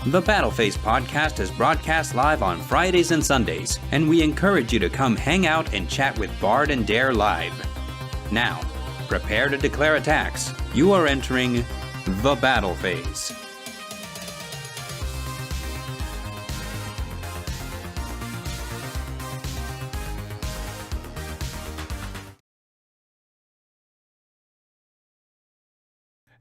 The Battleface podcast is broadcast live on Fridays and Sundays, and we encourage you to come hang out and chat with Bard and Dare live. Now, prepare to declare attacks. You are entering the Battle Phase.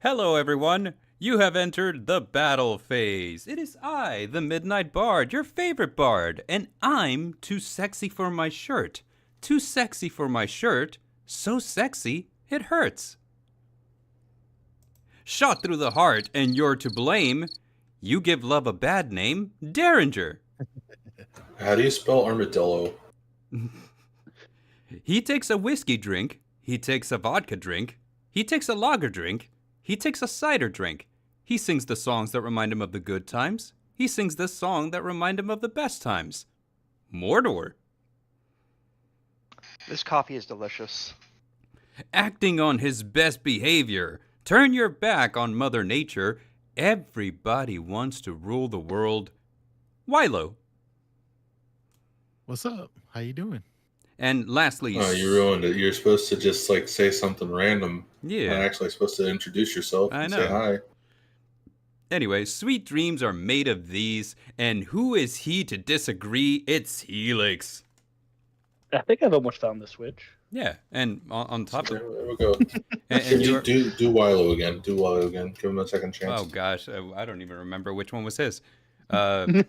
Hello everyone, you have entered the Battle Phase. It is I, the Midnight Bard, your favorite bard, and I'm too sexy for my shirt. Too sexy for my shirt, so sexy it hurts. Shot through the heart and you're to blame. You give love a bad name, Derringer. How do you spell armadillo? He takes a whiskey drink, he takes a vodka drink, he takes a lager drink, he takes a cider drink. He sings the songs that remind him of the good times. He sings the song that remind him of the best times. Mordor. This coffee is delicious. Acting on his best behavior. Turn your back on Mother Nature. Everybody wants to rule the world. Wilo. What's up? How you doing? And lastly... Oh, you ruined it. You're supposed to just say something random. Yeah. Not actually supposed to introduce yourself and say hi. Anyway, sweet dreams are made of these, and who is he to disagree? It's Helix. I think I've almost found the switch. Yeah, and on top of... There we go. and do Wilo again. Do Wilo again. Give him a second chance. Oh, gosh. I don't even remember which one was his. It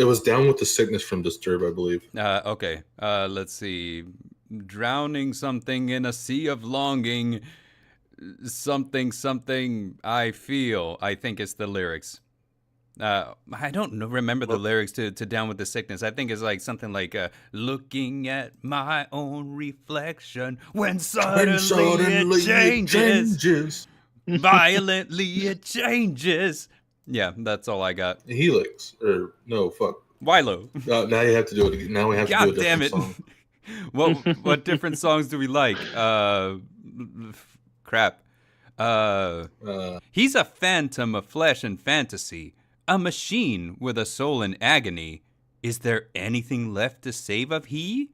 was down with the sickness from Disturb, I believe. Okay. Let's see. Drowning something in a sea of longing. Something I feel. I think it's the lyrics. I don't remember the lyrics to Down with the Sickness. I think it's like something like looking at my own reflection when suddenly it changes. Violently it changes. Yeah, that's all I got. Helix. Or, no, fuck. Wilo. Now you have to do it again. Now we have to do a different song. What different songs do we like? Crap. He's a phantom of flesh and fantasy. A machine with a soul in agony. Is there anything left to save of he?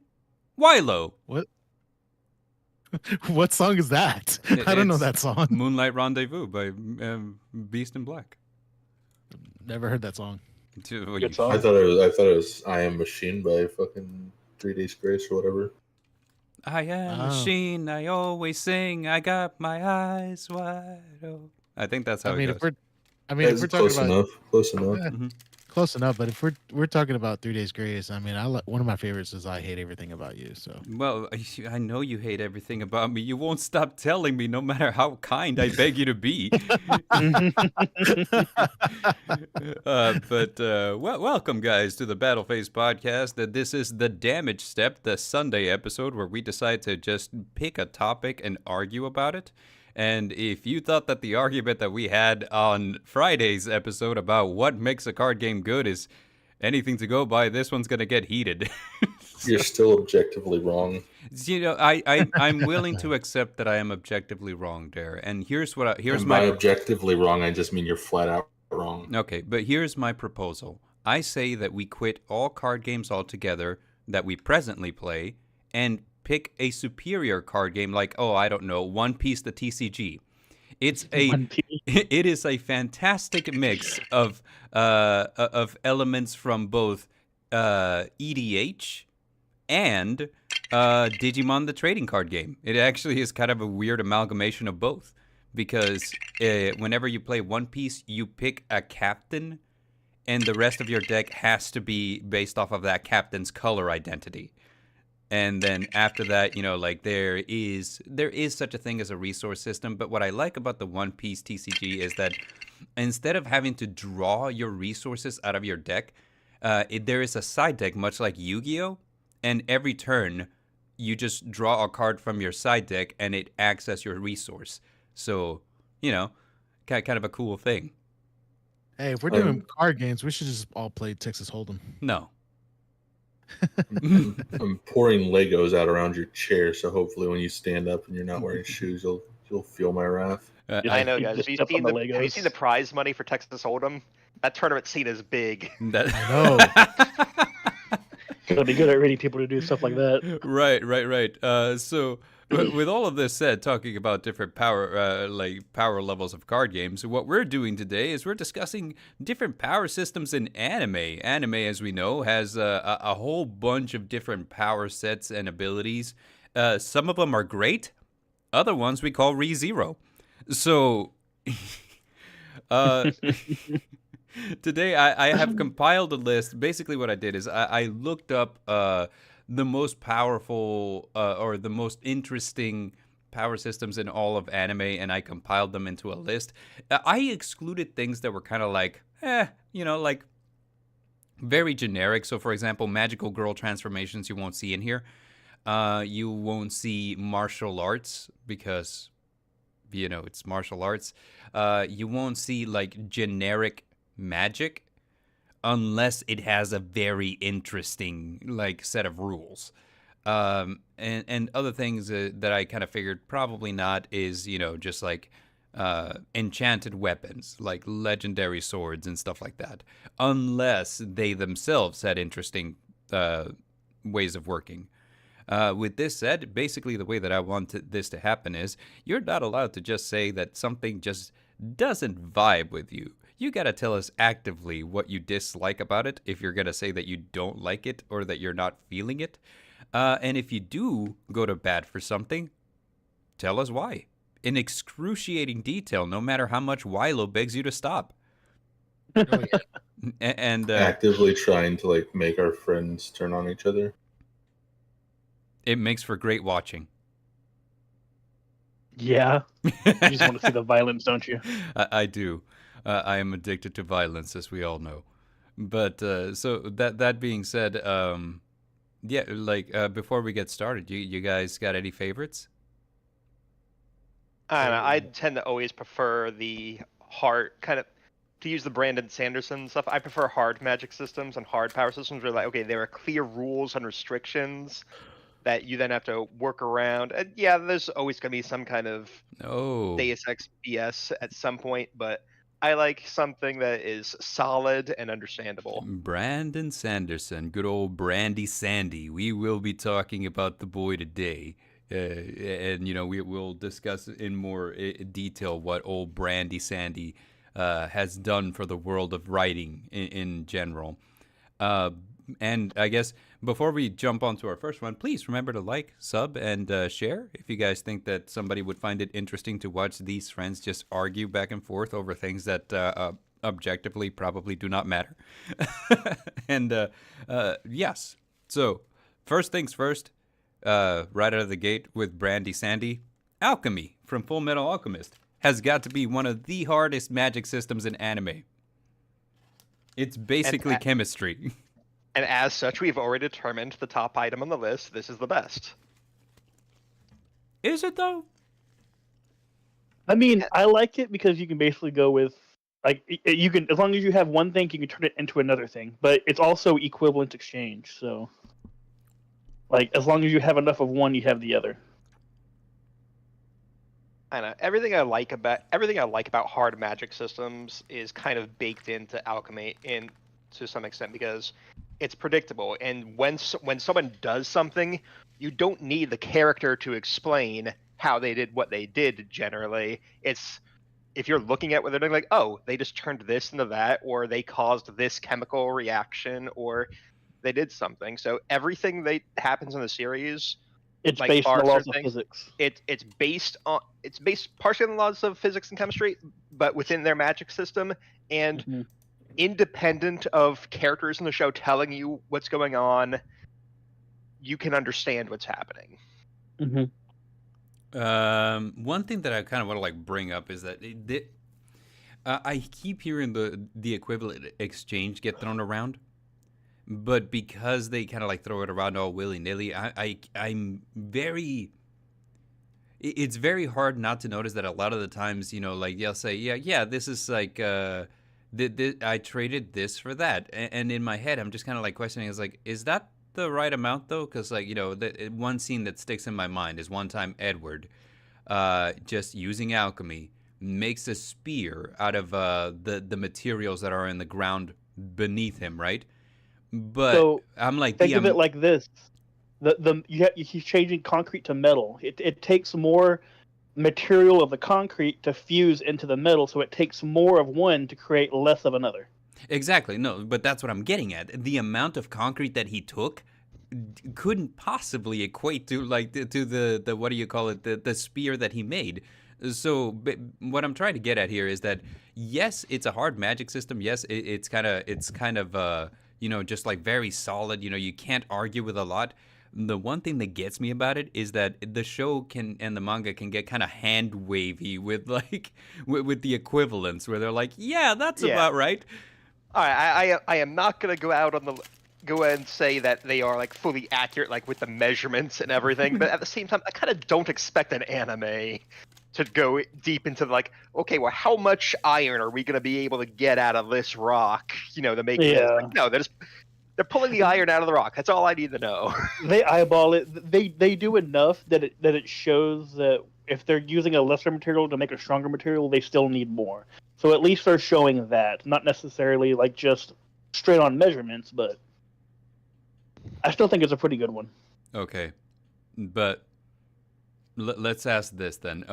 Wilo. What? What song is that? I don't know that song. Moonlight Rendezvous by Beast in Black. Never heard that song. Good song. I thought it was I Am Machine by fucking 3 Days Grace or whatever. I am a machine, I always sing, I got my eyes wide open. I think that's how it goes. If we're talking about close enough. Yeah, close enough, but if we're talking about 3 Days Grace, I mean, one of my favorites is I Hate Everything About You. So well, I know you hate everything about me. You won't stop telling me, no matter how kind I beg you to be. Welcome, guys, to the Battle Phase podcast. This is the Damage Step, the Sunday episode where we decide to just pick a topic and argue about it. And if you thought that the argument that we had on Friday's episode about what makes a card game good is anything to go by, this one's going to get heated. You're still objectively wrong. You know, I'm willing to accept that I am objectively wrong, Dare. And here's my objectively wrong, I just mean you're flat out wrong. Okay, but here's my proposal. I say that we quit all card games altogether that we presently play and pick a superior card game like, I don't know, One Piece the TCG. It is a fantastic mix of elements from both EDH and Digimon the trading card game. It actually is kind of a weird amalgamation of both because whenever you play One Piece, you pick a captain and the rest of your deck has to be based off of that captain's color identity. And then after that, there is such a thing as a resource system. But what I like about the One Piece TCG is that instead of having to draw your resources out of your deck, there is a side deck, much like Yu-Gi-Oh! And every turn, you just draw a card from your side deck and it acts as your resource. So, kind of a cool thing. Hey, if we're doing card games, we should just all play Texas Hold'em. No. I'm pouring Legos out around your chair, so hopefully when you stand up and you're not wearing shoes, you'll feel my wrath. I know, You guys. just Have you step on seen the have you seen the Legos. prize money for Texas Hold'em? That tournament scene is big. Gotta be good at reading people to do stuff like that. Right. So with all of this said, talking about different power levels of card games, what we're doing today is we're discussing different power systems in anime. Anime, as we know, has a whole bunch of different power sets and abilities. Some of them are great. Other ones we call ReZero. So uh, today, I have compiled a list. Basically, what I did is I looked up the most powerful or the most interesting power systems in all of anime, and I compiled them into a list. I excluded things that were kind of like, like very generic. So, for example, magical girl transformations you won't see in here. You won't see martial arts because, it's martial arts. You won't see like generic magic unless it has a very interesting like set of rules. And other things that I kind of figured probably not is just like enchanted weapons like legendary swords and stuff like that, unless they themselves had interesting ways of working. With this said, basically the way that I want this to happen is you're not allowed to just say that something just doesn't vibe with you. You gotta tell us actively what you dislike about it if you're gonna say that you don't like it or that you're not feeling it. And if you do go to bat for something, tell us why. In excruciating detail, no matter how much Wilo begs you to stop. Oh, yeah. And Actively trying to like make our friends turn on each other. it makes for great watching. Yeah. You just want to see the violence, don't you? I do. I am addicted to violence, as we all know. But so that being said, yeah, like before we get started, you guys got any favorites? I don't know. I tend to always prefer the hard kind of, to use the Brandon Sanderson stuff. I prefer hard magic systems and hard power systems where like, okay, there are clear rules and restrictions that you then have to work around. And yeah, there's always going to be some kind of Oh, Deus Ex BS at some point, but I like something that is solid and understandable. Brandon Sanderson, good old Brandy Sandy. We will be talking about the boy today. And we will discuss in more detail what old Brandy Sandy has done for the world of writing in general. And I guess before we jump onto our first one, please remember to like, sub, and share if you guys think that somebody would find it interesting to watch these friends just argue back and forth over things that objectively probably do not matter. And yes, so first things first, right out of the gate with Brandy Sandy, alchemy from Full Metal Alchemist has got to be one of the hardest magic systems in anime. It's basically chemistry. And as such, we've already determined the top item on the list. This is the best. Is it though? I mean, I like it because you can basically go with like you can, as long as you have one thing, you can turn it into another thing. But it's also equivalent exchange. So, like, as long as you have enough of one, you have the other. I know everything I like about hard magic systems is kind of baked into alchemy to some extent because it's predictable. And when someone does something, you don't need the character to explain how they did what they did. Generally, it's if you're looking at what they're doing, like, oh, they just turned this into that, or they caused this chemical reaction, or they did something. So everything that happens in the series, It's like based on the bar laws certain of things, physics. it's based partially on the laws of physics and chemistry, but within their magic system and Mhm. independent of characters in the show telling you what's going on, you can understand what's happening. Mhm. One thing that I kind of want to like bring up is that I keep hearing the equivalent exchange get thrown around, but because they kind of like throw it around all willy nilly, I'm very. It's very hard not to notice that a lot of the times, like they'll say, yeah, this is like, I traded this for that, and in my head, I'm just kind of like questioning, is like, is that the right amount though? Because like one scene that sticks in my mind is one time Edward, just using alchemy, makes a spear out of the materials that are in the ground beneath him, right? But So I'm like, think of it like this: he's changing concrete to metal. It takes more material of the concrete to fuse into the metal, so it takes more of one to create less of another. exactly, no, but that's what I'm getting at. The amount of concrete that he took couldn't possibly equate to like to the what do you call it, the spear that he made. So what I'm trying to get at here is that yes, it's a hard magic system. Yes, it's kind of just like very solid. You can't argue with a lot. The one thing that gets me about it is that the show can and the manga can get kind of hand wavy with like with the equivalents where they're like, yeah, that's Yeah. about right. All right, I am not gonna go and say that they are like fully accurate, like with the measurements and everything. But at the same time, I kind of don't expect an anime to go deep into like, okay, well, how much iron are we gonna be able to get out of this rock? To make this. Yeah. Like, no, they're pulling the iron out of the rock. That's all I need to know. They eyeball it. They do enough that it shows that if they're using a lesser material to make a stronger material, they still need more. So at least they're showing that, not necessarily like just straight on measurements, but I still think it's a pretty good one. Okay, but let's ask this then.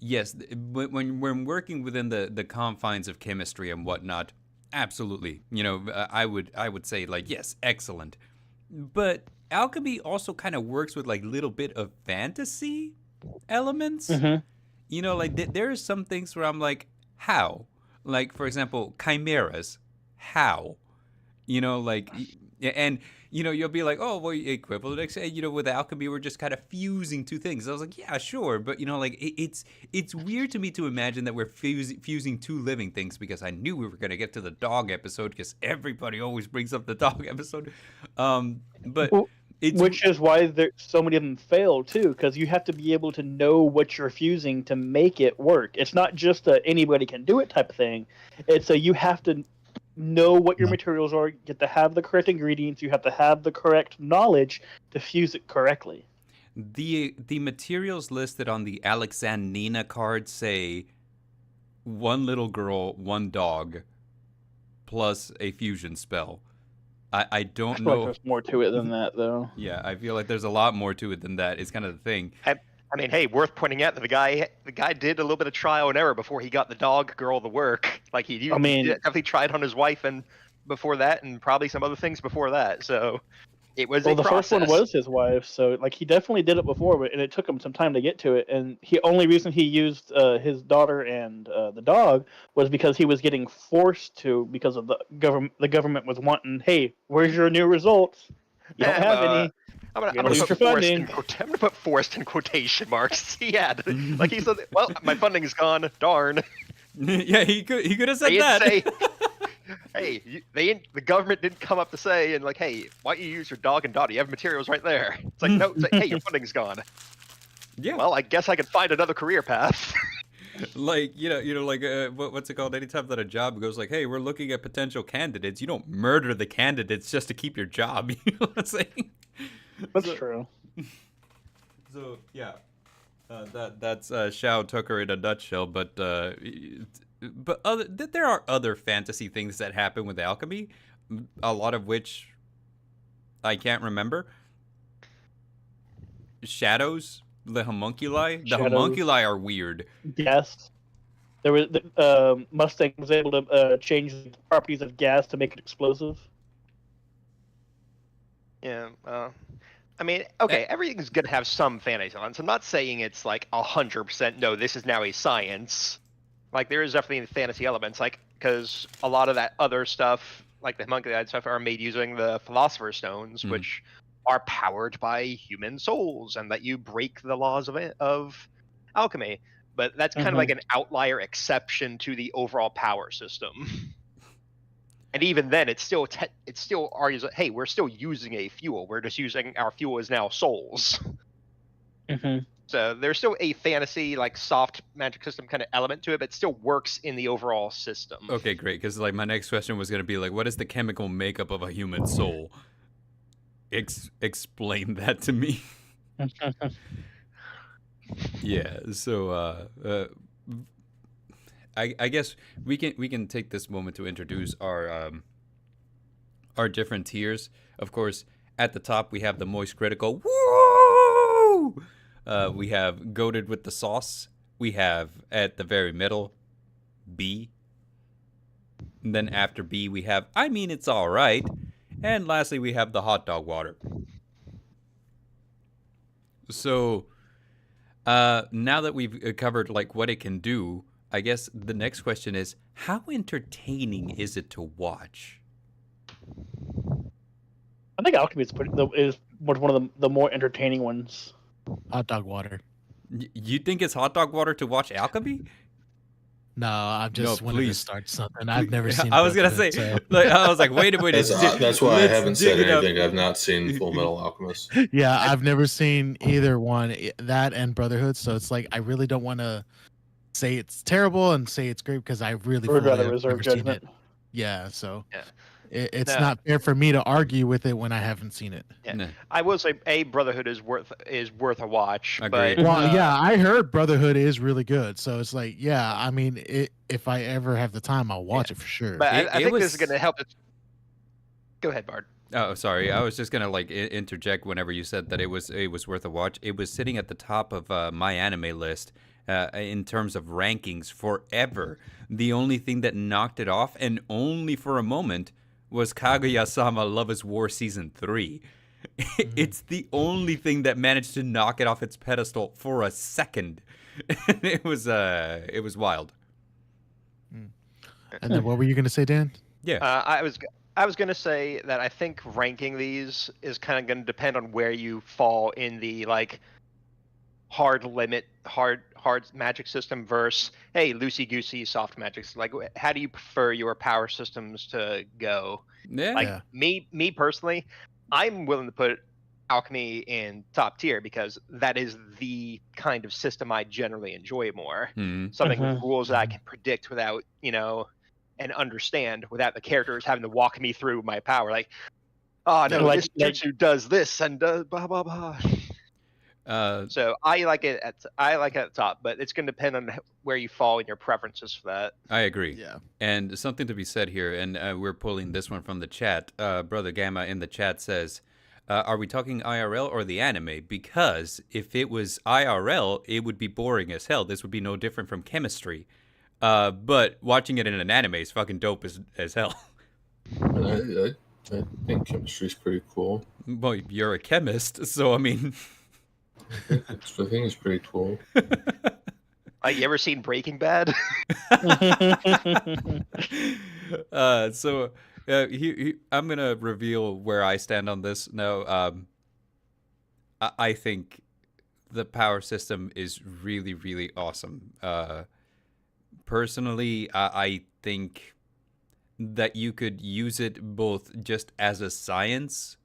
Yes, when we're working within the confines of chemistry and whatnot, absolutely. I would say like yes, excellent. But alchemy also kind of works with like little bit of fantasy elements. Like there are some things where I'm like, how? Like for example, chimeras, how? Like, and you'll be like, oh, well, equivalent. With alchemy, we're just kind of fusing two things. I was like, yeah, sure, but like it's weird to me to imagine that we're fusing two living things because I knew we were gonna get to the dog episode because everybody always brings up the dog episode. But Well, it's which is why so many of them fail too, because you have to be able to know what you're fusing to make it work. It's not just a anybody can do it type of thing. It's you have to know what your materials are. You have to have the correct ingredients. You have to have the correct knowledge to fuse it correctly. the materials listed on the Alexandrina card say one little girl, one dog, plus a fusion spell. I don't I feel like know. there's more to it than that, though. Yeah, I feel like there's a lot more to it than that. It's kind of the thing. I mean, hey, worth pointing out that the guy did a little bit of trial and error before he got the dog girl to work. Like he definitely tried on his wife and before that, and probably some other things before that. So it was Well, a the first one process. was his wife, so like he definitely did it before, and it took him some time to get to it. And only reason he used his daughter and the dog was because he was getting forced to because of the government. The government was wanting, hey, where's your new results? You don't have any. I'm You're gonna gonna lose put your forced funding. I'm gonna put forced in quotation marks. Yeah, like he said. Well, my funding's gone. Darn. Yeah, he could have said They that. didn't say, hey, the government didn't come up to say and like, hey, why don't you use your dog and daughter? You have materials right there. It's like, no, it's like, hey, your funding's gone. Yeah. Well, I guess I can find another career path. Like like what's it called? Anytime that a job goes like, hey, we're looking at potential candidates, you don't murder the candidates just to keep your job. You know what I'm saying? That's true. So yeah, that's Shao Tucker in a nutshell. But there are other fantasy things that happen with alchemy, a lot of which I can't remember. Shadows, the homunculi. The Shadows. homunculi are weird. Gas. There was Mustang was able to change the properties of gas to make it explosive. Yeah. I mean, okay, everything's gonna have some fantasy elements. I'm not saying it's like 100%. No, this is now a science. Like there is definitely fantasy elements, like because a lot of that other stuff, like the homunculi stuff, are made using the philosopher's stones, which are powered by human souls, and that you break the laws of alchemy. But that's kind of like an outlier exception to the overall power system. And even then, it still argues that, hey, we're still using a fuel. We're just using our fuel is now souls. So there's still a fantasy, like soft magic system kind of element to it, but it still works in the overall system. Okay, great. Because like my next question was gonna be like, what is the chemical makeup of a human soul? Explain that to me. Yeah. So I guess we can take this moment to introduce our different tiers. Of course, at the top we have the moist critical. Woo! We have goated with the sauce. We have at the very middle B. And then after B we have I mean it's all right. And lastly we have the hot dog water. So now that we've covered like what it can do, I guess the next question is how entertaining is it to watch? I think Alchemy is one of the more entertaining ones. Hot dog water. You think it's hot dog water to watch Alchemy? No, I'm just wanted to please. start something. I've never seen. I was gonna say, Brotherhood, so. like, I was like, wait a minute. That's why I let's haven't dig said it up. anything. I've not seen Full Metal Alchemist. Yeah, I've never seen either one, that and Brotherhood. So it's like I really don't want to say it's terrible and say it's great because I really Would fully rather have reserve never seen judgment. it. Yeah, so Yeah. it's No. not fair for me to argue with it when I haven't seen it. Yeah. Nah. I will say, Brotherhood is worth a watch. Agreed. But Well, yeah, I heard Brotherhood is really good, so it's like, yeah, I mean, if I ever have the time, I'll watch it for sure. but It- I it think this was- is going to help. Go ahead, Bard. Oh, sorry. I was just gonna like interject whenever you said that it was worth a watch. It was sitting at the top of my anime list in terms of rankings forever. The only thing that knocked it off, and only for a moment, was Kaguya-sama: Love Is War Season 3. It's the only thing that managed to knock it off its pedestal for a second. It was wild. And then what were you gonna say, Dan? Yeah. I was going to say that I think ranking these is kind of going to depend on where you fall in the like hard magic system versus hey loosey goosey soft magics. Like how do you prefer your power systems to go? Yeah. Like Yeah. me personally, I'm willing to put alchemy in top tier because that is the kind of system I generally enjoy more. Mhm. Something with Mhm. rules that I can predict without, and understand without the characters having to walk me through my power. Like, oh no, Like- this jutsu does this and does blah blah blah. So I like it at the top, but it's going to depend on where you fall in your preferences for that. I agree. Yeah. And something to be said here, and we're pulling this one from the chat. Brother Gamma in the chat says, are we talking IRL or the anime? Because if it was IRL, it would be boring as hell. This would be no different from chemistry. But watching it in an anime is fucking dope as hell. I think chemistry's pretty cool. Well, you're a chemist, so I mean... I think it's pretty cool. Like, you ever seen Breaking Bad? So I'm gonna reveal where I stand on this now. I think the power system is really, really awesome. Personally, I think that you could use it both just as a science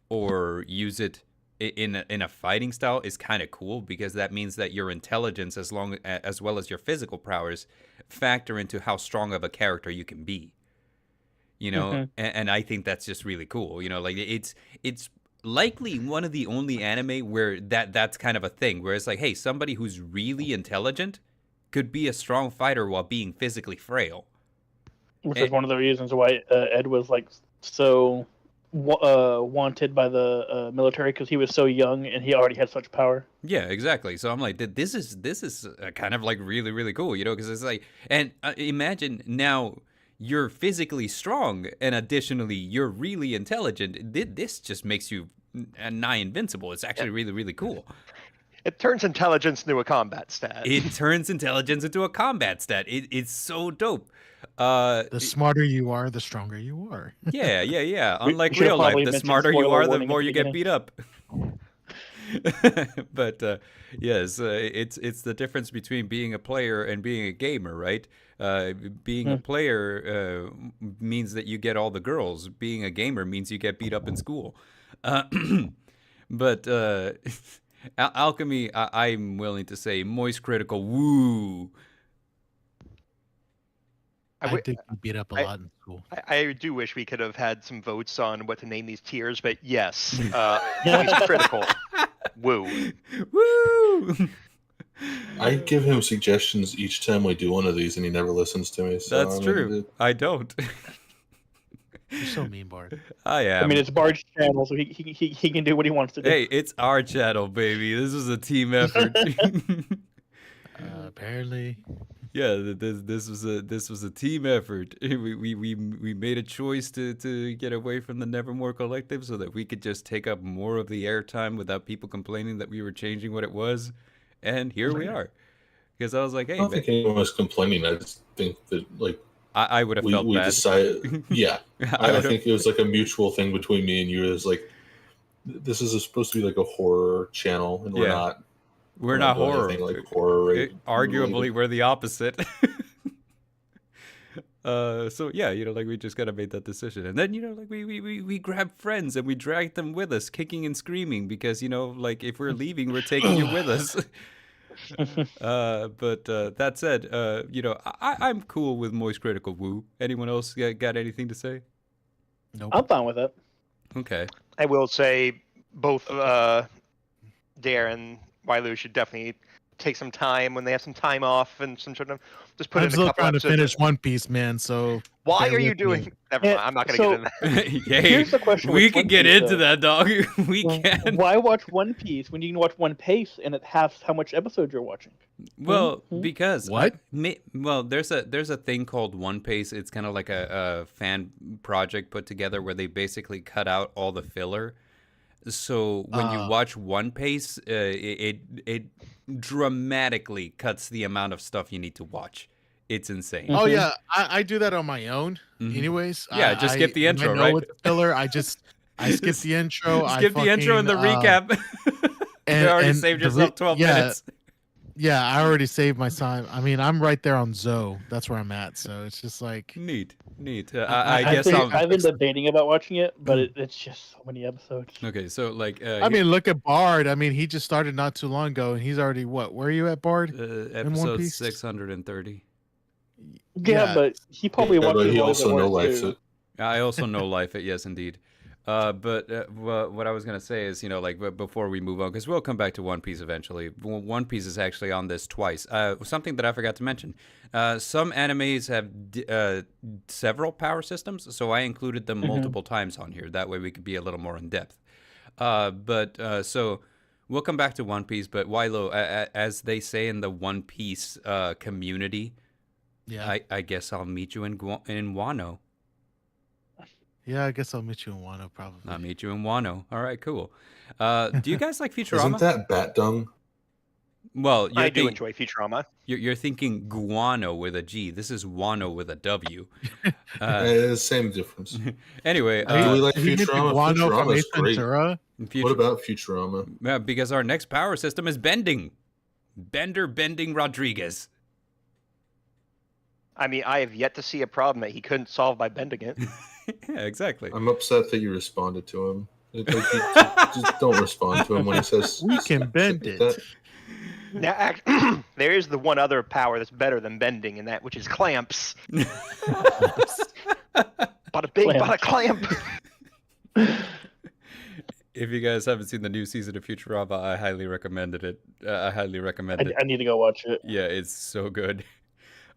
or use it in a fighting style is kind of cool because that means that your intelligence as well as your physical prowess factor into how strong of a character you can be. And I think that's just really cool. Like it's likely one of the only anime where that's kind of a thing where it's like, hey, somebody who's really intelligent could be a strong fighter while being physically frail. Which is one of the reasons why Ed was like so wanted by the military because he was so young and he already had such power. Yeah, exactly. So I'm like, this is kind of like really, really cool, because it's like, and imagine now you're physically strong and additionally you're really intelligent. This just makes you nigh invincible. It's actually really, really cool. It turns intelligence into a combat stat. It turns intelligence into a combat stat. It's so dope. The smarter you are, the stronger you are. Yeah. We Unlike should real life, probably the mention smarter you spoiler are, the warning at more the you get beginning. beat up. But yes, it's the difference between being a player and being a gamer, right? Being a player means that you get all the girls. Being a gamer means you get beat up in school. But alchemy, I'm willing to say, moist critical. Woo. I think you beat up a lot in school. I do wish we could have had some votes on what to name these tiers, but yes, moist critical. Woo. Woo. I give him suggestions each time we do one of these, and he never listens to me. So That's I true. mean, I don't. You're so mean, Bard. I am. I mean, it's Bard's channel, so he can do what he wants to do. Hey, it's our channel, baby. This was a team effort. Apparently. Yeah, this was a team effort. We made a choice to get away from the Nevermore Collective so that we could just take up more of the airtime without people complaining that we were changing what it was, and here we are. Because I was like, I hey, don't think anyone was complaining. I just think that like I would have felt we bad. decided. Yeah, I I would've- think it was like a mutual thing between me and you. It was like this is supposed to be like a horror channel, and we're Yeah. not. We're not doing horror. anything like horror. Arguably, we're the opposite. So yeah, like we just kind of made that decision, and then like we grabbed friends and we dragged them with us, kicking and screaming because like if we're leaving, we're taking you with us. But that said, I'm cool with Moist Critical Woo. Anyone else got anything to say? Nope. I'm fine with it. Okay. I will say both Dare and Wailu should definitely take some time when they have some time off and some sort of just put I'm in a still couple trying to episodes. finish One Piece, man. So Why bear are you with me. doing? Never mind. I'm not going to So- get into that. Hey, Here's the question we with can One get Piece, into though. that, dog. We can. Why watch One Piece when you can watch One Piece and it halves how much episodes you're watching? Well, Mhm. because What? there's a thing called One Piece. It's kind of like a fan project put together where they basically cut out all the filler. So when you watch One Piece, it dramatically cuts the amount of stuff you need to watch. It's insane. Oh yeah, I do that on my own. Mhm. Anyways, Yeah, just skip the when intro, I know right? it's a filler. I skip the intro. Skip the intro and the recap. You already saved yourself 12 minutes. Yeah, I already saved my time. I mean, I'm right there on Zoe. That's where I'm at. So it's just like Neat. I I guess I've been debating about watching it, but it's just so many episodes. Okay, so like I mean, look at Bard. I mean, he just started not too long ago, and he's already what? Where are you at, Bard? episode Piece? 630. Yeah, but he probably Yeah, but watches he all also the no work likes too. it. I also know life it, yes, indeed. But what I was gonna say is, like before we move on, because we'll come back to One Piece eventually. One Piece is actually on this twice. Something that I forgot to mention. Some animes have several power systems, so I included them multiple times on here. That way we could be a little more in depth. So we'll come back to One Piece. But Wilo, as they say in the One Piece community, yeah, I guess I'll meet you in Wano. yeah. I guess I'll meet you in Wano probably. I'll meet you in Wano. All right, cool. Do you guys like Futurama? Isn't that bat dung? Well, I do enjoy Futurama. You're thinking guano with a G. This is Wano with a W. Same difference. Anyway, Do we like He mentioned Futurama? Wano from Futurama's Ace great. Ventura. Future- What about Futurama? Yeah, because our next power system is bending. Bending Rodriguez. I mean, I have yet to see a problem that he couldn't solve by bending it. Yeah, exactly. I'm upset that you responded to him. Just don't respond to him when he says We can bend like it. that. Now, there is the one other power that's better than bending, in that which is clamps. Bada bing, bada clamp. If you guys haven't seen the new season of Futurama, I highly recommended it. I highly recommend it. I need to go watch it. Yeah, it's so good.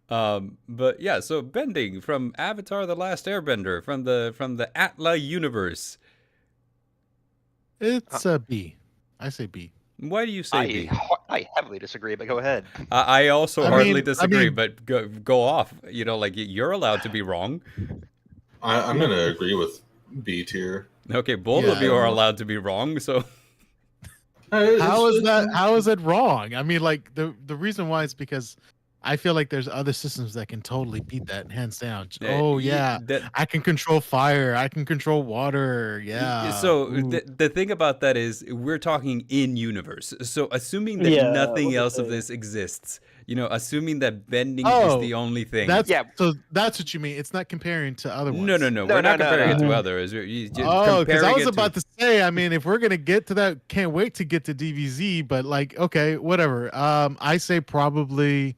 But yeah, so bending from Avatar: The Last Airbender from the Atla universe. It's a B. I say B. Why do you say B? I heavily disagree, but go ahead. I also I hardly mean- disagree, but go off. Like you're allowed to be wrong. I'm gonna agree with B tier. Okay, both Yeah, of you I are don't know. allowed to be wrong. So How is that? How is it wrong? I mean, like the reason why is because I feel like there's other systems that can totally beat that hands down. Oh yeah, I can control fire. I can control water. Yeah. So Ooh. the thing about that is we're talking in universe. So assuming that Yeah, nothing what to else of say. this exists, assuming that bending is Oh, the only thing. That's Yeah. So that's what you mean. It's not comparing to other ones. No. No, We're not no, comparing it to no. others. You're just Oh, because I comparing was it about to say. I mean, if we're gonna get to that, can't wait to get to DVZ. But like, okay, whatever. I say probably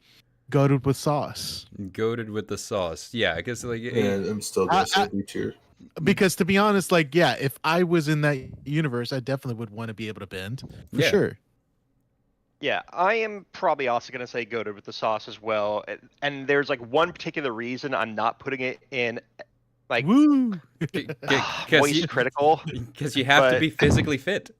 goated with sauce. goated with the sauce. Yeah, I guess like Yeah, I'm still gonna say B tier. Because to be honest, like, yeah, if I was in that universe, I definitely would want to be able to bend for Yeah. sure. Yeah, I am probably also going to say goated with the sauce as well. And there's like one particular reason I'm not putting it in like Woo! moist critical. Because you have to but be physically fit.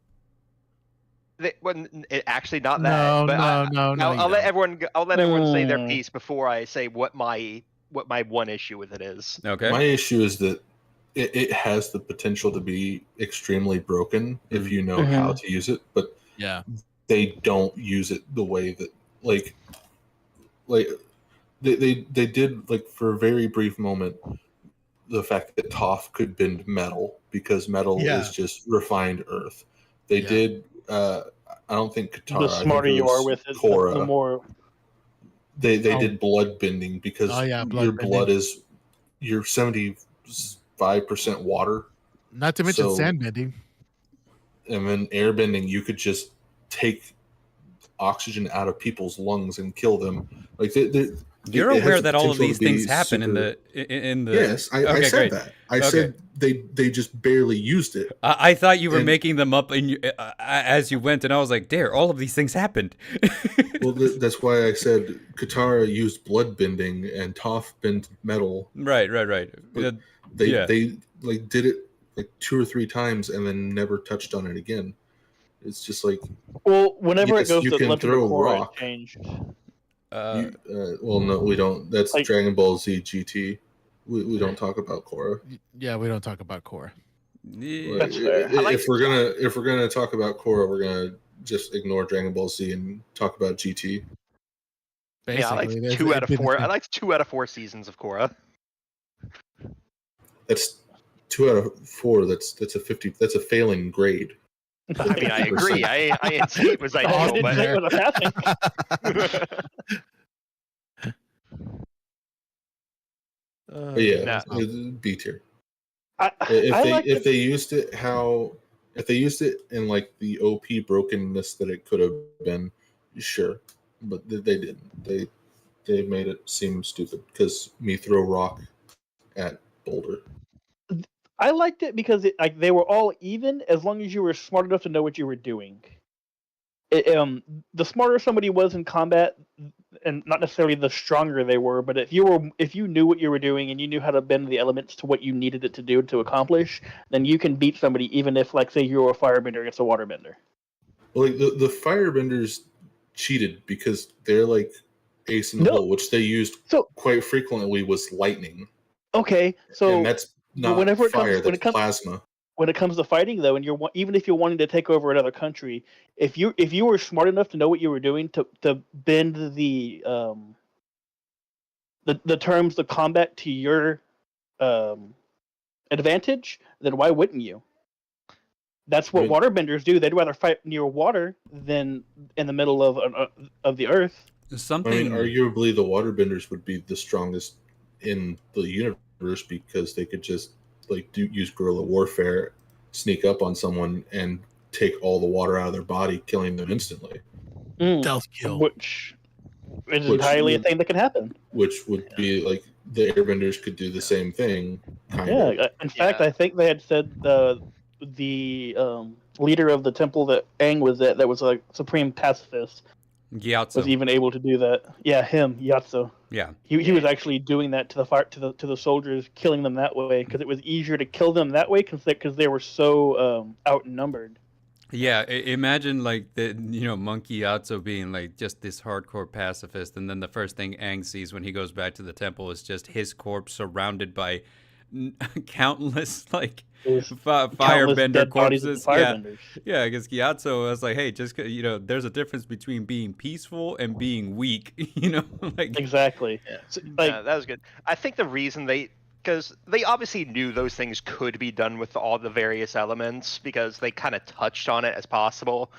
Actually not No, that. But no, you I'll let don't. everyone I'll let everyone say their Mm. piece before I say what my one issue with it is. Okay. My issue is that it has the potential to be extremely broken if you know how to use it, but Yeah. they don't use it the way that like they did, like, for a very brief moment, the fact that Toph could bend metal because metal is just refined earth. They did I don't think Katara, The smarter I think it you are was with it, Korra. the more. They did blood bending because your blood is you're 75% water. Not to mention sand bending. And then air bending, you could just take oxygen out of people's lungs and kill them. Like you're aware that all of these things happen in the Yes, I said that. I said they just barely used it. I thought you were making them up as you went, and I was like, "Dare, all of these things happened." Well, that's why I said Katara used blood bending and Toph bent metal. Right. But they like did it like 2 or 3 times and then never touched on it again. It's just like, well, whenever it goes you to can Legend of throw Korra, rock. it changed. Well, no, we don't. That's like, Dragon Ball Z GT. We don't talk about Korra. Yeah, we don't talk about Korra. Like, if we're gonna talk about Korra, we're gonna just ignore Dragon Ball Z and talk about GT. Basically, yeah, I like 2 out of 4. I like 2 out of 4 seasons of Korra. That's 2 out of 4. That's a 50. That's a failing grade. I mean, I agree. I didn't say it was ideal, but it was a But yeah, B tier. If they used it in like the OP brokenness that it could have been, sure, but they didn't. They made it seem stupid because me throw rock at boulder. I liked it because they were all even as long as you were smart enough to know what you were doing. The smarter somebody was in combat, and not necessarily the stronger they were, but if you knew what you were doing and you knew how to bend the elements to what you needed it to do to accomplish, then you can beat somebody even if, like, say, you were a firebender against a waterbender. Well, like the firebenders cheated because they're like ace in the hole, which they used quite frequently was lightning. Okay, so and that's not fire. That's plasma. When it comes to fighting, though, and even if you're wanting to take over another country, if you were smart enough to know what you were doing to bend the terms of combat to your advantage, then why wouldn't you? That's what waterbenders do. They'd rather fight near water than in the middle of the earth. Arguably, the waterbenders would be the strongest in the universe because they could just use guerrilla warfare, sneak up on someone, and take all the water out of their body, killing them instantly. Stealth kill. Which is entirely a thing that can happen. Which would be like the airbenders could do the same thing. In fact, I think they had said the leader of the temple that Aang was at, that was a supreme pacifist, Gyatso, was even able to do that. Yeah, him, Gyatso. Yeah, he was actually doing that to the soldiers, killing them that way because it was easier to kill them that way because they were so outnumbered. Yeah, imagine like Monkey Gyatso being like just this hardcore pacifist, and then the first thing Aang sees when he goes back to the temple is just his corpse surrounded by countless firebender corpses. Yeah, because Gyatso was like, hey, just there's a difference between being peaceful and being weak. Exactly. Yeah. So, that was good. I think the reason because they obviously knew those things could be done with all the various elements because they kind of touched on it as possible.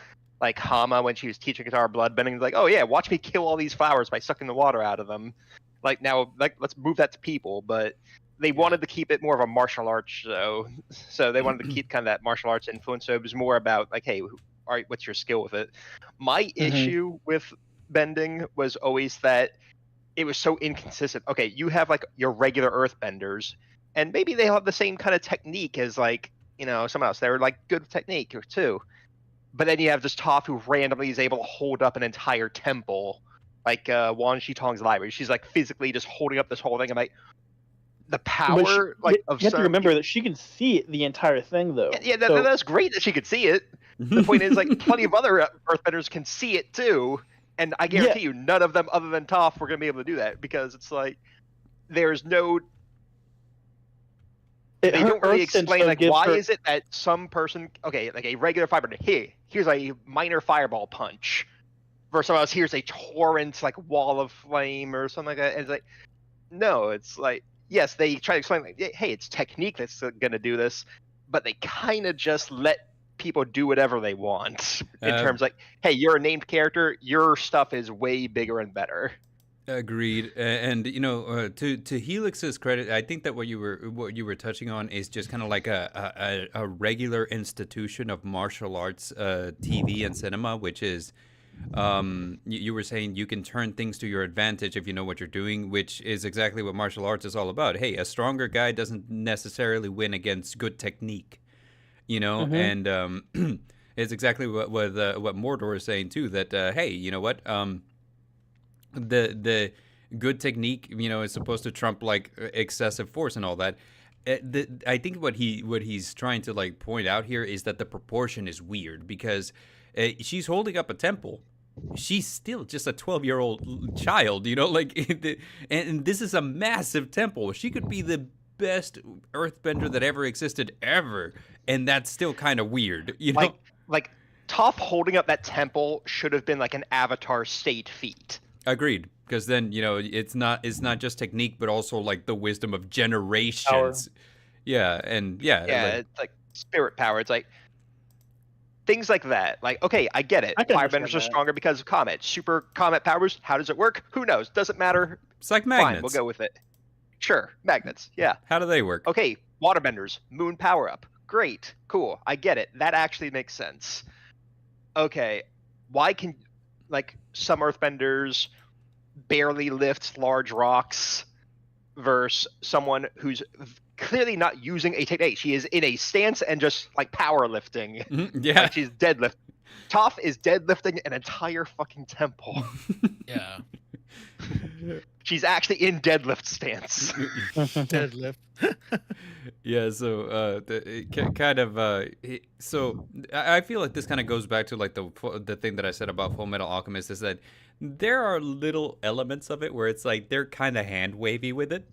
Like Hama, when she was teaching Katara bloodbending, like, oh yeah, watch me kill all these flowers by sucking the water out of them. Like now, let's move that to people, but they wanted to keep it more of a martial arts show. So they wanted to keep kind of that martial arts influence. So it was more about like, hey, all right, what's your skill with it? My issue with bending was always that it was so inconsistent. Okay, you have like your regular earthbenders, and maybe they have the same kind of technique as someone else. They're like good technique too. But then you have this Toph who randomly is able to hold up an entire temple, like Wan Shitong's library. She's like physically just holding up this whole thing. I'm like, the power of you have to remember that she can see the entire thing, though. Yeah, that's great that she could see it. The point is, like, plenty of other Earthbenders can see it too, and I guarantee you, none of them other than Toph were going to be able to do that, because it's like there's no. They don't really explain, like, why is it that some person, okay, like a regular fiber, here's a minor fireball punch, versus someone else, here's a torrent, like, wall of flame or something like that. And it's like, no, it's like, yes, they try to explain, like, hey, it's technique that's going to do this, but they kind of just let people do whatever they want in terms like, hey, you're a named character, your stuff is way bigger and better. Agreed. And you know, to Helix's credit, I think that what you were touching on is just kind of like a regular institution of martial arts TV and cinema, which is you were saying you can turn things to your advantage if you know what you're doing, which is exactly what martial arts is all about. Hey, a stronger guy doesn't necessarily win against good technique, you know. And it's exactly what Mordor is saying too, that hey, you know what, the good technique, you know, is supposed to trump like excessive force and all that. I think what he's trying to like point out here is that the proportion is weird, because she's holding up a temple. She's still just a 12-year-old child, you know, like, and this is a massive temple. She could be the best earthbender that ever existed ever, and that's still kind of weird, you know. Like Toph holding up that temple should have been like an Avatar state feat. Agreed, because then, you know, it's not just technique, but also like the wisdom of generations. Power. Yeah, and yeah, it's like spirit power. It's like things like that. Like, okay, I get it. Firebenders are stronger because of Comet. Super Comet powers. How does it work? Who knows? Doesn't matter. It's like magnets. Fine, we'll go with it. Sure, magnets. Yeah. How do they work? Okay, waterbenders. Moon power up. Great. Cool. I get it. That actually makes sense. Okay, why can like some earthbenders barely lift large rocks versus someone who's clearly not using a technique? She is in a stance and just like powerlifting. Yeah, like she's deadlift. Toph is deadlifting an entire fucking temple. Yeah. She's actually in deadlift stance. Deadlift. Yeah, so so I feel like this kind of goes back to like the thing that I said about Full Metal Alchemist, is that there are little elements of it where it's like they're kind of hand wavy with it,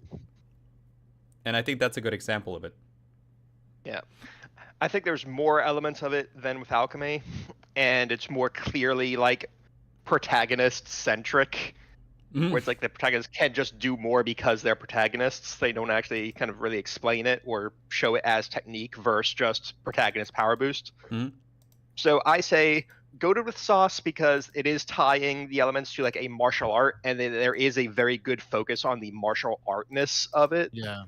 and I think that's a good example of it. Yeah, I think there's more elements of it than with Alchemy, and it's more clearly like protagonist centric. Where it's like the protagonists can just do more because they're protagonists. They don't actually kind of really explain it or show it as technique versus just protagonist power boost. So I say go to with Sauce, because it is tying the elements to like a martial art, and there is a very good focus on the martial artness of it. Yeah.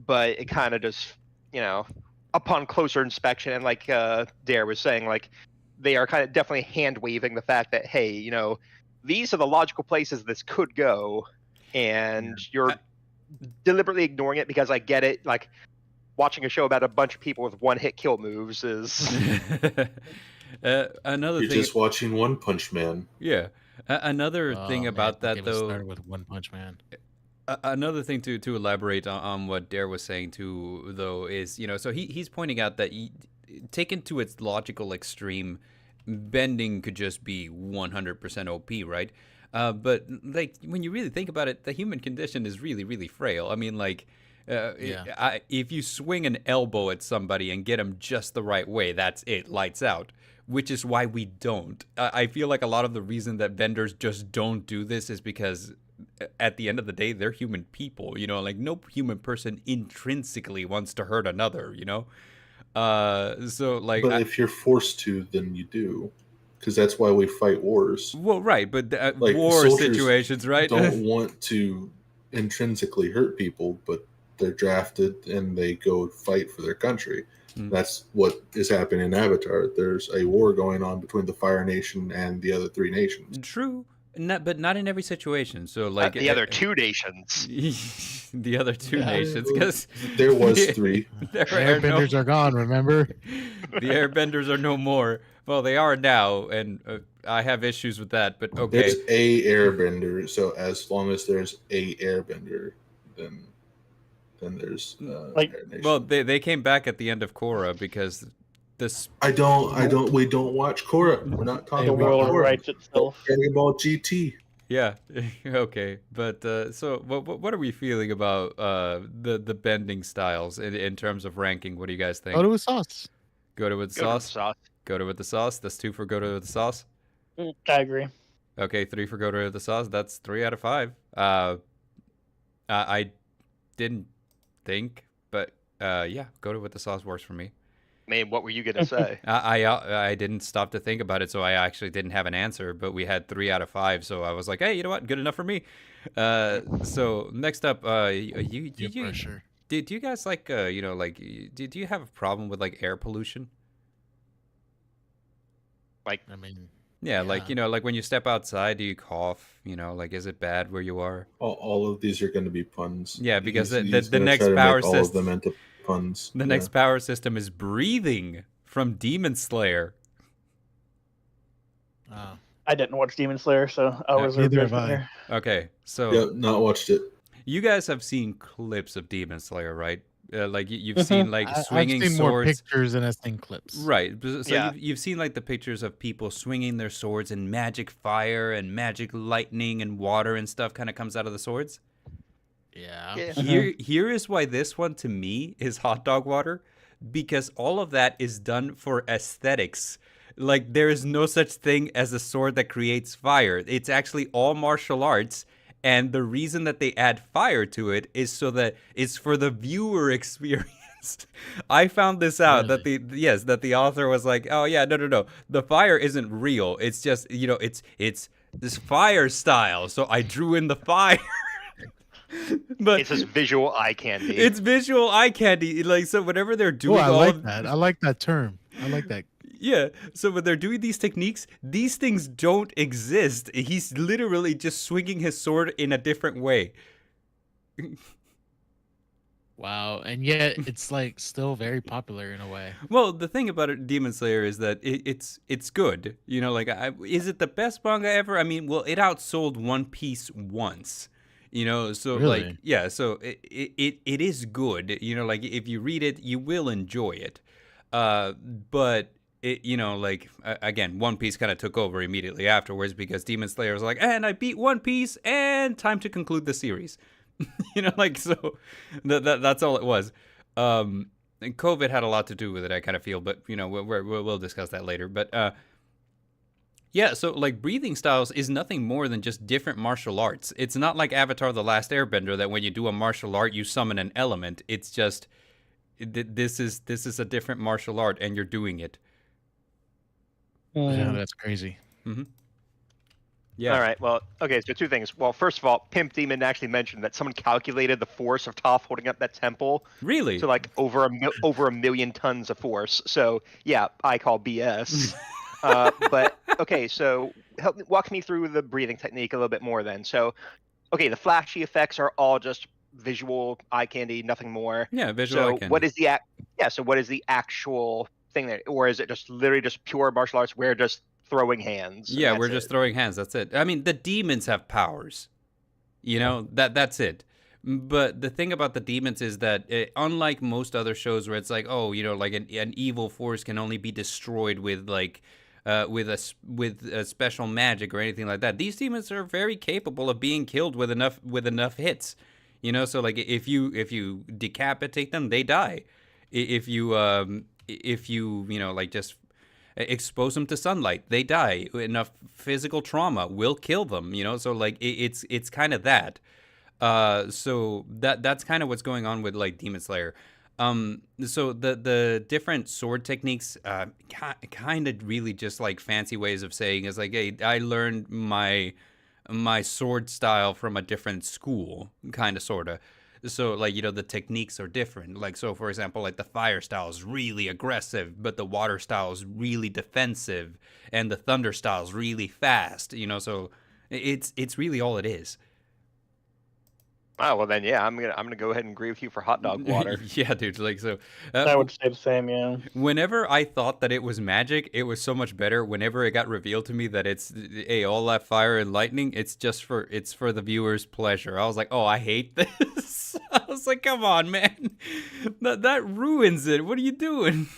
But it kind of just, you know, upon closer inspection, and like Dare was saying, like they are kind of definitely hand waving the fact that, hey, you know, these are the logical places this could go, and you're deliberately ignoring it, because I get it. Like, watching a show about a bunch of people with one-hit kill moves is... Another You're thing... just watching One Punch Man. Yeah. Another thing about that, though... started with One Punch Man. Another thing to elaborate on what Dare was saying, too, though, is, you know, so he's pointing out that taken to its logical extreme, bending could just be 100% OP, right? But like when you really think about it, the human condition is really, really frail. I mean, like, if you swing an elbow at somebody and get them just the right way, that's it, lights out. Which is why we don't. I feel like a lot of the reason that vendors just don't do this is because at the end of the day, they're human people. You know, like no human person intrinsically wants to hurt another, you know? So like, but if you're forced to, then you do, because that's why we fight wars. Well, right, but like war situations, right? Don't want to intrinsically hurt people, but they're drafted and they go fight for their country. That's what is happening in Avatar. There's a war going on between the Fire Nation and the other three nations. True, but not in every situation. So like the other two nations. the other two nations, because there was 3. The airbenders are gone. Remember, the airbenders are no more. Well, they are now, and I have issues with that. But okay, there's a airbender. So as long as there's a airbender, then there's well, they came back at the end of Korra because this. We don't watch Korra. We're not talking about Korra. Writes itself. Dragon Ball GT. Yeah, okay, but so what are we feeling about the bending styles in terms of ranking? What do you guys think? Go to with sauce. Go to with sauce. Go to with the sauce. That's 2 for go to with the sauce. I agree. Okay, 3 for go to with the sauce. That's 3 out of 5. I didn't think, but yeah, go to with the sauce works for me. I mean, what were you gonna say? I didn't stop to think about it, so I actually didn't have an answer. But we had 3 out of 5, so I was like, hey, you know what? Good enough for me. So next up, do you guys like do you have a problem with like air pollution? Like, I mean, yeah, like like when you step outside, do you cough? Like, is it bad where you are? All of these are going to be puns. Yeah, because the next power system. All of them into puns. The next power system is breathing from Demon Slayer. I didn't watch Demon Slayer, so I was there. Okay, so yep, not watched it. You guys have seen clips of Demon Slayer, right? Like you've seen like swinging I've seen swords. More pictures than I've seen clips. Right. So you've seen like the pictures of people swinging their swords and magic fire and magic lightning and water and stuff kind of comes out of the swords. Yeah. Here is why this one to me is hot dog water, because all of that is done for aesthetics. Like there is no such thing as a sword that creates fire. It's actually all martial arts. And the reason that they add fire to it is so that it's for the viewer experience. I found this out that the author was like, oh yeah, no. The fire isn't real. It's just, it's this fire style. So I drew in the fire. But it's just visual eye candy. It's visual eye candy. Like, so whenever they're doing I like that. I like that term. I like that. Yeah, so when they're doing these techniques, these things don't exist. He's literally just swinging his sword in a different way. Wow, and yet it's like still very popular in a way. Well, the thing about it, Demon Slayer is that it's good. Is it the best manga ever? I mean, well, it outsold One Piece once. So really? Like, yeah, so it is good. Like if you read it, you will enjoy it. But again, One Piece kind of took over immediately afterwards because Demon Slayer was like, and I beat One Piece, and time to conclude the series. So that's all it was. And COVID had a lot to do with it, I kind of feel, but we'll discuss that later. But yeah, so like breathing styles is nothing more than just different martial arts. It's not like Avatar: The Last Airbender that when you do a martial art, you summon an element. It's just this is a different martial art, and you're doing it. Yeah, that's crazy. Mm-hmm. Yeah. All right. Well, okay. So 2 things. Well, first of all, Pimp Demon actually mentioned that someone calculated the force of Toph holding up that temple. Really? To like over a million tons of force. So yeah, I call BS. But okay. So walk me through the breathing technique a little bit more then. So, okay, the flashy effects are all just visual eye candy, nothing more. Yeah, visual eye candy. What is the actual thing there, or is it just literally just pure martial arts? We're just throwing hands. Yeah, we're just throwing hands. That's it. I mean, the demons have powers. That's it. But the thing about the demons is that unlike most other shows where it's like, oh, like an evil force can only be destroyed with like with a special magic or anything like that. These demons are very capable of being killed with enough hits. So like if you decapitate them, they die. If you like just expose them to sunlight, they die. Enough physical trauma will kill them. So like it's kind of that. So that's kind of what's going on with like Demon Slayer. So the different sword techniques, kind of really just like fancy ways of saying is like, hey, I learned my sword style from a different school, kind of, sort of. So like, the techniques are different. Like, so for example, like the fire style is really aggressive, but the water style is really defensive, and the thunder style is really fast. So it's really all it is. Oh well, then yeah, I'm gonna go ahead and agree with you for hot dog water. Yeah, dude. Like so. I would say the same. Yeah. Whenever I thought that it was magic, it was so much better. Whenever it got revealed to me that it's all that fire and lightning, it's for the viewer's pleasure. I was like, oh, I hate this. I was like, come on, man, that ruins it. What are you doing?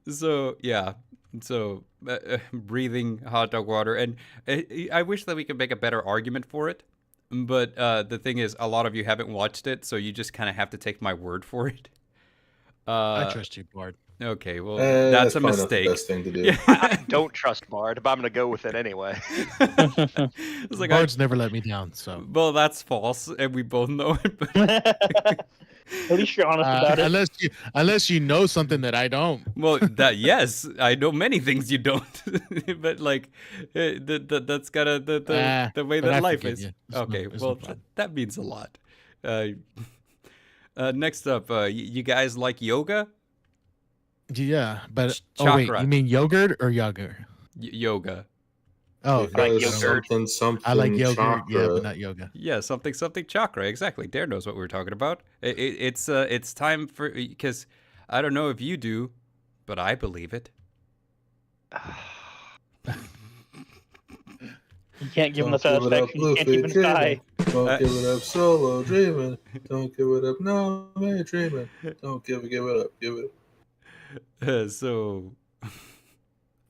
So yeah, so breathing hot dog water, and I wish that we could make a better argument for it. But the thing is, a lot of you haven't watched it, so you just kind of have to take my word for it. I trust you, Bard. Okay, well, that's a mistake. The best thing to do. Yeah. I don't trust Bard, but I'm gonna go with it anyway. It's like, Bard's never let me down, so. Well, that's false, and we both know it. At least you're honest about it. Unless you know something that I don't. Well, yes, I know many things you don't, but like that's kind of the way that life is. Okay, well, that means a lot. Next up, you guys like yoga? Yeah, but Chakra. Wait, you mean yogurt or yogurt? Yoga. Oh, like yogurt. Something. I like yogurt, chakra. yeah, but not yoga. Yeah, something chakra. Exactly. Dare knows what we were talking about. It's time for, because I don't know if you do, but I believe it. You can't give him the satisfaction. You can't even try. Don't give it up, solo dreaming. Don't give it up, no man dreaming. Don't give it up, give it. So.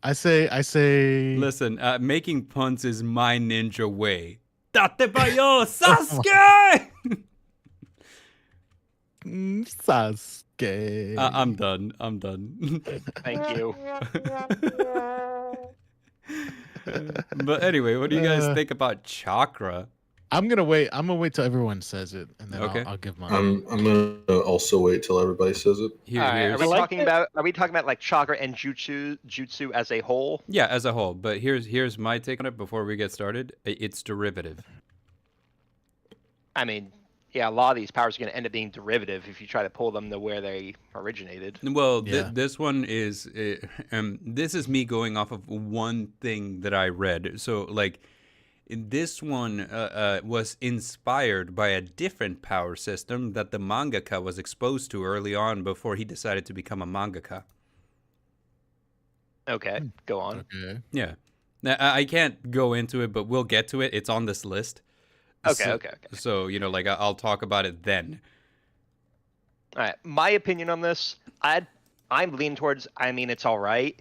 I say. Listen, making puns is my ninja way. Date bayo, Sasuke! Sasuke. I'm done. Thank you. But anyway, what do you guys think about chakra? I'm gonna wait till everyone says it, and then Okay. I'll give mine. I'm gonna also wait till everybody says it. Are we talking about like chakra and jutsu as a whole? Yeah, as a whole. But here's my take on it before we get started. It's derivative. I mean, yeah, a lot of these powers are going to end up being derivative if you try to pull them to where they originated. Well, Yeah. this one is, this is me going off of one thing that I read. So like. This one was inspired by a different power system that the mangaka was exposed to early on before he decided to become a mangaka. Okay, go on. Okay. Yeah. Now, I can't go into it, but we'll get to it. It's on this list. Okay. So, like, I'll talk about it then. All right. My opinion on this, I'm leaning towards, it's all right.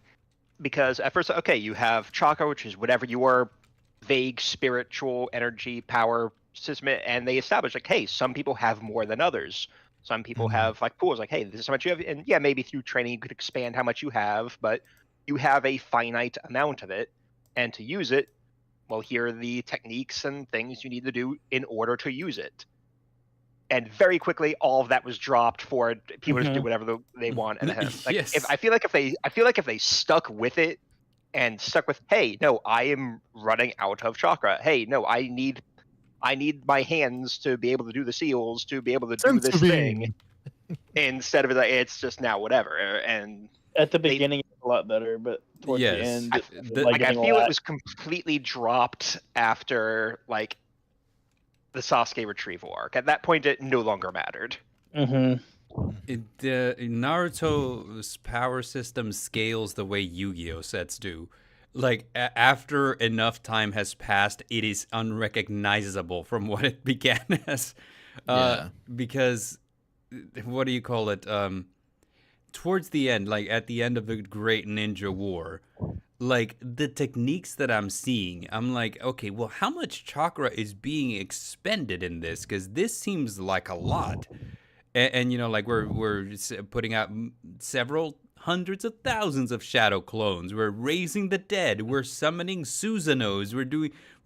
Because at first, okay, you have chakra, which is whatever your vague spiritual energy power system, and they establish like, hey, some people have more than others. Some people have like pools, like, hey, this is how much you have, and yeah, maybe through training you could expand how much you have, but you have a finite amount of it, and to use it, well, here are the techniques and things you need to do in order to use it. And very quickly, all of that was dropped for people to do whatever they want. And like, Yes. I feel like if they stuck with it and stuck with, hey, no, I am running out of chakra. Hey, no, I need my hands to be able to do the seals, to be able to do this thing. Instead of like, it's just now whatever. And at the beginning, it's a lot better, but towards the end, I feel it was completely dropped after like the Sasuke retrieval arc. At that point, it no longer mattered. Naruto's power system scales the way Yu-Gi-Oh sets do. Like, after enough time has passed, it is unrecognizable from what it began as. Because, what do you call it? Towards the end, like at the end of the Great Ninja War, like the techniques that I'm seeing, I'm like, okay, well, how much chakra is being expended in this? Because this seems like a lot. And like we're putting out several hundreds of thousands of shadow clones. We're raising the dead. We're summoning Susanos. We're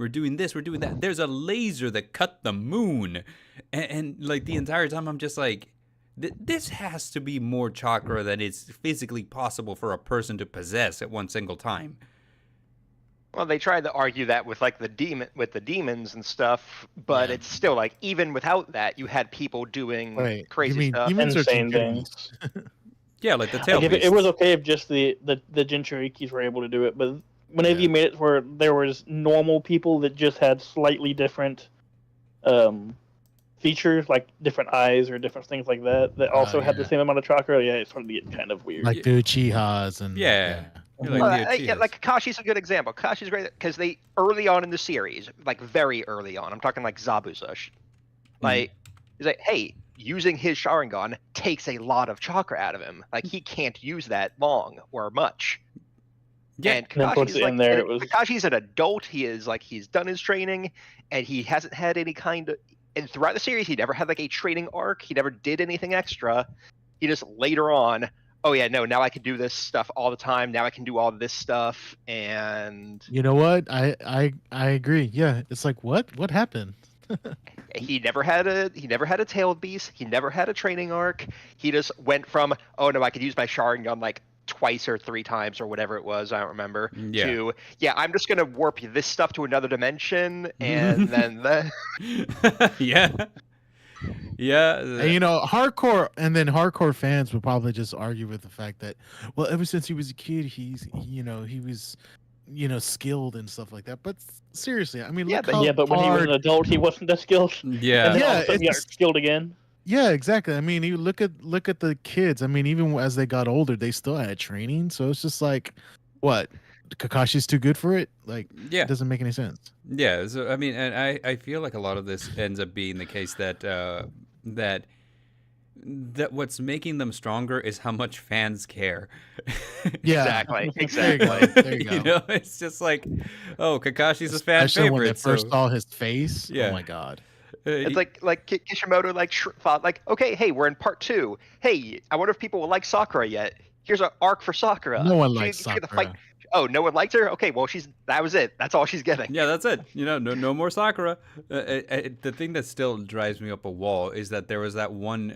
doing this. We're doing that. There's a laser that cut the moon, and like the entire time I'm just like, this has to be more chakra than it's physically possible for a person to possess at one single time. Well, they tried to argue that with like the demons and stuff, but it's still like, even without that, you had people doing crazy stuff. Insane things. Yeah, like the tail beasts. It was okay if just the Jinchurikis were able to do it, but whenever you made it where there was normal people that just had slightly different features, like different eyes or different things like that also had the same amount of chakra, it started to get kind of weird. Like the Uchihas and like Kakashi's a good example. Kakashi's great because they early on in the series, like very early on, I'm talking like Zabuza, like he's like, hey, using his Sharingan takes a lot of chakra out of him. Like he can't use that long or much. Yeah, and Kakashi's an adult. He is like he's done his training, and he hasn't had any kind of. And throughout the series, he never had like a training arc. He never did anything extra. He just later on, oh yeah, no, now I can do this stuff all the time. Now I can do all this stuff, and you know what? I agree. Yeah, it's like what happened? he never had a tailed beast. He never had a training arc. He just went from, oh no, I could use my Sharingan like twice or 3 times or whatever it was, I don't remember, to I'm just gonna warp this stuff to another dimension, and then yeah. And, hardcore fans would probably just argue with the fact that, well, ever since he was a kid, he was skilled and stuff like that. But seriously, I mean, but when he was an adult, he wasn't that skilled. Yeah, and then all of a sudden he got skilled again. Yeah, exactly. I mean, you look at the kids. I mean, even as they got older, they still had training. So it's just like, what? Kakashi's too good for it? Like, it doesn't make any sense. Yeah. So I mean, and I feel like a lot of this ends up being the case that that what's making them stronger is how much fans care. Yeah, exactly. There you go. It's just like, oh, Kakashi's a fan favorite. When they first saw his face, yeah. Oh my god. It's like Kishimoto thought like, okay, hey, we're in part 2. Hey, I wonder if people will like Sakura yet. Here's an arc for Sakura. No one likes Sakura. Oh, no one liked her? Okay, well, that was it. That's all she's getting. Yeah, that's it. No more Sakura. The thing that still drives me up a wall is that there was that one,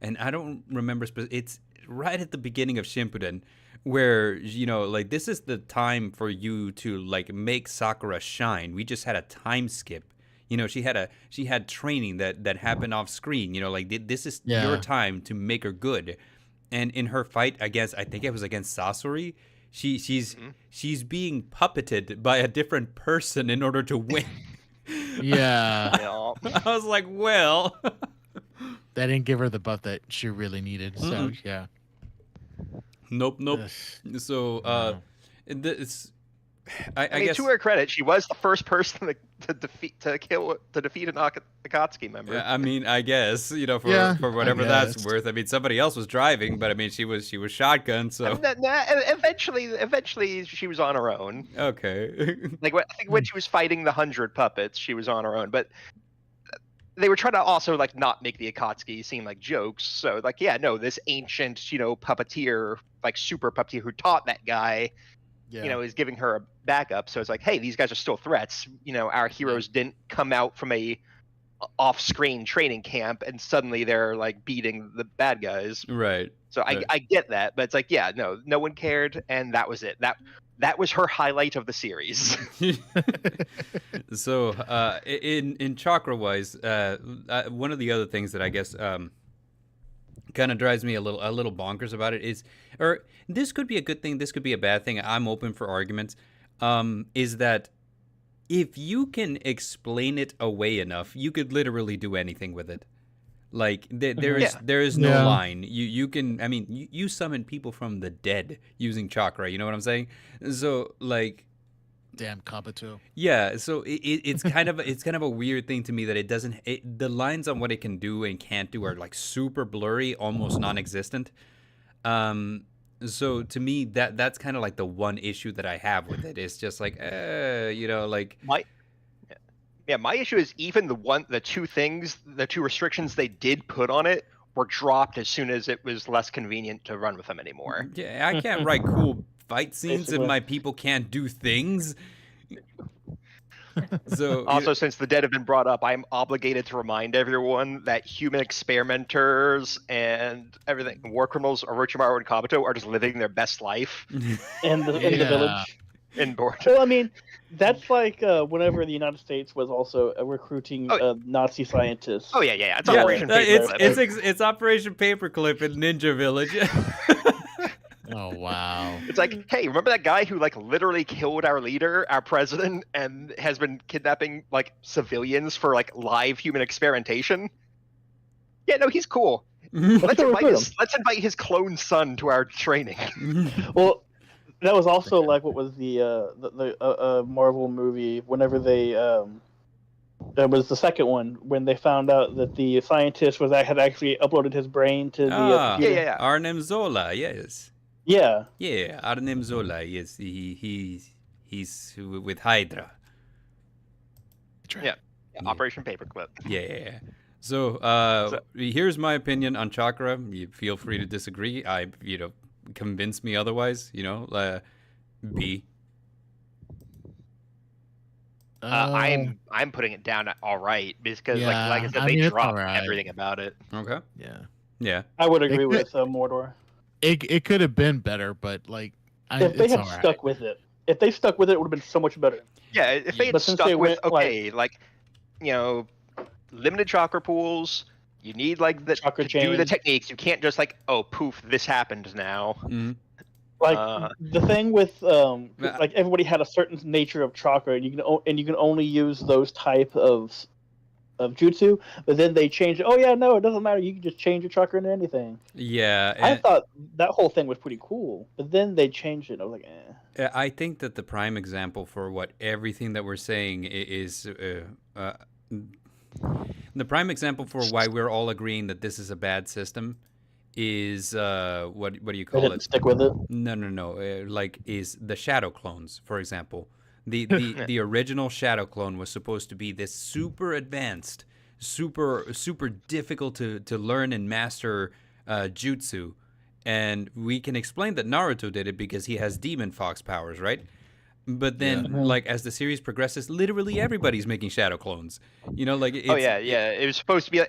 and I don't remember, it's right at the beginning of Shippuden, where, like, this is the time for you to, like, make Sakura shine. We just had a time skip. She had training that happened off screen. Like, this is your time to make her good. And in her fight, I think it was against Sasori, she's being puppeted by a different person in order to win. Yeah. I was like, well, that didn't give her the buff that she really needed. So yeah. Nope. So it's. I guess, to her credit, she was the first person to defeat an Akatsuki member. Yeah, I mean, I guess for whatever that's worth. I mean, somebody else was driving, but I mean, she was shotgun. So eventually, she was on her own. Okay. I think when she was fighting the 100 puppets, she was on her own. But they were trying to also like not make the Akatsuki seem like jokes. So this ancient puppeteer, like super puppeteer who taught that guy. Is giving her a backup. So it's like, hey, these guys are still threats. Our heroes didn't come out from a off-screen training camp and suddenly they're like beating the bad guys. Right. So I get that, but it's like, no one cared, and that was it. That was her highlight of the series. So in chakra wise, one of the other things that I guess kind of drives me a little bonkers about it is, or this could be a good thing, this could be a bad thing, I'm open for arguments, is that if you can explain it away enough, you could literally do anything with it. Like there is no line. You can, I mean, you summon people from the dead using chakra, you know what I'm saying? So like, damn Kabuto. Yeah, so it's kind of a weird thing to me that it doesn't. The lines on what it can do and can't do are like super blurry, almost non-existent. So to me, that's kind of like the one issue that I have with it. It's just like, like my issue is even the two restrictions they did put on it were dropped as soon as it was less convenient to run with them anymore. Yeah, I can't write cool fight scenes if my people can't do things. So also, since the dead have been brought up, I'm obligated to remind everyone that human experimenters and everything, war criminals, Orochimaru and Kabuto, are just living their best life in the village. In board. Well, I mean, that's like whenever the United States was also recruiting Nazi scientists. Oh yeah. It's Operation Paperclip. It's Operation Paperclip in Ninja Village. Oh wow! It's like, hey, remember that guy who like literally killed our leader, our president, and has been kidnapping like civilians for like live human experimentation? Yeah, no, he's cool. Let's invite his clone son to our training. Well, that was also like what was the Marvel movie whenever they that was the second one when they found out that the scientist had actually uploaded his brain to the computer. Yeah. Arnim Zola, yes. Yeah. Yeah, Arnim Zola, yes. He's with Hydra. Yeah. Operation Paperclip. Yeah. So, here's my opinion on Chakra. You feel free to disagree. Convince me otherwise. B. I'm putting it down at all right because like I said, they dropped everything about it. Okay. Yeah. I would agree with Mordor. It could have been better, but like if they had stuck with it, it would have been so much better. Yeah, if they had stuck with limited chakra pools. You need like the chakra to do the techniques. You can't just like, oh poof, this happened now. Mm-hmm. Like the thing with like everybody had a certain nature of chakra, and you can only use those type of jutsu. But then they changed it. Oh yeah, no, it doesn't matter. You can just change your chakra into anything. Yeah, I thought that whole thing was pretty cool, but then they changed it. I was like, eh. I think that the prime example for what everything that we're saying is. The prime example for why we're all agreeing that this is a bad system is what do you call it? Stick with it. No. Is the shadow clones, for example. The original shadow clone was supposed to be this super advanced, super difficult to learn and master jutsu, and we can explain that Naruto did it because he has demon fox powers, right? But then, like, as the series progresses, literally everybody's making shadow clones. It was supposed to be.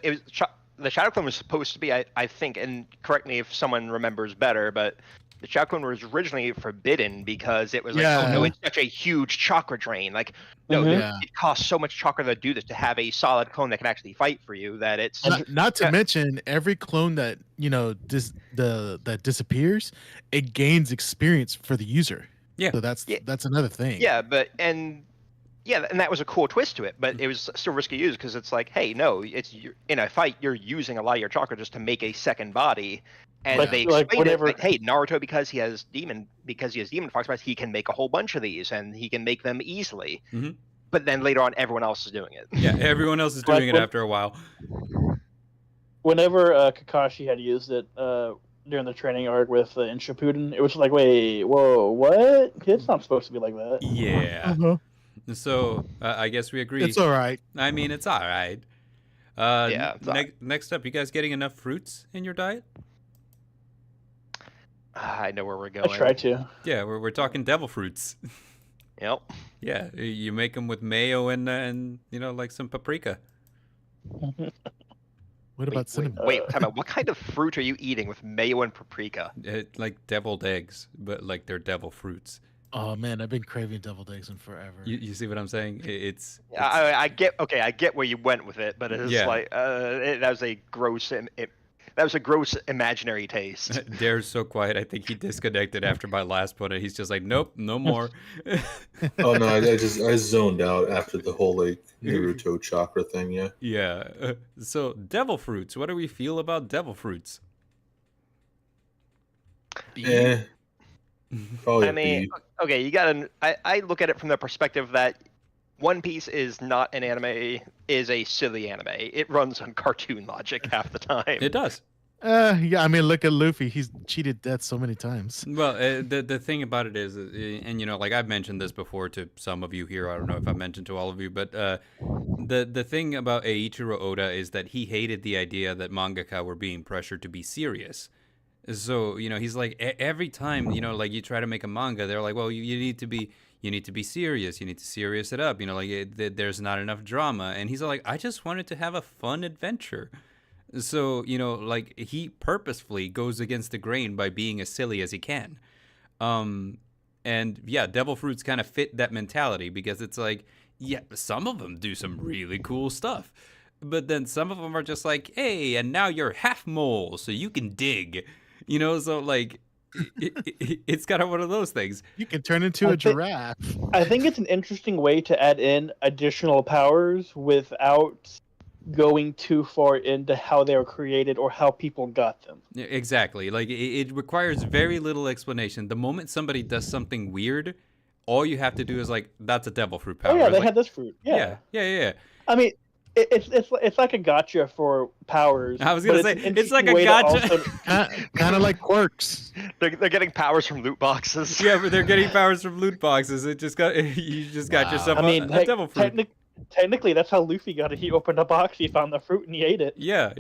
The shadow clone was supposed to be. I think, and correct me if someone remembers better, but the shadow clone was originally forbidden because it was like, oh no, it's such a huge chakra drain. Like, no, it costs so much chakra to do this to have a solid clone that can actually fight for you. That it's not to mention every clone that that disappears, it gains experience for the user. Yeah, so that's another thing. Yeah, and that was a cool twist to it, but it was still risky use because it's like, hey, no, in a fight you're using a lot of your chakra just to make a second body, and they explained it like, hey, Naruto because he has demon fox powers, he can make a whole bunch of these and he can make them easily. Mm-hmm. But then later on, everyone else is doing it. Yeah, everyone else is doing it after a while. Whenever Kakashi had used it. During the training arc with in Shippuden, it was like, wait, whoa, what? It's not supposed to be like that. Yeah. Uh-huh. So I guess we agree. It's all right. I mean, it's all right. Next up, you guys getting enough fruits in your diet? I know where we're going. I try to. Yeah, we're talking devil fruits. Yep. Yeah, you make them with mayo and like some paprika. What about cinnamon? Wait, time out. What kind of fruit are you eating with mayo and paprika? Like deviled eggs, but like they're devil fruits. Oh man, I've been craving deviled eggs in forever. You see what I'm saying? It's I get where you went with it, but it's like that was a gross imaginary taste. Dare's so quiet. I think he disconnected after my last one, and he's just like, nope, no more. Oh no, I zoned out after the whole like Naruto chakra thing. Yeah. Yeah. So devil fruits. What do we feel about devil fruits? Yeah. I mean, okay, you gotta. I look at it from the perspective that One Piece is not an anime, is a silly anime. It runs on cartoon logic half the time. It does. Yeah, I mean, look at Luffy. He's cheated death so many times. Well, the thing about it is, and like I've mentioned this before to some of you here. I don't know if I mentioned to all of you, but the thing about Eiichiro Oda is that he hated the idea that mangaka were being pressured to be serious. So he's like every time like you try to make a manga, they're like, well, you need to be serious. You need to serious it up. There's not enough drama, and he's like, I just wanted to have a fun adventure. So, like he purposefully goes against the grain by being as silly as he can. And yeah, devil fruits kind of fit that mentality because it's like, yeah, some of them do some really cool stuff, but then some of them are just like, hey, and now you're half mole, so you can dig, so like, it's kind of one of those things. You can turn into a giraffe. I think it's an interesting way to add in additional powers without going too far into how they were created or how people got them. Exactly. Like it requires very little explanation. The moment somebody does something weird, all you have to do is like, that's a devil fruit power. Oh yeah, they like, had this fruit. Yeah. Yeah. I mean, it's like a gotcha for powers. I was gonna say it's like a gotcha, kind of like quirks. They're getting powers from loot boxes. Yeah, but they're getting powers from loot boxes. You just got yourself a devil fruit. Technically, that's how Luffy got it. He opened a box, he found the fruit, and he ate it. Yeah.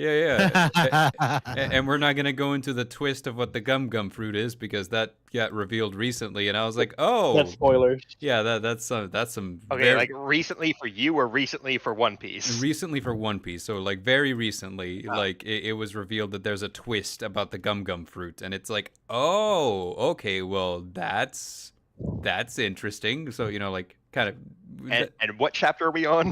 And we're not gonna go into the twist of what the gum fruit is because that got revealed recently, and I was like, oh, that's spoilers. Yeah, that's some. Okay, like recently for you or recently for One Piece? Recently for One Piece, so like very recently, like it was revealed that there's a twist about the gum fruit, and it's like, oh, okay, well that's interesting. So like kind of. And what chapter are we on?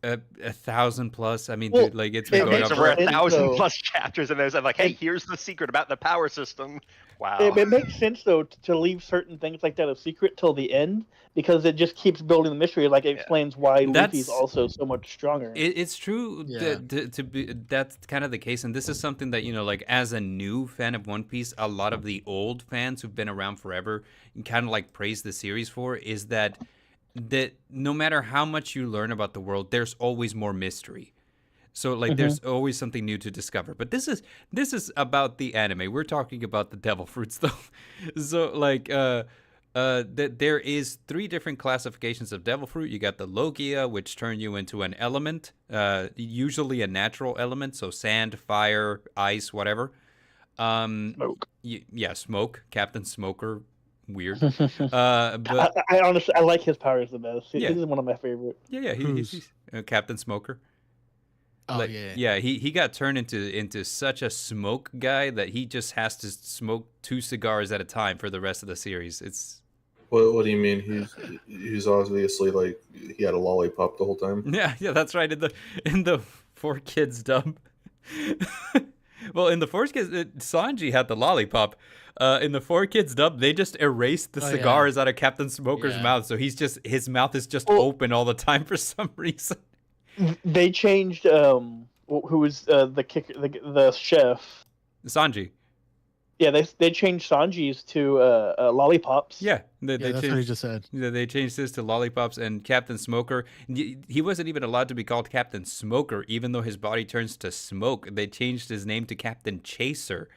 1,000+. I mean, dude, like it's been going up. So we're 1,000+ chapters, and there's like, hey, here's the secret about the power system. Wow. It makes sense though to leave certain things like that a secret till the end because it just keeps building the mystery. Like it explains why Luffy's also so much stronger. It's true to be that's kind of the case, and this is something that like as a new fan of One Piece, a lot of the old fans who've been around forever kind of like praise the series for is that no matter how much you learn about the world, there's always more mystery. So like there's always something new to discover. But this is about the anime. We're talking about the devil fruits though. So like there is 3 different classifications of devil fruit. You got the Logia, which turn you into an element, usually a natural element, so sand, fire, ice, whatever. Smoke. Smoke, Captain Smoker. Weird. But I honestly I like his powers the best. He's one of my favorite. Yeah. He's Captain Smoker. Oh yeah. He got turned into such a smoke guy that he just has to smoke 2 cigars at a time for the rest of the series. It's. What do you mean? He's obviously like he had a lollipop the whole time. Yeah, that's right. In the 4Kids dub. Well, in the 4Kids, Sanji had the lollipop. In the 4Kids dub, they just erased the cigars out of Captain Smoker's mouth, so his mouth is just open all the time for some reason. They changed who was the chef? Sanji. Yeah, they changed Sanji's to lollipops. Yeah, that's what he just said. They changed his to lollipops, and Captain Smoker. He wasn't even allowed to be called Captain Smoker, even though his body turns to smoke. They changed his name to Captain Chaser.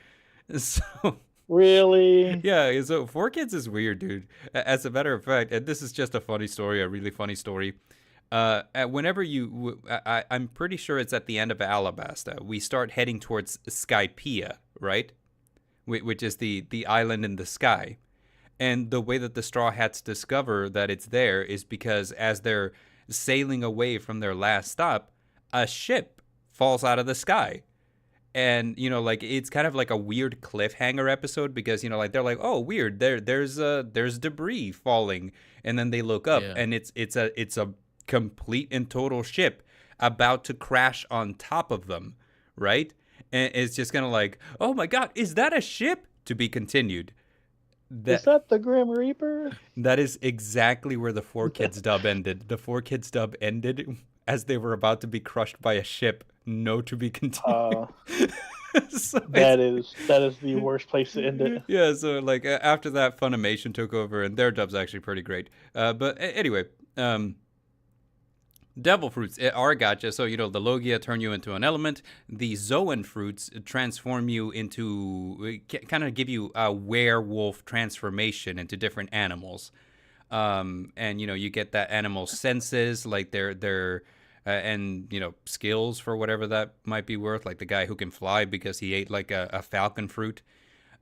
So. Really? Yeah, so 4Kids is weird, dude. As a matter of fact, and this is just a funny story, a really funny story. Whenever I'm pretty sure it's at the end of Alabasta, we start heading towards Skypiea, right? Which is the island in the sky. And the way that the Straw Hats discover that it's there is because as they're sailing away from their last stop, a ship falls out of the sky. And like it's kind of like a weird cliffhanger episode because like they're like, oh, weird, there's debris falling, and then they look up and it's a complete and total ship about to crash on top of them, right? And it's just kind of like, oh my god, is that a ship? To be continued. Is that the Grim Reaper? That is exactly where the 4Kids dub ended. The 4Kids dub ended as they were about to be crushed by a ship. No to be continued. So that is the worst place to end it. Yeah, so like after that, Funimation took over, and their dub's actually pretty great. But anyway, devil fruits are a gotcha. So the Logia turn you into an element. The Zoan fruits transform you into, kind of give you a werewolf transformation into different animals. And you get that animal senses, like their and skills for whatever that might be worth, like the guy who can fly because he ate like a falcon fruit.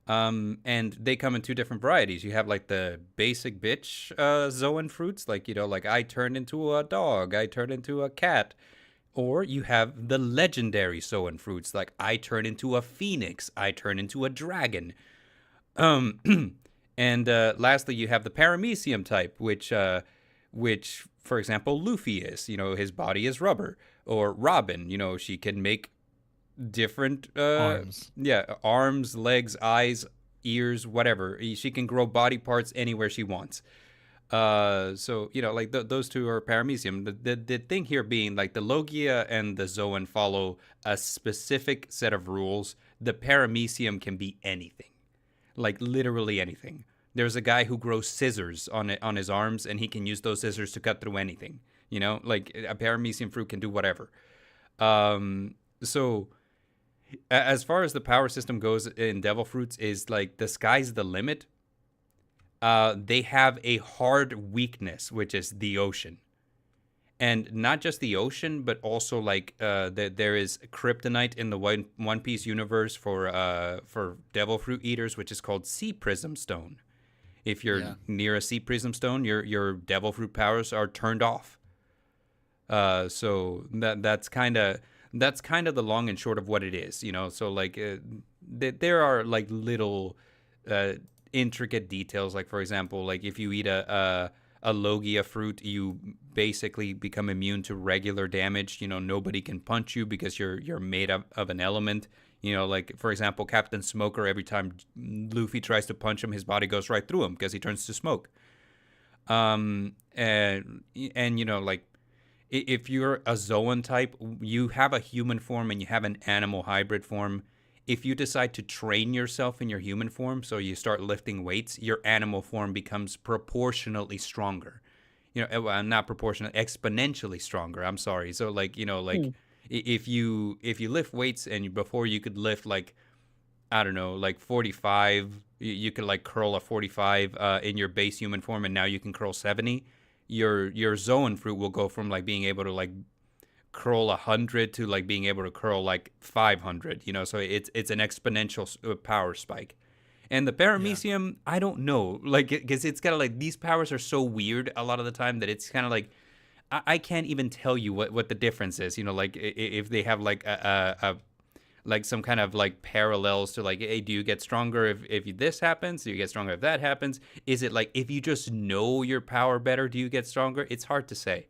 And they come in 2 different varieties. You have like the basic bitch Zoan fruits, like like I turned into a dog, I turned into a cat. Or you have the legendary Zoan fruits, like I turn into a phoenix, I turn into a dragon. And lastly, you have the paramecium type, which for example, Luffy is. His body is rubber. Or Robin, she can make different arms. Yeah, arms, legs, eyes, ears, whatever. She can grow body parts anywhere she wants. So like those two are paramecium. The thing here being like the Logia and the Zoan follow a specific set of rules. The paramecium can be anything, like literally anything. There's a guy who grows scissors on his arms, and he can use those scissors to cut through anything. Like a paramecium fruit can do whatever. So as far as the power system goes in devil fruits, is like the sky's the limit. They have a hard weakness, which is the ocean. And not just the ocean, but also like there is kryptonite in the One Piece universe for devil fruit eaters, which is called sea prism stone. If you're near a sea prism stone, your devil fruit powers are turned off. So that's kind of the long and short of what it is. So like there are like little intricate details, like for example, like if you eat a Logia fruit, you basically become immune to regular damage. Nobody can punch you because you're made of an element. Like for example, Captain Smoker, every time Luffy tries to punch him, his body goes right through him because he turns to smoke. And like if you're a Zoan type, you have a human form and you have an animal hybrid form. If you decide to train yourself in your human form, so you start lifting weights, your animal form becomes proportionately stronger. Not proportionally, exponentially stronger. I'm sorry. So like, if you lift weights and before you could lift like, I don't know, like 45, you could like curl a 45 in your base human form, and now you can curl 70. Your Zoan fruit will go from like being able to like curl 100 to like being able to curl like 500. So it's an exponential power spike. And the paramecium, I don't know, like, because it's kind of like these powers are so weird a lot of the time that it's kind of like I can't even tell you what the difference is. Like if they have like a like some kind of like parallels to like, hey, do you get stronger if this happens? Do you get stronger if that happens? Is it like if you just know your power better, do you get stronger? It's hard to say.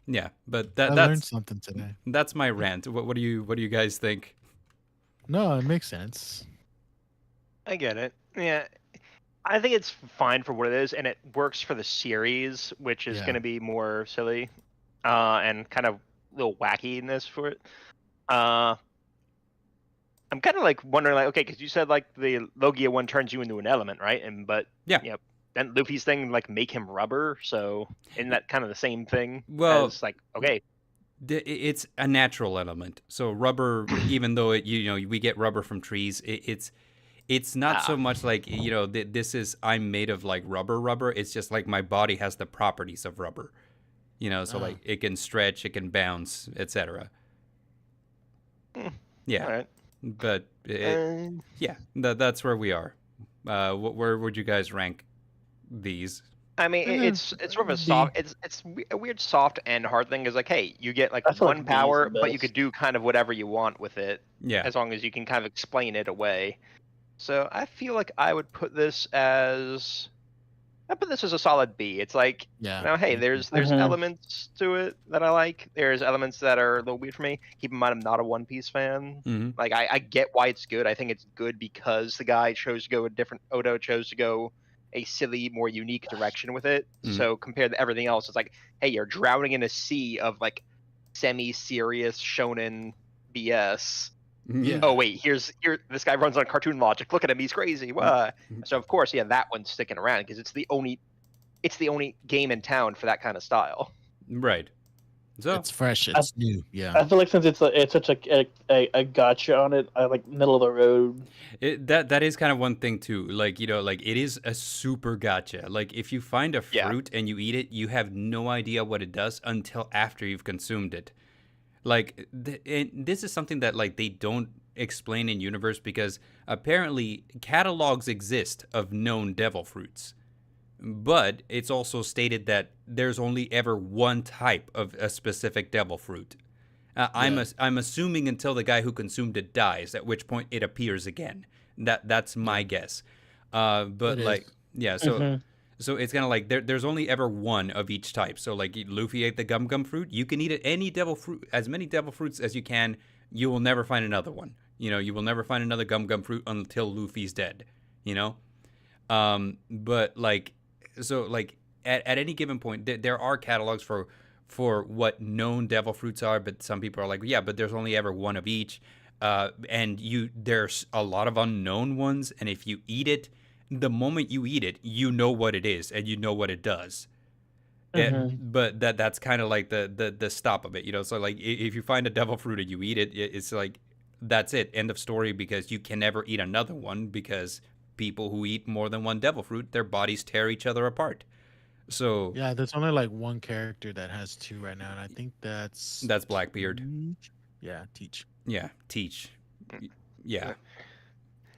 Yeah, but I learned something today. That's my rant. What do you guys think? No, it makes sense. I get it. Yeah, I think it's fine for what it is, and it works for the series, which is going to be more silly and kind of a little wackiness for it. I'm kind of like wondering, like, okay, because you said like the Logia one turns you into an element, right? But then Luffy's thing like make him rubber, so isn't that kind of the same thing? Well, as like okay, it's a natural element. So rubber, even though we get rubber from trees, it's not so much like this is I'm made of like rubber. It's just like my body has the properties of rubber. So like it can stretch, it can bounce, etc. Yeah, all right. But that's where we are. Where would you guys rank these? I mean, it's sort of a soft. It's a weird soft and hard thing. Is like, hey, you get like one power, but you could do kind of whatever you want with it. Yeah. As long as you can kind of explain it away. So I feel like I would put this as a solid B. It's like, hey, there's elements to it that I like. There's elements that are a little weird for me. Keep in mind, I'm not a One Piece fan. Mm-hmm. Like, I get why it's good. I think it's good because the guy chose to go a different. Oda chose to go a silly, more unique direction with it. Mm-hmm. So compared to everything else, it's like, hey, you're drowning in a sea of like semi-serious shonen BS. Yeah. Oh wait, here this guy runs on cartoon logic. Look at him, he's crazy. So of course, that one's sticking around because it's the only game in town for that kind of style. Right. So it's fresh, it's new. Yeah. I feel like since it's such a gotcha on it, I like middle of the road. That is kind of one thing too. Like like it is a super gotcha. Like if you find a fruit and you eat it, you have no idea what it does until after you've consumed it. Like, this is something that, like, they don't explain in universe because apparently catalogs exist of known devil fruits. But it's also stated that there's only ever one type of a specific devil fruit. I'm assuming until the guy who consumed it dies, at which point it appears again. That's my guess. But, like, So it's kind of like there's only ever one of each type. So like Luffy ate the gum fruit. You can eat any devil fruit, as many devil fruits as you can. You will never find another one. You will never find another gum fruit until Luffy's dead. you know. But like, so like at any given point, there are catalogs for what known devil fruits are, but some people are like, yeah, but there's only ever one of each. And there's a lot of unknown ones, and if you eat it, the moment you eat it, you know what it is and you know what it does. But that's kind of like the stop of it, you know. So like if you find a devil fruit and you eat it, it's like that's it, end of story, because you can never eat another one, because people who eat more than one devil fruit, their bodies tear each other apart. So yeah, there's only like one character that has 2 right now, and I think that's Blackbeard. Yeah, Teach. Yeah, Teach. Yeah.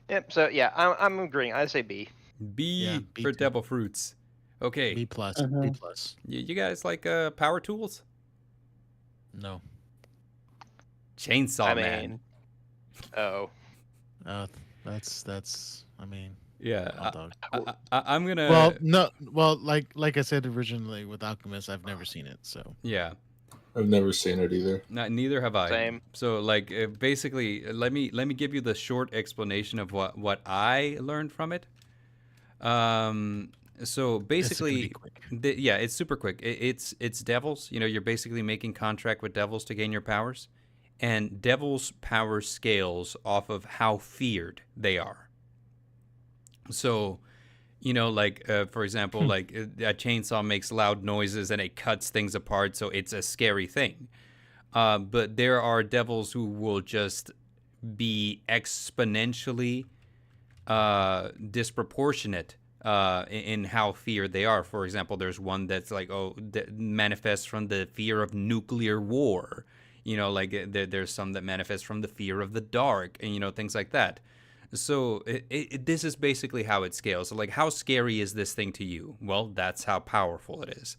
Yep. So yeah, I'm agreeing. I say B. B for too. devil fruits. Okay. B plus. B plus. You guys like power tools? No. Chainsaw Man. Oh. That's. I mean. Yeah. I'm gonna. Well, no. Well, like I said originally with Alchemist, I've never seen it. So. Yeah. I've never seen it either. Neither have I. Same. So like basically, let me give you the short explanation of what I learned from it. So basically, it's super quick. It's devils. You know, you're basically making contract with devils to gain your powers, and devils' power scales off of how feared they are. So, you know, like for example, like a chainsaw makes loud noises and it cuts things apart, so it's a scary thing. But there are devils who will just be exponentially disproportionate in how feared they are. For example, there's one that's like, that manifests from the fear of nuclear war. You know, like there's some that manifest from the fear of the dark, and you know, things like that. So this is basically how it scales. So like, how scary is this thing to you? Well, that's how powerful it is.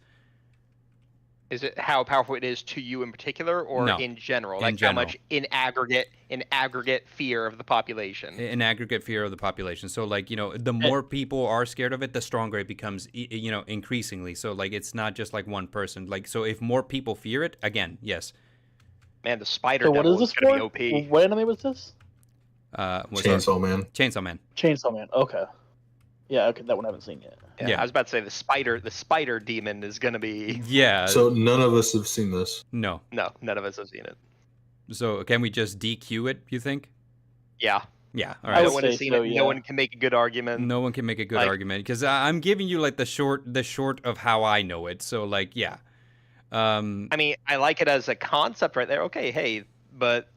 Is it how powerful it is to you in particular, or No, in general? in Like general. how much in aggregate fear of the population? In aggregate fear of the population. So like, you know, the more people are scared of it, the stronger it becomes, you know, increasingly. So like, it's not just like one person. Like, so if more people fear it, again, yes. Man, the spider So what devil is is this going for? to be OP. What anime was this? Chainsaw Man. Chainsaw Man. Chainsaw Man. Okay. Yeah. Okay, that one I haven't seen yet. Yeah, I was about to say the spider demon is going to be. Yeah. So none of us have seen this. No, none of us have seen it. So can we just DQ it, you think? Yeah. Yeah. All right. No one has seen it. Yeah. No one can make a good argument. No one can make a good argument, because I'm giving you like the short of how I know it. So like, yeah. I mean, I like it as a concept right there. Okay, hey, but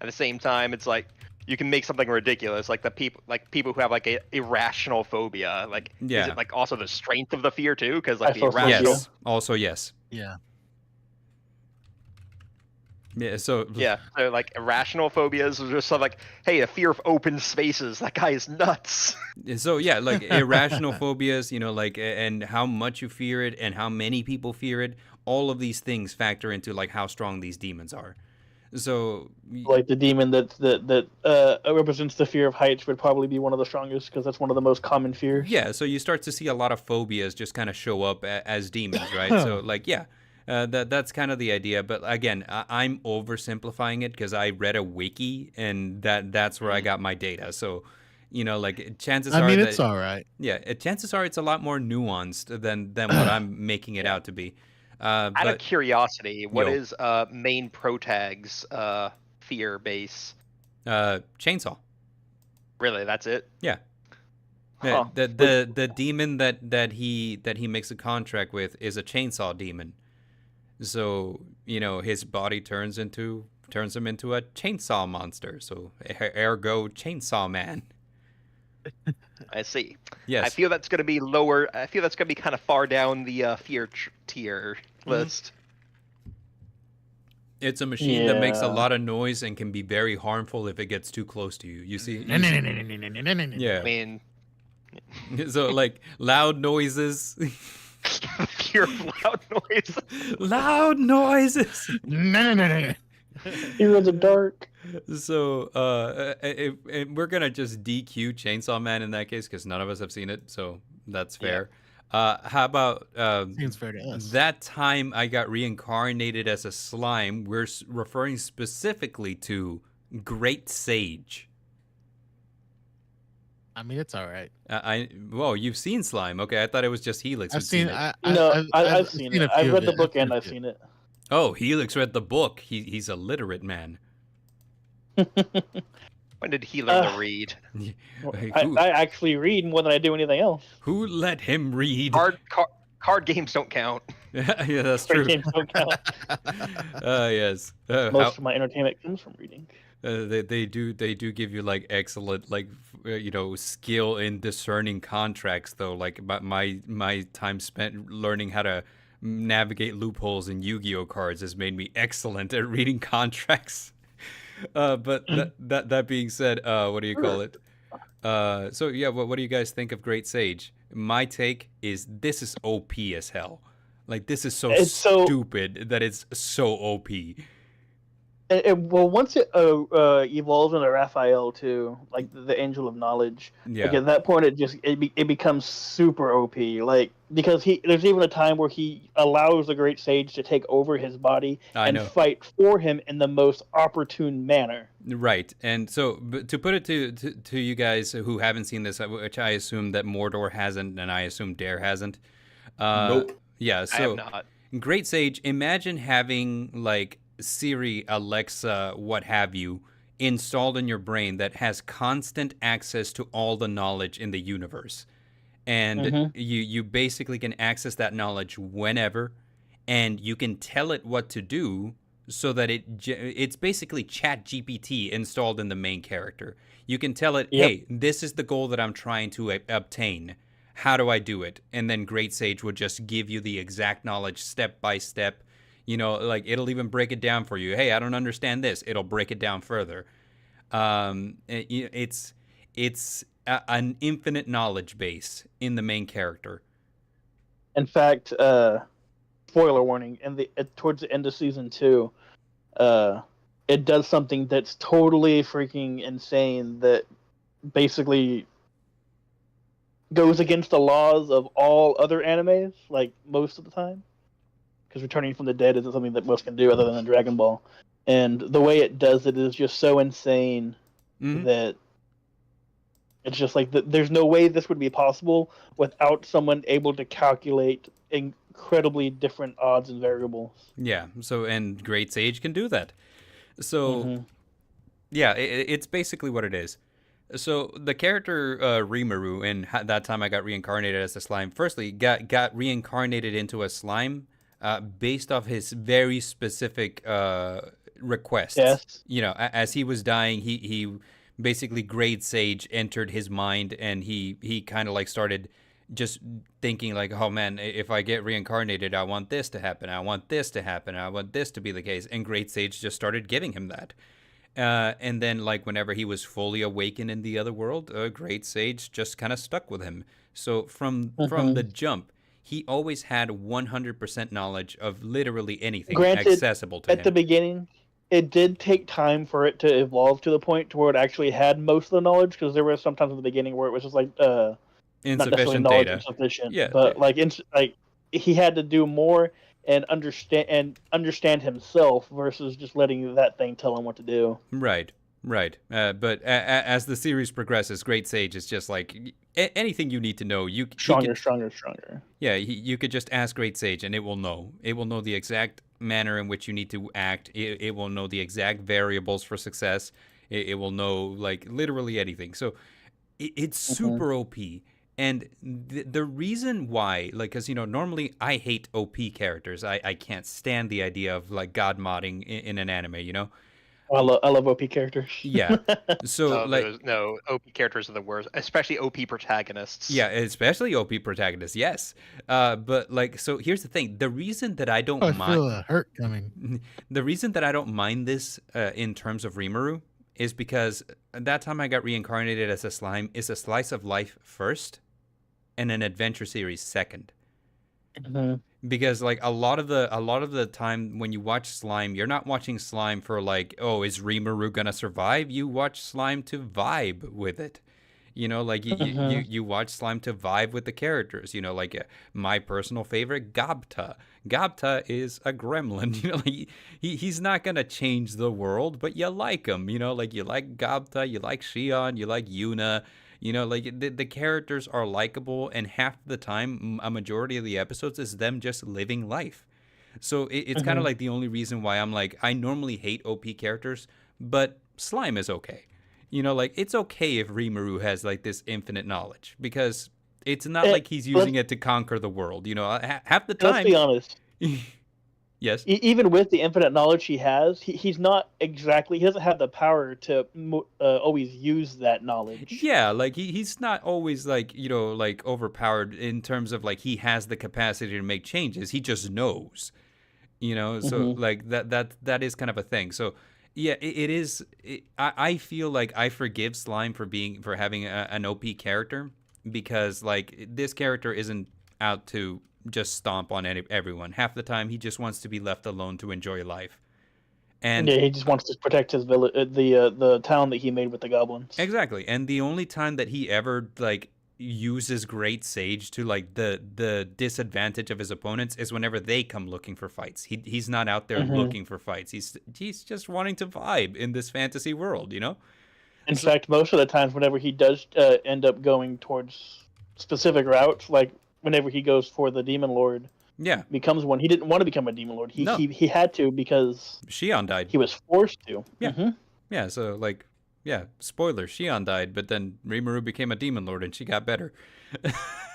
at the same time, it's like you can make something ridiculous, like people who have like a irrational phobia. Like, yeah. Is it like also the strength of the fear too? Because like the irrational. Yes. Also yes. Yeah. Yeah. So like irrational phobias are just sort of like, hey, a fear of open spaces. That guy is nuts. So yeah, like irrational phobias, you know, like, and how much you fear it and how many people fear it. All of these things factor into like how strong these demons are. So like the demon that represents the fear of heights would probably be one of the strongest, because that's one of the most common fears. Yeah, so you start to see a lot of phobias just kind of show up as demons, right? So like, yeah, that's kind of the idea. But again, I'm oversimplifying it because I read a wiki and that's where I got my data. So, you know, like chances are, it's all right. Yeah, chances are it's a lot more nuanced than what I'm making it out to be. Out of curiosity, what is main protag's fear base? Chainsaw. Really, that's it? Yeah. Huh. The demon that he makes a contract with is a chainsaw demon. So, you know, his body turns him into a chainsaw monster. So ergo Chainsaw Man. I see. Yes. I feel that's going to be lower. I feel that's going to be kind of far down the fear tier list. It's a machine that makes a lot of noise and can be very harmful if it gets too close to you. You see? Yeah. I mean, so like loud noises. fear of loud noises. Loud noises. Fear of the dark. So we're gonna just DQ Chainsaw Man in that case because none of us have seen it, so that's fair. How about seems fair to us. That time I got reincarnated as a slime? We're referring specifically to Great Sage. I mean, it's all right. Well, you've seen Slime. Okay, I thought it was just Helix I've who'd seen it. I've seen it. I've read the book and I've seen it. Oh, Helix read the book. He's a literate man. When did he learn to read? I actually read more than I do anything else. Who let him read? Card games don't count. Yeah, that's true. Card games don't count. Yes. Most of my entertainment comes from reading. They do give you like excellent like skill in discerning contracts though. Like my time spent learning how to navigate loopholes in Yu-Gi-Oh cards has made me excellent at reading contracts. But that being said, what do you call it? So yeah, what do you guys think of Great Sage? My take is this is OP as hell. Like this is so stupid that it's so OP. Well, once it evolves into Raphael too, like the Angel of Knowledge, like at that point it becomes super OP. Like because there's even a time where he allows the Great Sage to take over his body and fight for him in the most opportune manner. Right, and so to put it to you guys who haven't seen this, which I assume that Mordor hasn't, and I assume Dare hasn't. Nope. Yeah, so I have not. Great Sage, imagine having like Siri, Alexa, what have you, installed in your brain that has constant access to all the knowledge in the universe. And you basically can access that knowledge whenever, and you can tell it what to do so that it's basically Chat GPT installed in the main character. You can tell it, hey, this is the goal that I'm trying to obtain. How do I do it? And then Great Sage would just give you the exact knowledge step by step. Like it'll even break it down for you. Hey, I don't understand this. It'll break it down further. It's an infinite knowledge base in the main character. In fact, spoiler warning, towards the end of season 2, it does something that's totally freaking insane that basically goes against the laws of all other animes, like most of the time. Because returning from the dead isn't something that most can do other than Dragon Ball. And the way it does it is just so insane that it's just like there's no way this would be possible without someone able to calculate incredibly different odds and variables. Yeah, and Great Sage can do that. So, yeah, it's basically what it is. So the character Rimuru, and that time I got reincarnated as a slime, firstly got reincarnated into a slime based off his very specific requests. Yes. As he was dying, he basically Great Sage entered his mind, and he kind of like started just thinking like, oh man, if I get reincarnated, I want this to happen, I want this to happen, I want this to be the case, and Great Sage just started giving him that. And then, like, whenever he was fully awakened in the other world, Great Sage just kind of stuck with him. So from the jump, he always had 100% knowledge of literally anything accessible to him. At the beginning, it did take time for it to evolve to the point to where it actually had most of the knowledge, because there were some times at the beginning where it was just like insufficient data. Insufficient, yeah, but like he had to do more and understand himself versus just letting that thing tell him what to do. Right. But as the series progresses, Great Sage is just like anything you need to know. Stronger. Yeah, you could just ask Great Sage, and it will know. It will know the exact manner in which you need to act. It will know the exact variables for success. It will know like literally anything. So it's super OP. And the reason why, like, because, normally I hate OP characters. I can't stand the idea of, like, God modding in an anime, I love OP characters. Yeah. So, OP characters are the worst, especially OP protagonists. Yeah, especially OP protagonists, yes. But, like, so here's the thing. The reason that I don't mind... I feel a hurt coming. The reason that I don't mind this in terms of Rimuru is because that time I got reincarnated as a slime is a slice of life first, and an adventure series second. Because like a lot of the time when you watch Slime, you're not watching Slime for like, oh, is Rimuru gonna survive? You watch Slime to vibe with it. Like you watch Slime to vibe with the characters. Like my personal favorite, Gobta. Gobta is a gremlin. He's not gonna change the world, but you like him. Like you like Gobta, you like Shion, you like Yuna. You know, like the characters are likable, and half the time, a majority of the episodes is them just living life. So it's kind of like the only reason why I'm like, I normally hate OP characters, but Slime is okay. You know, like it's okay if Rimuru has like this infinite knowledge, because it's not like he's using it to conquer the world. You know, half the time. Let's be honest. Yes. Even with the infinite knowledge he has, he's not exactly. He doesn't have the power to always use that knowledge. Yeah, like he's not always like, you know, like overpowered in terms of like he has the capacity to make changes. He just knows, you know. So like that is kind of a thing. So yeah, it is. I feel like I forgive Slime for having an OP character, because like this character isn't out to just stomp on everyone. Half the time, he just wants to be left alone to enjoy life. And yeah, he just wants to protect his village, the town that he made with the goblins. Exactly. And the only time that he ever like uses Great Sage to like the disadvantage of his opponents is whenever they come looking for fights. He's not out there looking for fights. He's just wanting to vibe in this fantasy world, you know? In fact, most of the times, whenever he does end up going towards specific routes, like whenever he goes for the Demon Lord, becomes one. He didn't want to become a Demon Lord. He had to because Shion died. He was forced to. Yeah. Yeah. So like, yeah. Spoiler: Shion died, but then Rimuru became a Demon Lord, and she got better.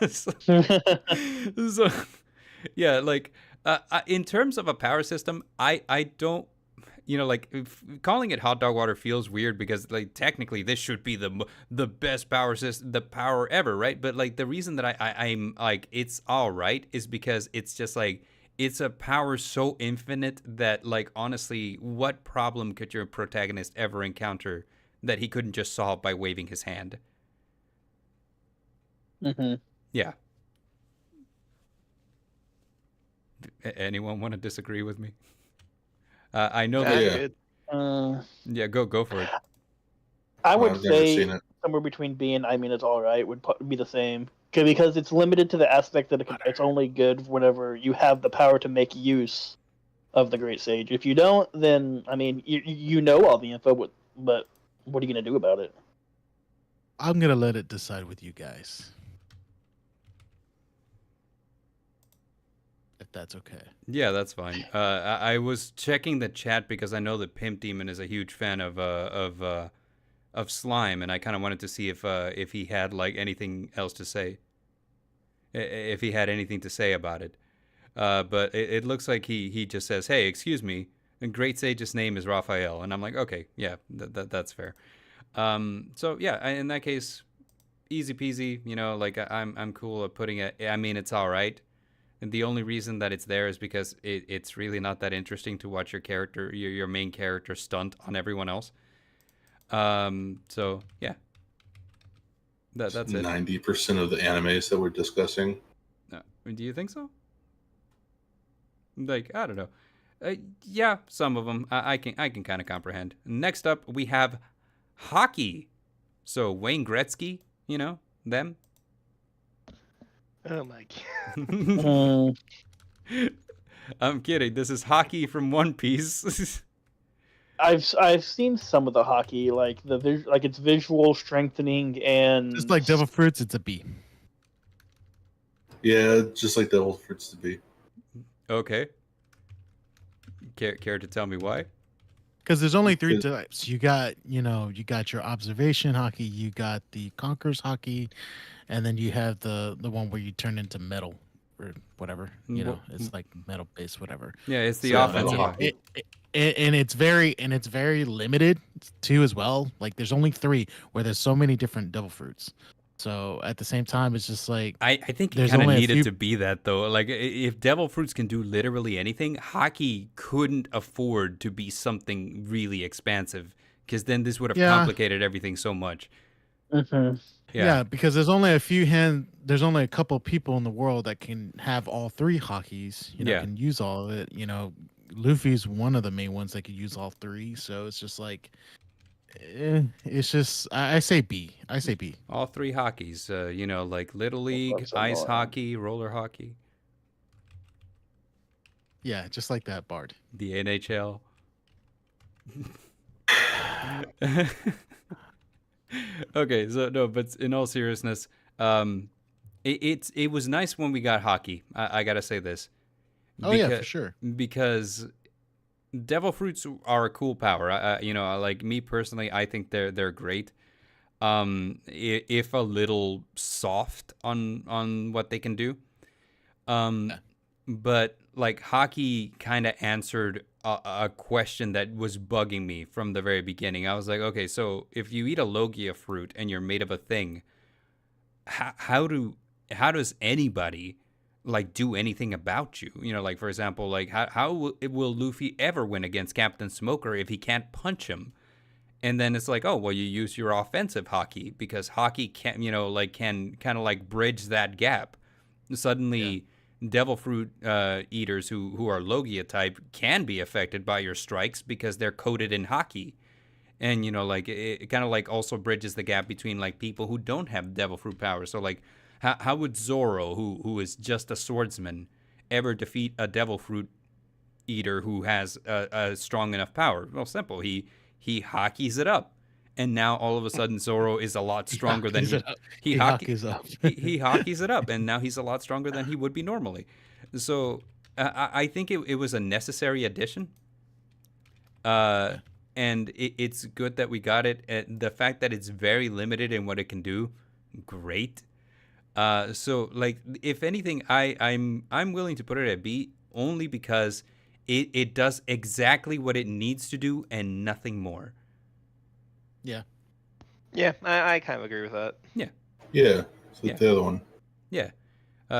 so yeah, like in terms of a power system, I don't. You know, like calling it hot dog water feels weird, because like technically this should be the best power system, the power ever, right? But like the reason that I'm like it's all right is because it's just like it's a power so infinite that like honestly, what problem could your protagonist ever encounter that he couldn't just solve by waving his hand? Yeah. Anyone want to disagree with me? I know that. Yeah, go for it. I would say somewhere between B and I mean it's all right would be the same, because it's limited to the aspect that it's only good whenever you have the power to make use of the Great Sage. If you don't, then I mean you know all the info, but what are you gonna do about it? I'm gonna let it decide with you guys. If that's okay. Yeah, that's fine. I was checking the chat because I know that Pimp Demon is a huge fan of Slime, and I kind of wanted to see if he had like anything else to say, if he had anything to say about it. But it looks like he just says, "Hey, excuse me, and Great Sage's name is Raphael," and I'm like, okay, yeah, that's fair. So yeah, in that case, easy peasy. You know, like I'm cool at putting it. I mean, it's all right. And the only reason that it's there is because it's really not that interesting to watch your main character stunt on everyone else. So yeah, that's it. 90% of the animes that we're discussing. Do you think so? Like, I don't know. Yeah, some of them I can kind of comprehend. Next up, we have hockey. So Wayne Gretzky, you know them. Oh my god. I'm kidding. This is hockey from One Piece. I've seen some of the hockey, like it's visual strengthening and just like Devil Fruits, it's a B. Yeah, just like Devil Fruits to B. Okay. Care to tell me why? Because there's only 3 types. You got your observation hockey, you got the Conquerors hockey, and then you have the one where you turn into metal or whatever. You know, it's like metal based, whatever. Yeah, it's the offensive hockey. And it's very limited too as well. Like there's only 3 where there's so many different Devil Fruits. So at the same time, it's just like I think it kind of needed to be that though. Like if Devil Fruits can do literally anything, hockey couldn't afford to be something really expansive, because then this would have complicated everything so much. Yeah, because there's only a couple people in the world that can have all 3 hockeys. You know, can use all of it. You know, Luffy's one of the main ones that could use all 3. So it's just like. It's just I say B. All 3 hockeys, you know, like Little League, ice hockey, roller hockey. Yeah, just like that, Bard. The NHL. Okay, so no, but in all seriousness, it was nice when we got hockey. I gotta say this. Oh yeah, for sure. Because devil fruits are a cool power. Like me personally, I think they're great. If a little soft on what they can do. Yeah. But like hockey kind of answered a question that was bugging me from the very beginning. I was like, okay, so if you eat a Logia fruit and you're made of a thing, how does anybody like do anything about you? You know, like for example, like will Luffy ever win against Captain Smoker if he can't punch him? And then it's like, oh well, you use your offensive hockey because hockey can, can kind of like bridge that gap. Suddenly, devil fruit eaters who are Logia type can be affected by your strikes because they're coated in hockey. And like it kind of like also bridges the gap between like people who don't have devil fruit power. So like how would Zoro, who is just a swordsman, ever defeat a devil fruit eater who has a strong enough power? Well, simple. He hockeys it up, and now all of a sudden Zoro is a lot stronger than he hockeys up. he hockeys it up, and now he's a lot stronger than he would be normally. So I think it was a necessary addition. And it's good that we got it. The fact that it's very limited in what it can do, great. So like if anything, I'm willing to put it at B only because it does exactly what it needs to do and nothing more. Yeah. Yeah, I kind of agree with that. Yeah. Yeah. So the other one. Yeah.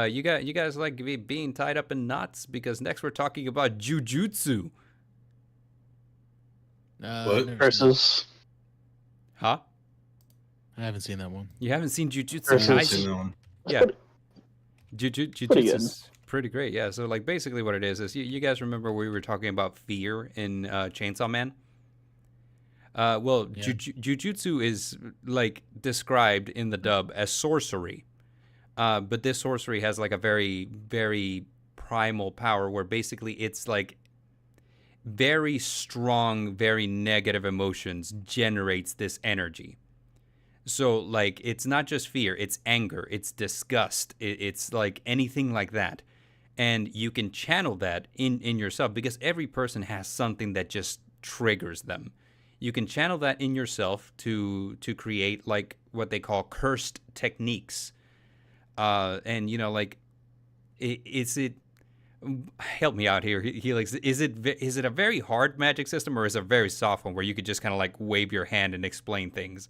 You guys like being tied up in knots because next we're talking about jujutsu. What? Versus. Huh? I haven't seen that one. You haven't seen Jujutsu Kaisen? That one. Yeah. Jujutsu's pretty great. Yeah. So like basically what it is you guys remember we were talking about fear in Chainsaw Man? Jujutsu is like described in the dub as sorcery. But this sorcery has like a very, very primal power where basically it's like very strong, very negative emotions generates this energy. So like it's not just fear, it's anger, it's disgust, it's like anything like that. And you can channel that in yourself because every person has something that just triggers them. You can channel that in yourself to create like what they call cursed techniques. And like help me out here, Helix. Is it a very hard magic system or is it a very soft one where you could just kind of like wave your hand and explain things?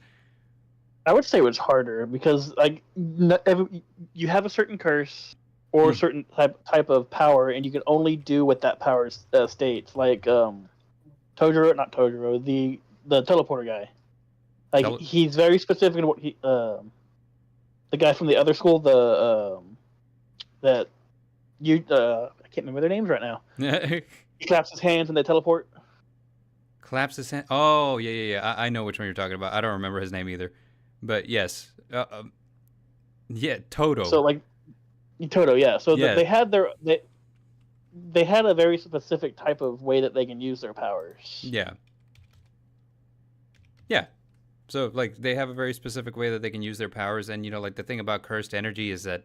I would say it was harder because like you have a certain curse or a certain type of power, and you can only do what that power states. Like not Tojiro, the teleporter guy. Like he's very specific in what he the guy from the other school, I can't remember their names right now. He claps his hands and they teleport. Claps his hand. Oh yeah. I know which one you're talking about. I don't remember his name either, but yes, yeah, Toto. So like Toto, yeah. So yeah. They had they had a very specific type of way that they can use their powers. Yeah. Yeah. So like they have a very specific way that they can use their powers, and like the thing about cursed energy is that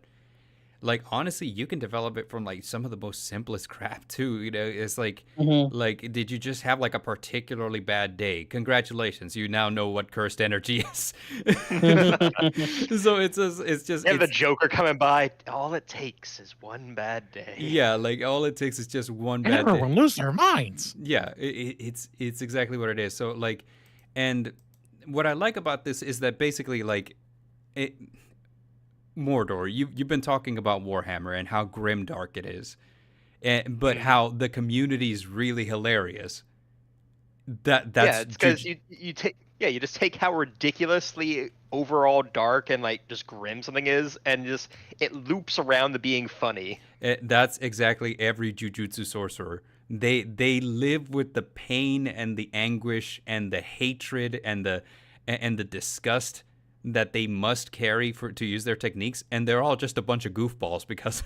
like honestly you can develop it from like some of the most simplest crap too. It's like like did you just have like a particularly bad day? Congratulations, you now know what cursed energy is. So it's just the Joker coming by, all it takes is one bad day. Yeah, like all it takes is just one bad day. Everyone lose their minds. Yeah, it's exactly what it is. So like, and what I like about this is that basically like Mordor, you've been talking about Warhammer and how grimdark it is, but how the community is really hilarious. That's it's because you just take how ridiculously overall dark and like just grim something is, and just it loops around to being funny. That's exactly every Jujutsu sorcerer. They live with the pain and the anguish and the hatred and the disgust that they must carry to use their techniques, and they're all just a bunch of goofballs because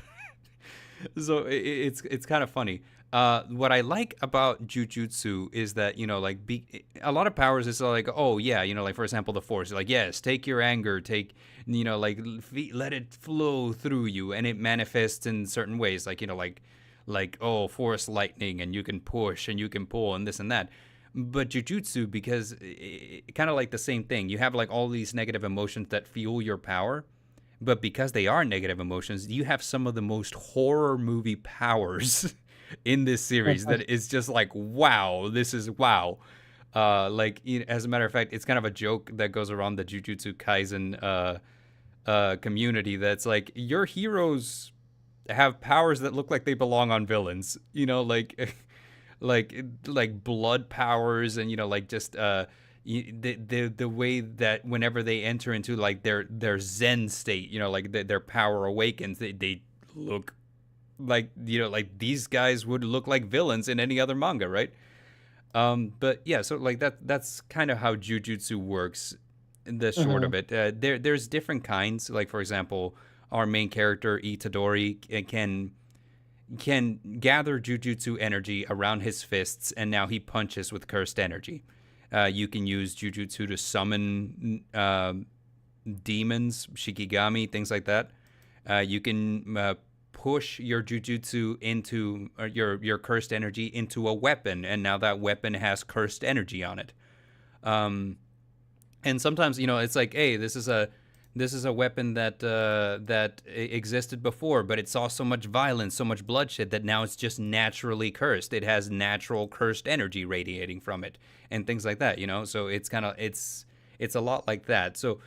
so it's kind of funny. What I like about jujutsu is that, like a lot of powers is like, oh yeah, like for example, the force, like, yes, take your anger, like let it flow through you, and it manifests in certain ways, like, like, oh, force lightning, and you can push and you can pull and this and that. But jujutsu, because kind of like the same thing, you have like all these negative emotions that fuel your power. But because they are negative emotions, you have some of the most horror movie powers in this series that is just like, wow, this is wow. Like, as a matter of fact, it's kind of a joke that goes around the Jujutsu Kaisen community that's like, your heroes have powers that look like they belong on villains. Like like blood powers, and like just the way that whenever they enter into like their zen state, like their power awakens, they look like, like these guys would look like villains in any other manga, right? But yeah, so like that's kind of how jujutsu works, the short of it. There's different kinds, like for example, our main character Itadori can gather jujutsu energy around his fists, and now he punches with cursed energy. You can use jujutsu to summon demons, shikigami, things like that. You can push your jujutsu into your cursed energy into a weapon, and now that weapon has cursed energy on it. And sometimes, it's like, hey, this is a weapon that existed before, but it saw so much violence, so much bloodshed, that now it's just naturally cursed. It has natural cursed energy radiating from it, and things like that. So it's kind of it's a lot like that. So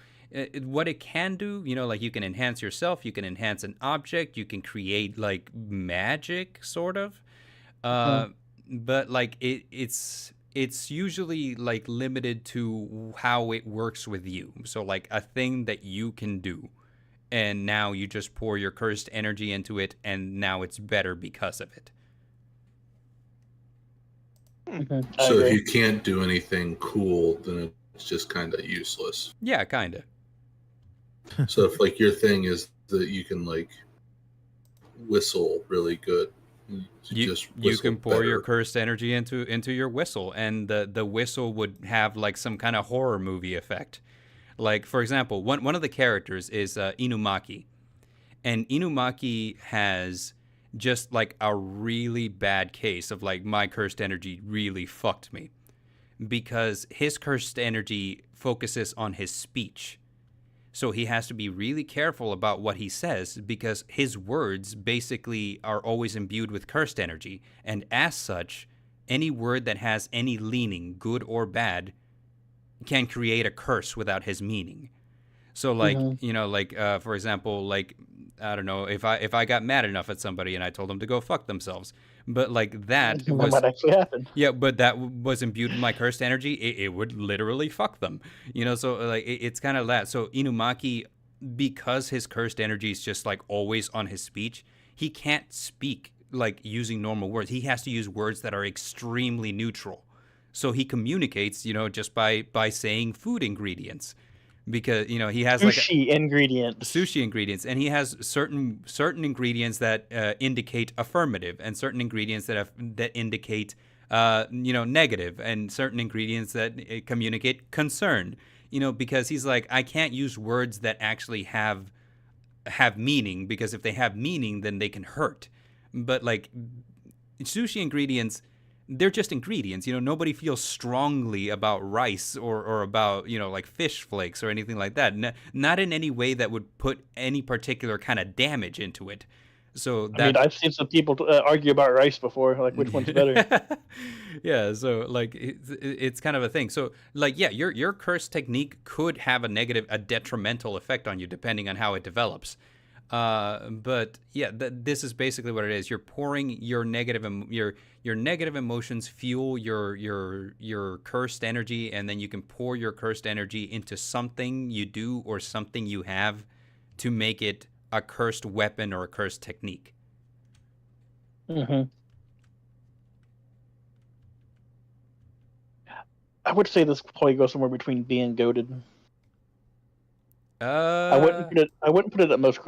what it can do, like you can enhance yourself, you can enhance an object, you can create like magic, sort of. But like it's usually like limited to how it works with you. So like a thing that you can do, and now you just pour your cursed energy into it, and now it's better because of it. So if you can't do anything cool, then it's just kind of useless. Yeah, kind of. So if like your thing is that you can like whistle really good, you can pour your cursed energy into your whistle, and the whistle would have like some kind of horror movie effect. Like for example, one of the characters is Inumaki, and Inumaki has just like a really bad case of like, my cursed energy really fucked me, because his cursed energy focuses on his speech. So he has to be really careful about what he says, because his words basically are always imbued with cursed energy. And as such, any word that has any leaning, good or bad, can create a curse without his meaning. So like, for example, like, I don't know, if I got mad enough at somebody and I told them to go fuck themselves, but like that was what actually happened. Yeah, but that was imbued with my cursed energy. It would literally fuck them, So like it's kind of that. So Inumaki, because his cursed energy is just like always on his speech, he can't speak like using normal words. He has to use words that are extremely neutral. So he communicates, just by saying food ingredients. Because he has sushi ingredients, and he has certain ingredients that indicate affirmative, and certain ingredients that indicate negative, and certain ingredients that communicate concern. Because he's like, I can't use words that actually have meaning, because if they have meaning, then they can hurt. But like sushi ingredients, they're just ingredients. Nobody feels strongly about rice or about, like fish flakes or anything like that. Not in any way that would put any particular kind of damage into it. So I've seen some people argue about rice before, like which one's better. Yeah, so like it's kind of a thing. So like, yeah, your curse technique could have a detrimental effect on you depending on how it develops. But yeah, this is basically what it is. You're pouring your negative emotions fuel your cursed energy, and then you can pour your cursed energy into something you do or something you have to make it a cursed weapon or a cursed technique. I would say this probably goes somewhere between B and goated. I wouldn't put it at most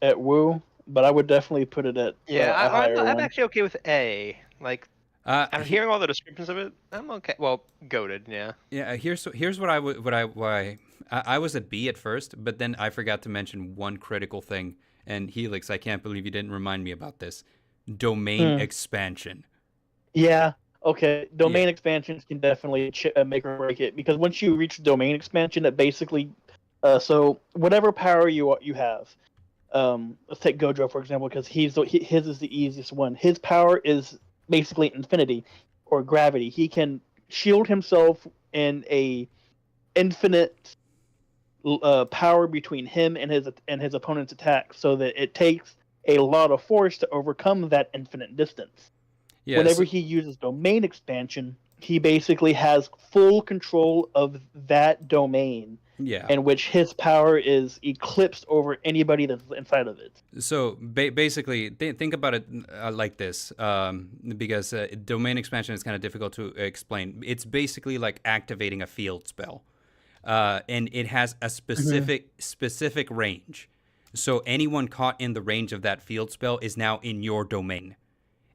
at Woo, but I would definitely put it at a higher one. I'm actually okay with A. Like, I'm hearing all the descriptions of it. I'm okay. Well, goated, yeah. Yeah, here's what I was at B at first, but then I forgot to mention one critical thing. And Helix, I can't believe you didn't remind me about this. Domain expansion. Yeah. Okay. Domain expansions can definitely make or break it, because once you reach domain expansion, it basically, so whatever power you have, let's take Gojo for example, because his is the easiest one. His power is basically infinity or gravity. He can shield himself in a infinite power between him and his opponent's attack, so that it takes a lot of force to overcome that infinite distance. Yeah, whenever he uses domain expansion, he basically has full control of that domain. Yeah. In which his power is eclipsed over anybody that's inside of it. So basically, think about it like this, because domain expansion is kind of difficult to explain. It's basically like activating a field spell, and it has a specific range. So anyone caught in the range of that field spell is now in your domain.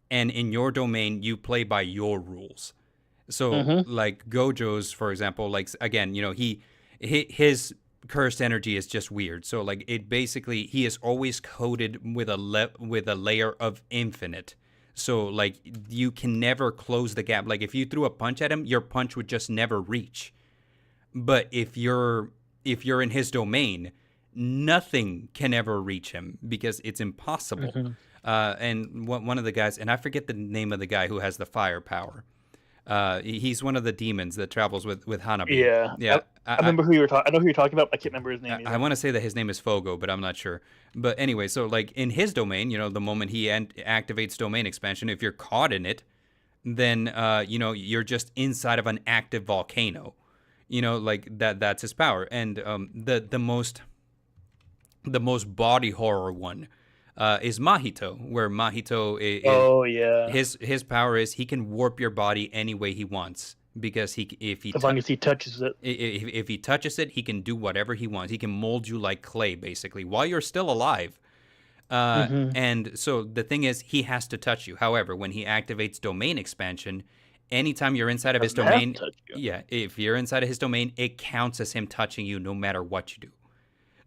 And in your domain, you play by your rules. So, like Gojo's, for example, like again, his cursed energy is just weird. So, like it basically, he is always coated with a layer of infinite. So, like you can never close the gap. Like if you threw a punch at him, your punch would just never reach. But if you're in his domain, nothing can ever reach him because it's impossible. And one of the guys, and I forget the name of the guy who has the fire power. He's one of the demons that travels with Hanabi. Yeah. I remember who you were talking. I know who you're talking about. But I can't remember his name. I want to say that his name is Fogo, but I'm not sure. But anyway, so like in his domain, the moment he activates domain expansion, if you're caught in it, then you're just inside of an active volcano. Like that's his power. And the most body horror one is Mahito, where Mahito is, his power is he can warp your body any way he wants, because as long as he touches it, if he touches it, he can do whatever he wants. He can mold you like clay basically while you're still alive. And so the thing is, he has to touch you. However, when he activates domain expansion, anytime you're inside of his domain, if you're inside of his domain, it counts as him touching you no matter what you do.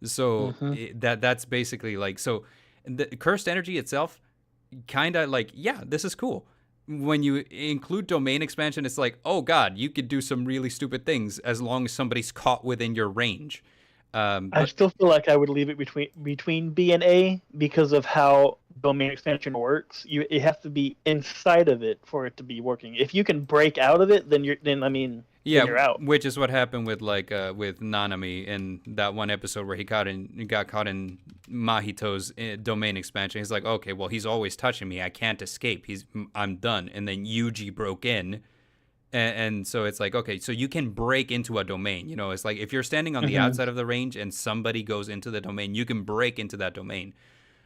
So that's basically like, so the cursed energy itself, kind of like, yeah, this is cool. When you include domain expansion, it's like, oh god, you could do some really stupid things as long as somebody's caught within your range. I still feel like I would leave it between B and A because of how domain expansion works. It has to be inside of it for it to be working. If you can break out of it, then you're out. Which is what happened with with Nanami in that one episode where he got caught in Mahito's domain expansion. He's like, okay, well, he's always touching me. I can't escape. I'm done. And then Yuji broke in. And so it's like, okay, so you can break into a domain. It's like if you're standing on the outside of the range and somebody goes into the domain, you can break into that domain.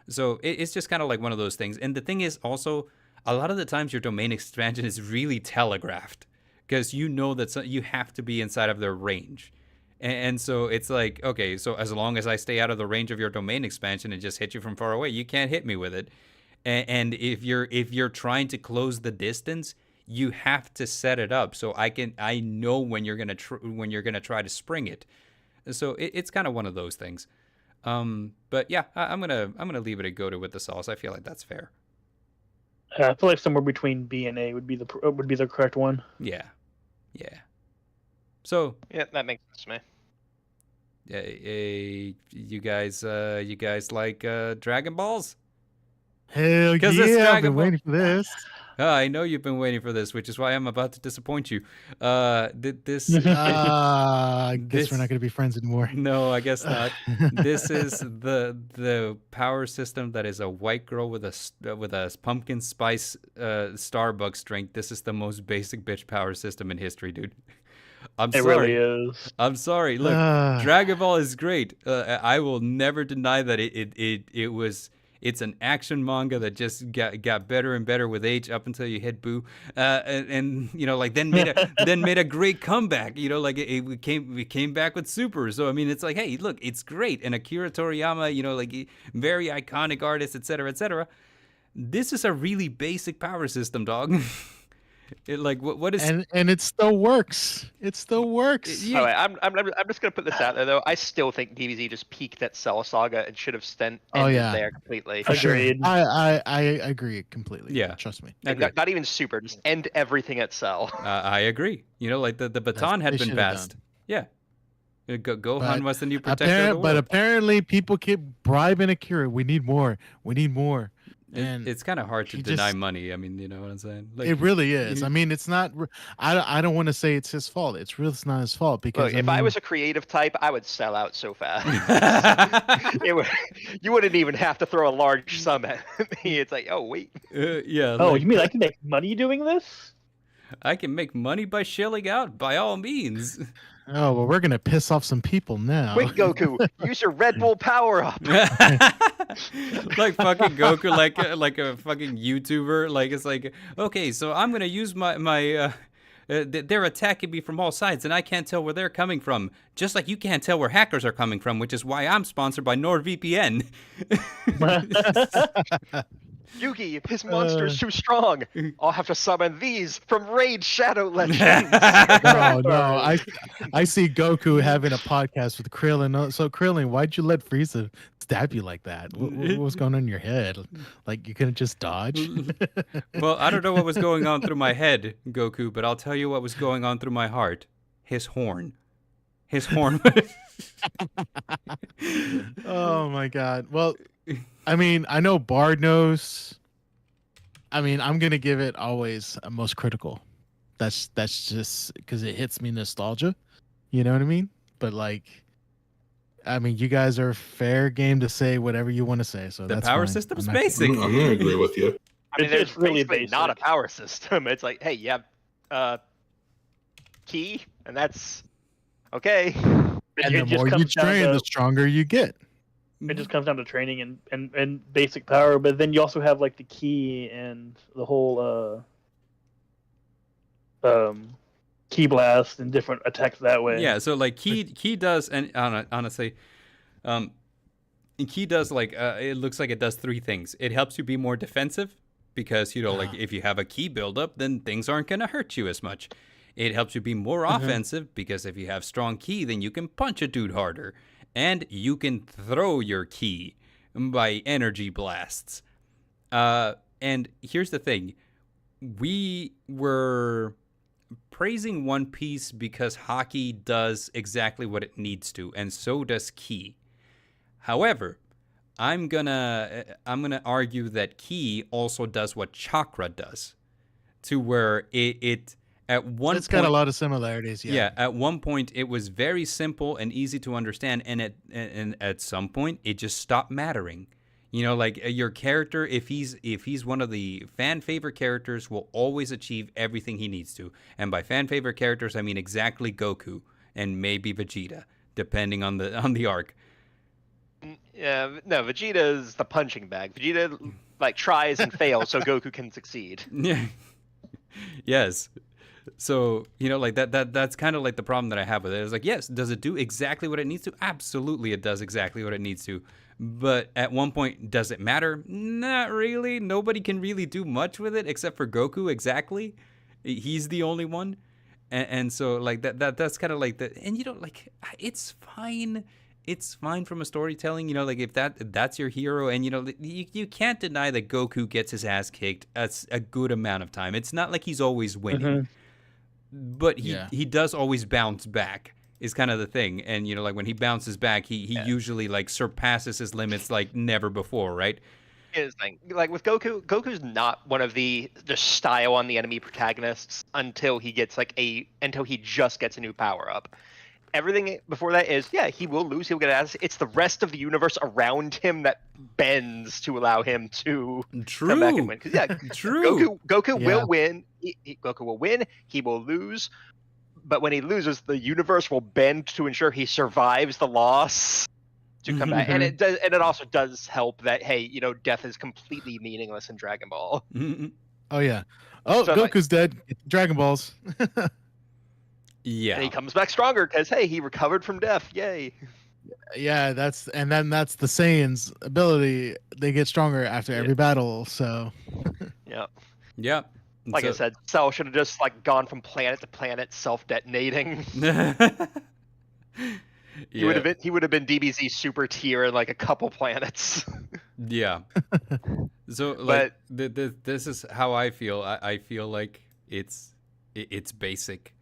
So it's just kind of like one of those things. And the thing is also, a lot of the times your domain expansion is really telegraphed, because that you have to be inside of their range. And so it's like, okay, so as long as I stay out of the range of your domain expansion and just hit you from far away, you can't hit me with it. And if you're trying to close the distance, you have to set it up so I know when you're gonna try to spring it. So it's kind of one of those things. But yeah, I'm gonna leave it a go-to with the sauce. I feel like that's fair. I feel like somewhere between B and A would be the correct one. Yeah. So yeah, that makes sense to me. You guys like Dragon Balls? Hell yeah! I've been waiting for this. I know you've been waiting for this, which is why I'm about to disappoint you. I guess we're not going to be friends anymore. No, I guess not. This is the power system that is a white girl with a pumpkin spice Starbucks drink. This is the most basic bitch power system in history, dude. I'm sorry. It really is. I'm sorry. Look, Dragon Ball is great. I will never deny that it It's an action manga that just got better and better with age up until you hit Boo, and you know, like then made a great comeback. You know, like we came back with Super. So I mean, it's like, hey, look, it's great. And Akira Toriyama, you know, like very iconic artist, etc., etc. This is a really basic power system, dog. Like what is and it still works. It still works. Yeah. I'm just gonna put this out there though. I still think DBZ just peaked at Cell Saga and should have ended there completely. For sure. I agree completely. Yeah, trust me. Not even Super. Just end everything at Cell. I agree. You know, like the baton had been passed. Yeah. Gohan was the new protector of the world. But apparently people keep bribing Akira. We need more. We need more. And it's kind of hard to deny money. I mean, you know what I'm saying? Like, it really is. I mean, it's not. I don't want to say it's his fault. It's not his fault because look, if I was a creative type, I would sell out so fast. You wouldn't even have to throw a large sum at me. It's like, oh wait. Yeah. Oh, you mean I can make money doing this? I can make money by shelling out, by all means. Oh, well, we're going to piss off some people now. Quick, Goku, use your Red Bull power-up. Like fucking Goku, like a fucking YouTuber. Like, it's like, okay, so I'm going to use my they're attacking me from all sides, and I can't tell where they're coming from. Just like you can't tell where hackers are coming from, which is why I'm sponsored by NordVPN. Yugi, his monster is too strong. I'll have to summon these from Raid Shadow Legends. No, I see Goku having a podcast with Krillin. So Krillin, why'd you let Frieza stab you like that? What was going on in your head? Like you couldn't just dodge? Well, I don't know what was going on through my head, Goku, but I'll tell you what was going on through my heart. His horn. His horn. Oh my God. Well, I mean, I know Bard knows. I mean, I'm gonna give it always a most critical. That's just because it hits me nostalgia. You know what I mean? But like, I mean, you guys are fair game to say whatever you want to say. So the power system's basic. I'm gonna agree with you. I mean, there's really not a power system. It's like, hey, you have key, and that's okay. And the more you train, the stronger you get. It just comes down to training and basic power, but then you also have like the key and the whole key blast and different attacks that way. Yeah, so like key does, and honestly, key does like it looks like it does three things. It helps you be more defensive because you know like if you have a key buildup, then things aren't gonna hurt you as much. It helps you be more offensive because if you have strong key, then you can punch a dude harder. And you can throw your key by energy blasts. And here's the thing. We were praising One Piece because hockey does exactly what it needs to, and so does Ki. However, I'm gonna argue that Ki also does what Chakra does, to where it at one it's got a lot of similarities. Yeah, at one point it was very simple and easy to understand, and at some point it just stopped mattering. You know, like your character, if he's one of the fan favorite characters, will always achieve everything he needs to. And by fan favorite characters, I mean exactly Goku and maybe Vegeta, depending on the arc. Yeah, no, Vegeta is the punching bag. Vegeta like tries and fails so Goku can succeed. Yeah. Yes. So, you know, like that's kind of like the problem that I have with it. It's like, yes, does it do exactly what it needs to? Absolutely, it does exactly what it needs to. But at one point, does it matter? Not really. Nobody can really do much with it except for Goku, exactly. He's the only one. And so, like, that's kind of like the... And, you know, like, it's fine. It's fine from a storytelling, you know, like, if that's your hero. And, you know, you can't deny that Goku gets his ass kicked a good amount of time. It's not like he's always winning. But he does always bounce back is kind of the thing. And, you know, like when he bounces back, he usually like surpasses his limits like never before, right? Is like with Goku's not one of the style on the enemy protagonists until he just gets a new power up. Everything before that is, he will lose, he'll get ass. It's the rest of the universe around him that bends to allow him to come back and win. True. Goku will win. Goku will win. He will lose. But when he loses, the universe will bend to ensure he survives the loss. to come back, and it also does help that death is completely meaningless in Dragon Ball. Oh yeah. Oh, so Goku's dead. Dragon Balls. Yeah. And he comes back stronger because he recovered from death. Yay. Yeah, that's the Saiyans' ability. They get stronger after every battle. So. Yeah. Like I said, Cell should have just gone from planet to planet, self-detonating. He would have been DBZ super tier in a couple planets. Yeah. So this is how I feel. I feel like it's basic.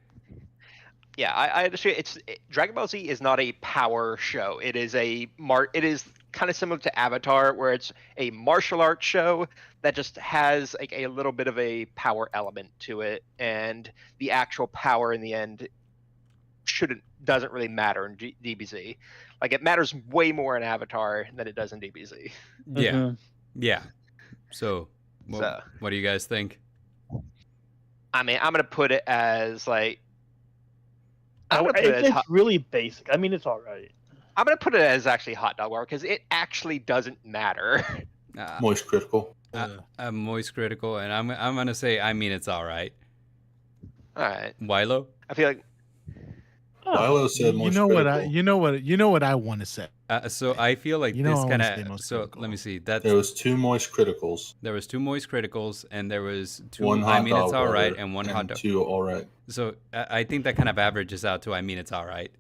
Yeah, I understand. Dragon Ball Z is not a power show. It is it is kind of similar to Avatar, where it's a martial arts show that just has a little bit of a power element to it, and the actual power in the end doesn't really matter in DBZ. It matters way more in Avatar than it does in DBZ. Yeah, yeah. So, what do you guys think? I mean, I'm gonna put it as it's really basic. I mean, it's all right. I'm gonna put it as actually Hot Dog War because it actually doesn't matter. Moist critical. I'm moist critical, and I'm gonna say it's all right. All right, Wilo. I feel like Wilo said moist critical. You know what I want to say. So I feel like this kind of. So critical. Let me see. There was 2 moist criticals. There was 2 moist criticals, and there was 2. One hot dog it's all right, water, and 1 hot dog. 2 all right. So I think that kind of averages out to it's all right.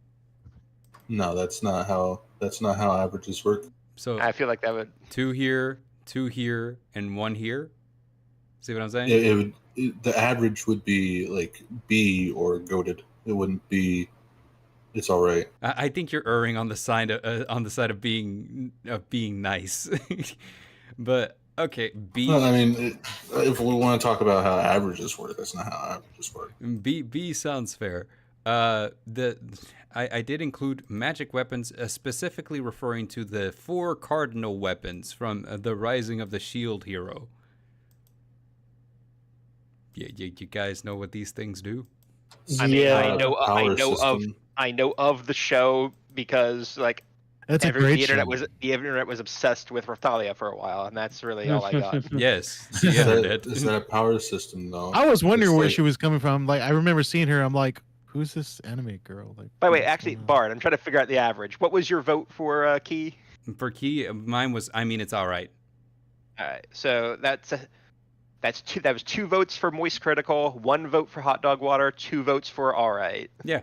No, that's not how averages work. So I feel like that would 2 here, 2 here, and 1 here. See what I'm saying? The average would be B or goated. It wouldn't be. It's all right. I think you're erring on the side of being nice, but okay. B. Well, I mean, if we want to talk about how averages work, that's not how averages work. B sounds fair. I did include magic weapons, specifically referring to the 4 cardinal weapons from the Rising of the Shield Hero. Yeah, you guys know what these things do? I mean, I know of the show because that's the internet was obsessed with Rathalia for a while, and that's really all I got. Yes, is that a power system though? I was wondering where she was coming from. I remember seeing her. I'm like, who's this anime girl? By the way, actually, Bard, I'm trying to figure out the average. What was your vote for Key? For Key, mine was it's all right. All right, so that's 2. That was 2 votes for moist critical, 1 vote for hot dog water, 2 votes for all right. Yeah.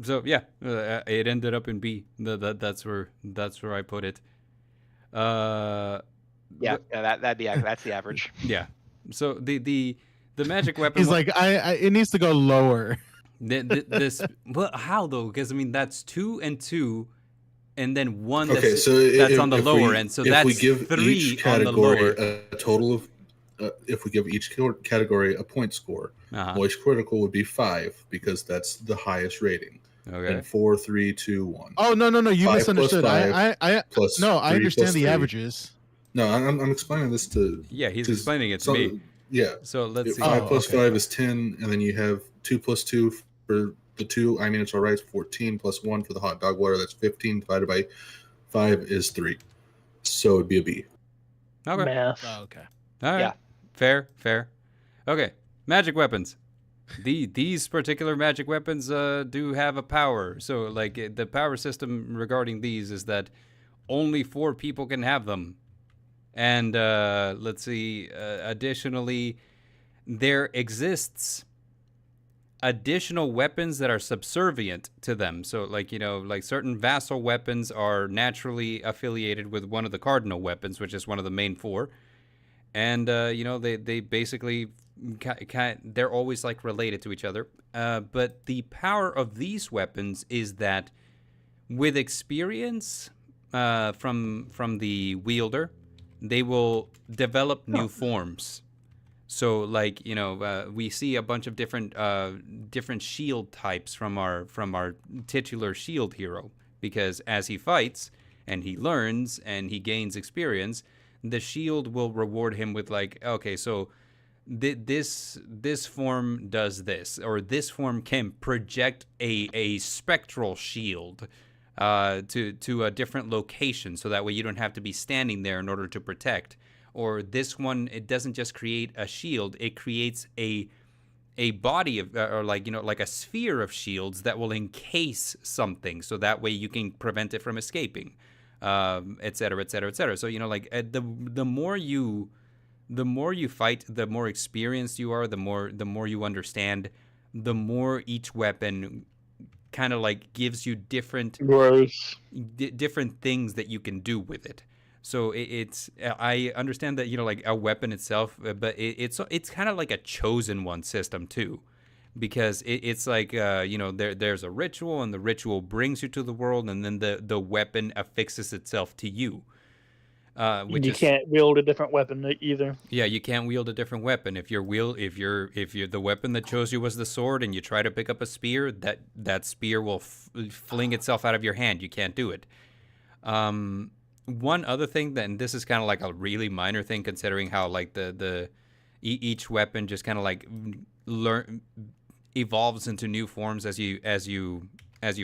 So yeah, it ended up in B. That's where I put it. That's the average. Yeah. So the magic weapon. He's like, it needs to go lower. How though? Because that's 2 and 2, and then 1 that's on the lower end. So that's we give 3 each category on the lower. A total of. If we give each category a point score, moist critical would be 5 because that's the highest rating. Okay. And 4, 3, 2, 1. Oh no, you misunderstood. I understand the 3. averages. No, I'm explaining this to. Yeah, he's explaining it to me. Yeah. So let's see. 5 plus 5 is 10, and then you have 2 plus 2 for the 2. It's all right. 14 plus 1 for the hot dog water. That's 15 divided by 5 is 3. So it'd be a B. Okay. Math. Oh, okay. All right. Yeah. Fair. Okay. Magic weapons. These particular magic weapons do have a power. So the power system regarding these is that only 4 people can have them. And let's see. Additionally, there exists additional weapons that are subservient to them. So certain vassal weapons are naturally affiliated with one of the cardinal weapons, which is one of the main 4. And they basically they're always related to each other. But the power of these weapons is that with experience from the wielder, they will develop new forms. So we see a bunch of different shield types from our titular shield hero, because as he fights and he learns and he gains experience, the shield will reward him with this form does this, or this form can project a spectral shield to a different location, so that way you don't have to be standing there in order to protect. Or this one, it doesn't just create a shield; it creates a body of, or like like a sphere of shields that will encase something, so that way you can prevent it from escaping, et cetera, et cetera, et cetera. So like the more you fight, the more experienced you are, the more you understand, the more each weapon kind of like gives you different things that you can do with it. So I understand that like a weapon itself, but it's kind of like a chosen one system too, because it's like there's a ritual, and the ritual brings you to the world, and then the weapon affixes itself to you. You can't wield a different weapon either. Yeah, you can't wield a different weapon. If the weapon that chose you was the sword, and you try to pick up a spear, that spear will fling itself out of your hand. You can't do it. One other thing, and this is kind of like a really minor thing, considering how like each weapon just kind of like evolves into new forms as you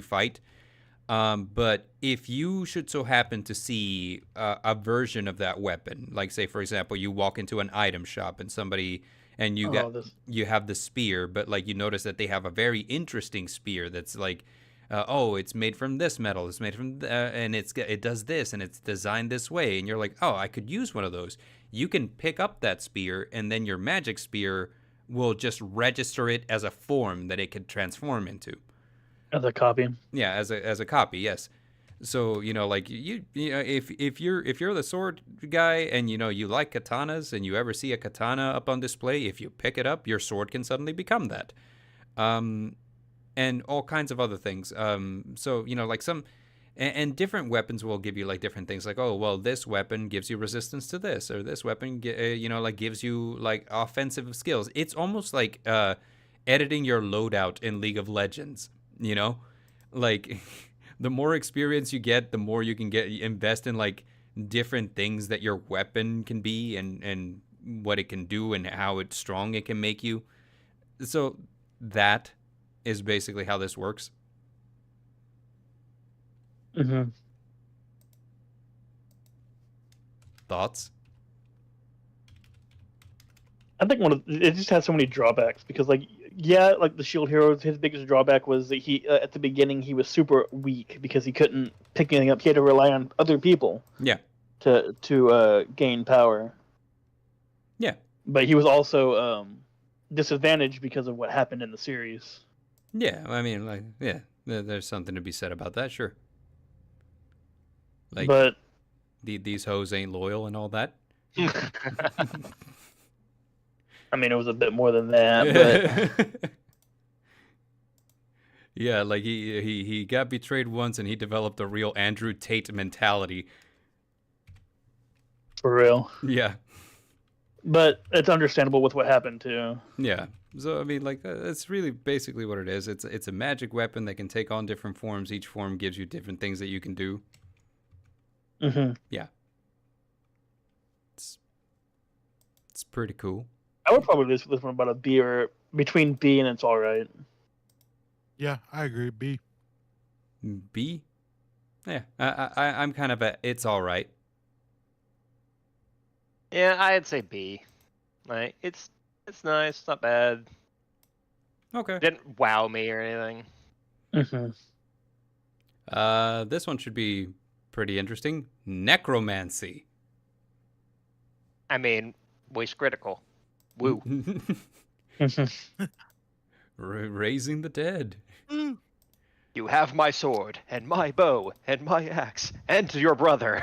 fight. But if you should so happen to see a version of that weapon, like say for example, you walk into an item shop and you have the spear, but like you notice that they have a very interesting spear that's like, it's made from this metal, it's made from and it does this, and it's designed this way, and you're like, oh, I could use one of those. You can pick up that spear, and then your magic spear will just register it as a form that it could transform into. As a copy. Yeah, as a copy, yes. So like if you're the sword guy, and you like katanas, and you ever see a katana up on display, if you pick it up, your sword can suddenly become that, and all kinds of other things. So like some, and different weapons will give you like different things, like, oh well, this weapon gives you resistance to this, or this weapon like gives you like offensive skills. It's almost like editing your loadout in League of Legends. Like the more experience you get, the more you can invest in like different things that your weapon can be, and what it can do, and how strong it can make you. So that is basically how this works. Mm-hmm. Thoughts? I think it just has so many drawbacks, because like, yeah, like the shield hero, his biggest drawback was that he at the beginning he was super weak because he couldn't pick anything up. He had to rely on other people. Yeah. To gain power. Yeah. But he was also disadvantaged because of what happened in the series. Yeah, I mean, like, yeah, there's something to be said about that, sure. Like, but these hoes ain't loyal and all that. I mean, it was a bit more than that, but yeah, like he got betrayed once, and he developed a real Andrew Tate mentality. For real. Yeah. But it's understandable with what happened too. Yeah. So I mean, like, that's really basically what it is. It's a magic weapon that can take on different forms. Each form gives you different things that you can do. Mm-hmm. Yeah. It's pretty cool. I would probably list this one about a B, or between B and it's all right. Yeah, I agree. B. B? Yeah, I'm kind of it's all right. Yeah, I'd say B. Like, it's nice, not bad. Okay. Didn't wow me or anything. Mm-hmm. This one should be pretty interesting. Necromancy. I mean, waste critical. Woo. Raising the dead. You have my sword, and my bow, and my axe, and your brother.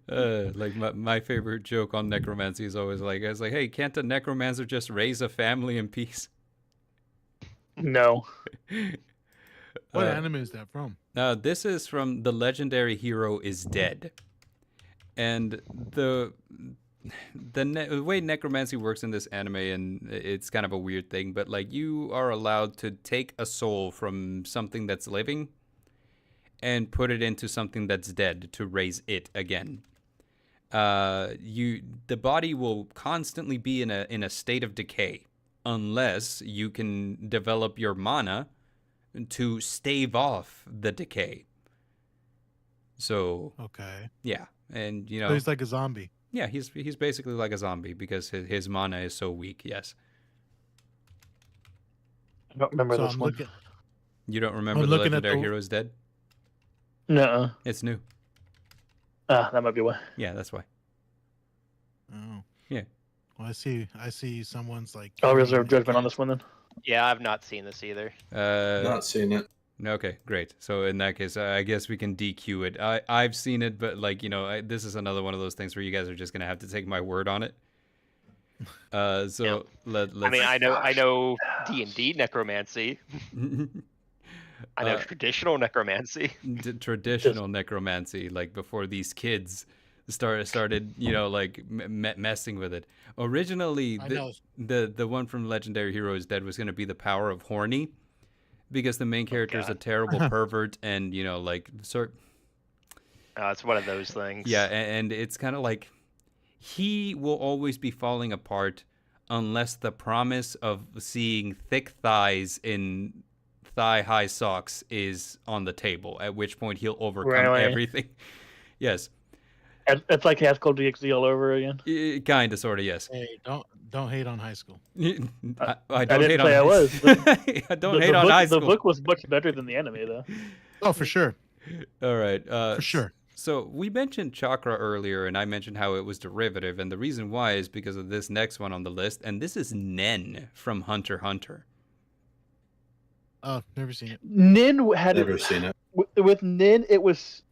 Like my favorite joke on necromancy is always like, hey, can't a necromancer just raise a family in peace? No. What anime is that from? This is from The Legendary Hero is Dead. And the way necromancy works in this anime, and it's kind of a weird thing, but like, you are allowed to take a soul from something that's living and put it into something that's dead to raise it again. the body will constantly be in a state of decay unless you can develop your mana to stave off the decay. So okay, yeah, and so he's like a zombie. Yeah, he's basically like a zombie because his mana is so weak. Yes. I don't remember So this one. You don't remember the Legendary Hero is Dead? No. It's new. That might be why. Yeah, that's why. Oh. Yeah. Well, I see someone's like. I'll reserve judgment on this one then. Yeah, I've not seen this either. Not seen it. Okay, great. So in that case, I guess we can DQ it. I've seen it, but like this is another one of those things where you guys are just gonna have to take my word on it. So let's. I mean, I know D&D necromancy. I know traditional necromancy. Traditional necromancy, like before these kids started, like messing with it. Originally, the one from Legendary Hero is Dead was going to be the power of horny, because the main character is a terrible pervert, and it's one of those things. Yeah, and it's kind of like he will always be falling apart unless the promise of seeing thick thighs in thigh-high socks is on the table, at which point he'll overcome everything. Yes. It's like Haskell DxD all over again. Kind of, sort of, yes. Hey, don't hate on high school. I don't hate on high school. I don't hate on high school. The book was much better than the anime, though. Oh, for sure. All right. For sure. So we mentioned chakra earlier, and I mentioned how it was derivative, and the reason why is because of this next one on the list, and this is Nen from Hunter x Hunter. Oh, never seen it. Nin had never seen it. With Nin, it was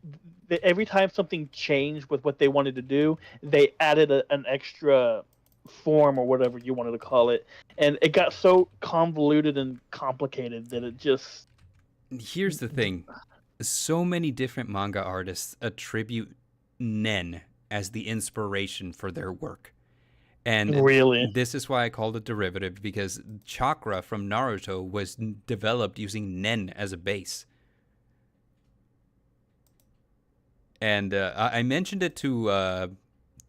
every time something changed with what they wanted to do, they added an extra form or whatever you wanted to call it, and it got so convoluted and complicated that it just. Here's the thing. So many different manga artists attribute Nen as the inspiration for their work. And really, this is why I called it derivative, because chakra from Naruto was developed using Nen as a base. And I mentioned it to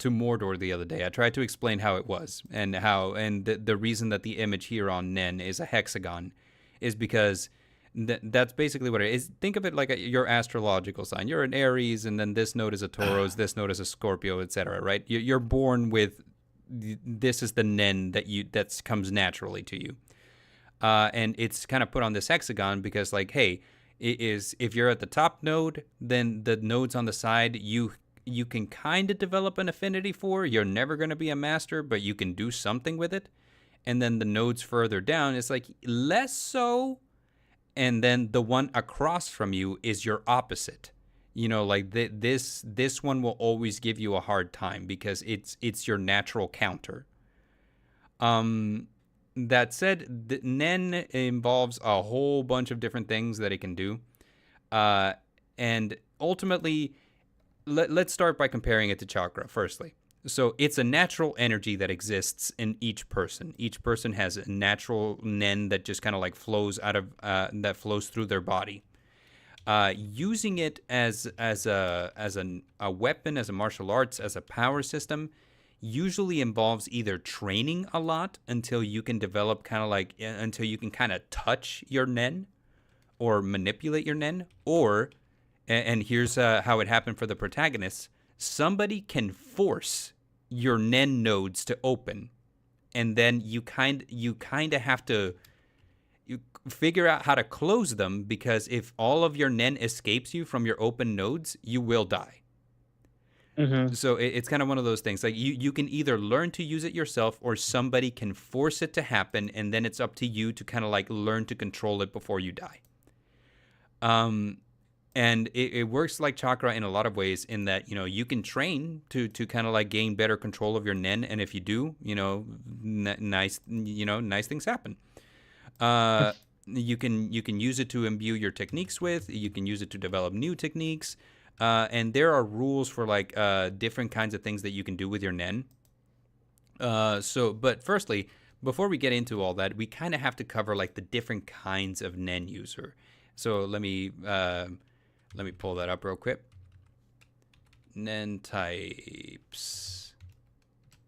Mordor the other day. I tried to explain how it was, and the reason that the image here on Nen is a hexagon is because that's basically what it is. Think of it like your astrological sign. You're an Aries, and then this node is a Taurus, this node is a Scorpio, etc. Right? You're born with this is the Nen that comes naturally to you, and it's kind of put on this hexagon because, like, hey, if you're at the top node, then the nodes on the side you can kind of develop an affinity for. You're never going to be a master, but you can do something with it. And then the nodes further down, it's like less so. And then the one across from you is your opposite. Like this one will always give you a hard time because it's your natural counter. That said, Nen involves a whole bunch of different things that it can do. And ultimately, let's start by comparing it to chakra, firstly. So it's a natural energy that exists in each person. Each person has a natural Nen that just kind of like flows out of that flows through their body. Using it as a weapon, as a martial arts, as a power system, usually involves either training a lot until you can develop until you can kind of touch your Nen or manipulate your Nen, or and here's how it happened for the protagonists. Somebody can force your Nen nodes to open, and then you kind of have to figure out how to close them, because if all of your Nen escapes you from your open nodes, you will die. Mm-hmm. So it's kind of one of those things. Like you can either learn to use it yourself, or somebody can force it to happen, and then it's up to you to kind of like learn to control it before you die. And it works like chakra in a lot of ways, in that, you can train to kind of like gain better control of your Nen. And if you do, nice things happen. You can use it to imbue your techniques with, you can use it to develop new techniques. And there are rules for like different kinds of things that you can do with your Nen. But firstly, before we get into all that, we kind of have to cover like the different kinds of Nen user. So let me pull that up real quick. Nen types.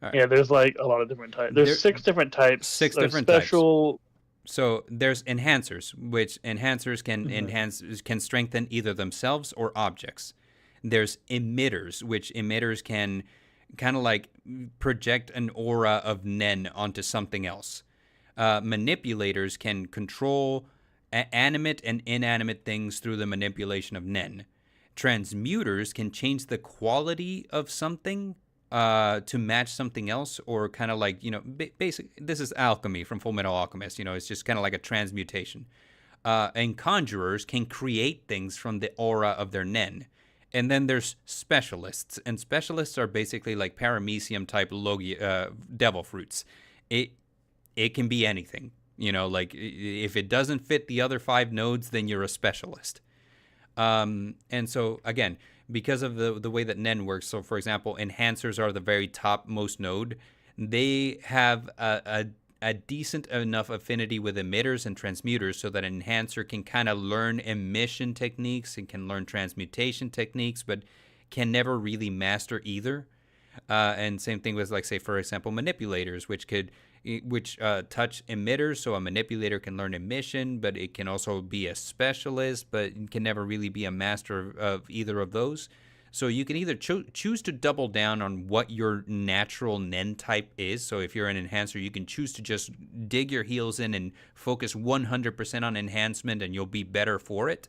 Right. Yeah, there's like a lot of different types. There's 6 different types. 6 there's different special... types. So there's enhancers, which enhancers can can strengthen either themselves or objects. There's emitters, which emitters can kind of like project an aura of Nen onto something else. Manipulators can control animate and inanimate things through the manipulation of Nen. Transmuters can change the quality of something to match something else, or kind of like, basic. This is alchemy from Full Metal Alchemist. It's just kind of like a transmutation. And conjurers can create things from the aura of their Nen. And then there's specialists, and specialists are basically like paramecium type devil fruits. It can be anything. Like if it doesn't fit the other 5 nodes, then you're a specialist. And so again, because of the way that Nen works, so for example, enhancers are the very topmost node. They have a decent enough affinity with emitters and transmuters so that an enhancer can kind of learn emission techniques and can learn transmutation techniques, but can never really master either. And same thing with, like, say, for example, manipulators, which touch emitters, so a manipulator can learn emission, but it can also be a specialist, but can never really be a master of either of those. So you can either choose to double down on what your natural Nen type is. So if you're an enhancer, you can choose to just dig your heels in and focus 100% on enhancement, and you'll be better for it.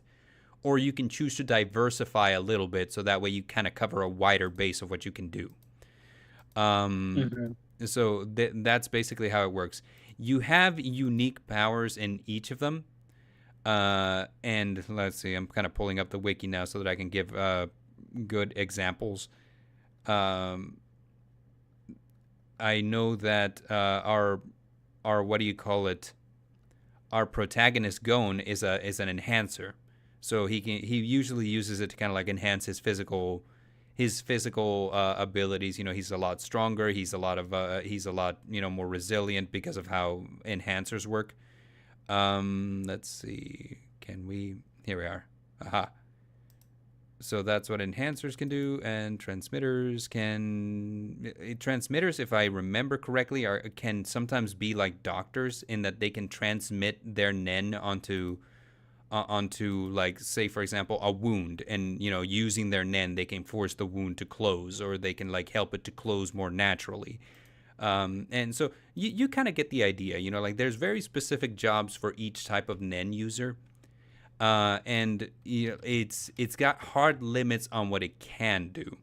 Or you can choose to diversify a little bit, so that way you kind of cover a wider base of what you can do. So that's basically how it works. You have unique powers in each of them. And let's see, I'm kind of pulling up the wiki now so that I can give good examples. I know that our what do you call it? Our protagonist Gon is an enhancer. So he usually uses it to kind of like enhance his physical abilities. He's a lot stronger. He's a lot more resilient because of how enhancers work. Let's see. Here we are. Aha. So that's what enhancers can do, and transmitters, if I remember correctly, can sometimes be like doctors in that they can transmit their Nen onto like, say, for example, a wound, and using their Nen they can force the wound to close, or they can like help it to close more naturally. And so you kind of get the idea. Like there's very specific jobs for each type of Nen user. And it's got hard limits on what it can do.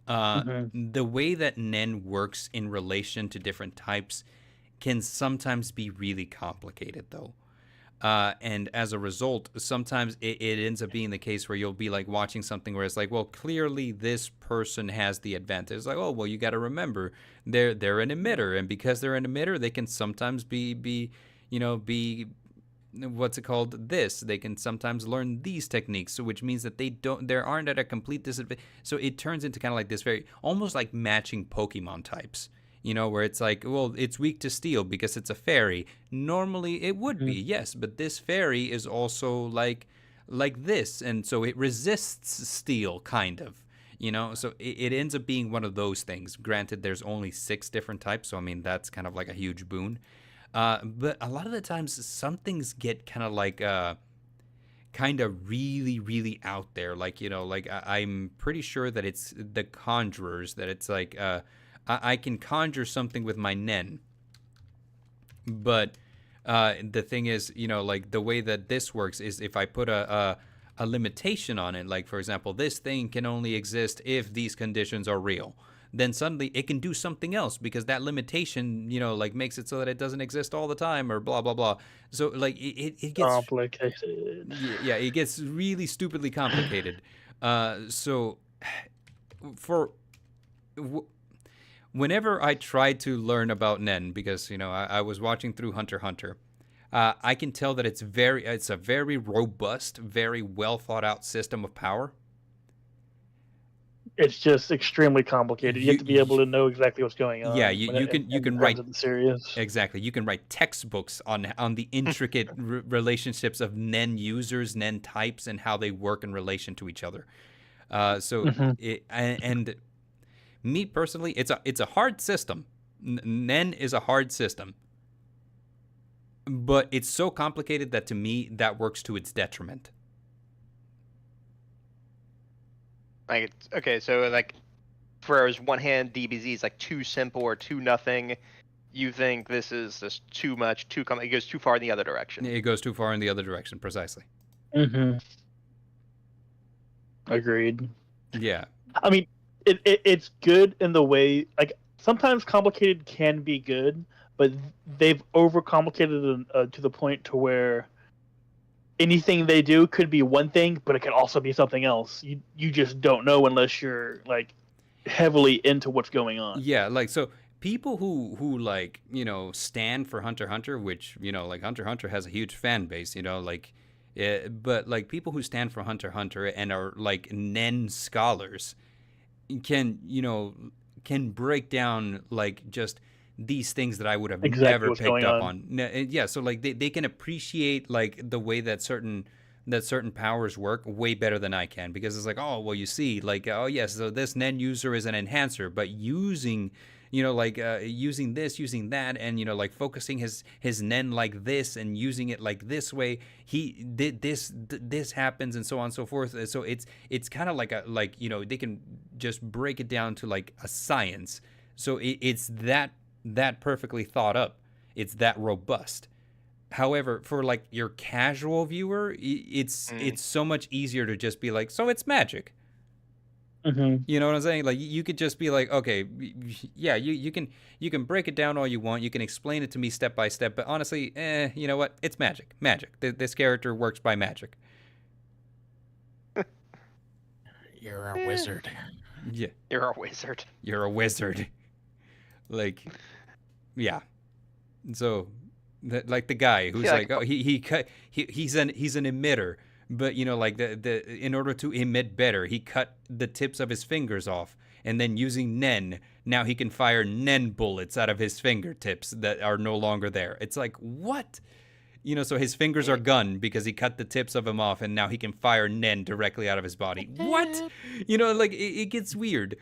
The way that Nen works in relation to different types can sometimes be really complicated, though. And as a result, sometimes it ends up being the case where you'll be like watching something where it's like, well, clearly this person has the advantage. It's like, oh, well, you got to remember they're an emitter, and because they're an emitter, they can sometimes be what's it called? They can sometimes learn these techniques, so which means that they aren't at a complete disadvantage. So it turns into kind of like this very almost like matching Pokemon types. Where it's like, well, it's weak to steel because it's a fairy. Normally it would be, yes, but this fairy is also like this, and so it resists steel, kind of. So it ends up being one of those things. Granted, there's only 6 different types, so I mean that's kind of like a huge boon. But a lot of the times, some things get kind of like kind of really, really out there. Like, I'm pretty sure that it's the conjurers, that it's like I can conjure something with my Nen. But the thing is, like the way that this works is if I put a limitation on it, like, for example, this thing can only exist if these conditions are real. Then suddenly it can do something else because that limitation, like makes it so that it doesn't exist all the time, or blah, blah, blah. So like it gets complicated. Yeah, it gets really stupidly complicated. So whenever I try to learn about Nen, because, I was watching through Hunter x Hunter, I can tell that it's a very robust, very well thought out system of power. It's just extremely complicated. You have to be able to know exactly what's going on. Yeah, you can write serious. Exactly. You can write textbooks on the intricate relationships of Nen users, Nen types, and how they work in relation to each other. And me personally, it's a hard system. Nen is a hard system, but it's so complicated that to me that works to its detriment. Like, okay, so like, for as one hand, DBZ is like too simple or too nothing. You think this is just too much, too it goes too far in the other direction. It goes too far in the other direction, precisely. Agreed. Yeah. I mean, it's good in the way, like, sometimes complicated can be good, but they've overcomplicated it to the point to where anything they do could be one thing, but it could also be something else. You just don't know unless you're like heavily into what's going on. Yeah, like, so people who like, you know, stand for Hunter x Hunter, which, you know, like Hunter x Hunter has a huge fan base, you know, like, but like people who stand for Hunter x Hunter and are like Nen scholars can, you know, can break down like just these things that I would have never picked up on. Yeah, so like they can appreciate like the way that certain powers work way better than I can, because it's like, oh, well, you see, like, oh yes, so this Nen user is an enhancer, but using, you know, like using this, using that, and, you know, like focusing his Nen like this and using it like this way, he did this happens, and so on and so forth. So it's kind of like you know, they can just break it down to like a science. So it's that perfectly thought up. It's that robust. However, for like your casual viewer, it's so much easier to just be like, so it's magic. You know what I'm saying? Like, you could just be like, okay, yeah, you can break it down all you want. You can explain it to me step by step. But honestly, you know what? It's magic. Magic. This character works by magic. You're a wizard. Yeah. You're a wizard. You're a wizard. Like, yeah. So, like the guy who's like, oh, he's an emitter, but, you know, like the in order to emit better, he cut the tips of his fingers off, and then using Nen, now he can fire Nen bullets out of his fingertips that are no longer there. It's like, what? You know, so his fingers are gunned because he cut the tips of them off, and now he can fire Nen directly out of his body. What? You know, like, it gets weird.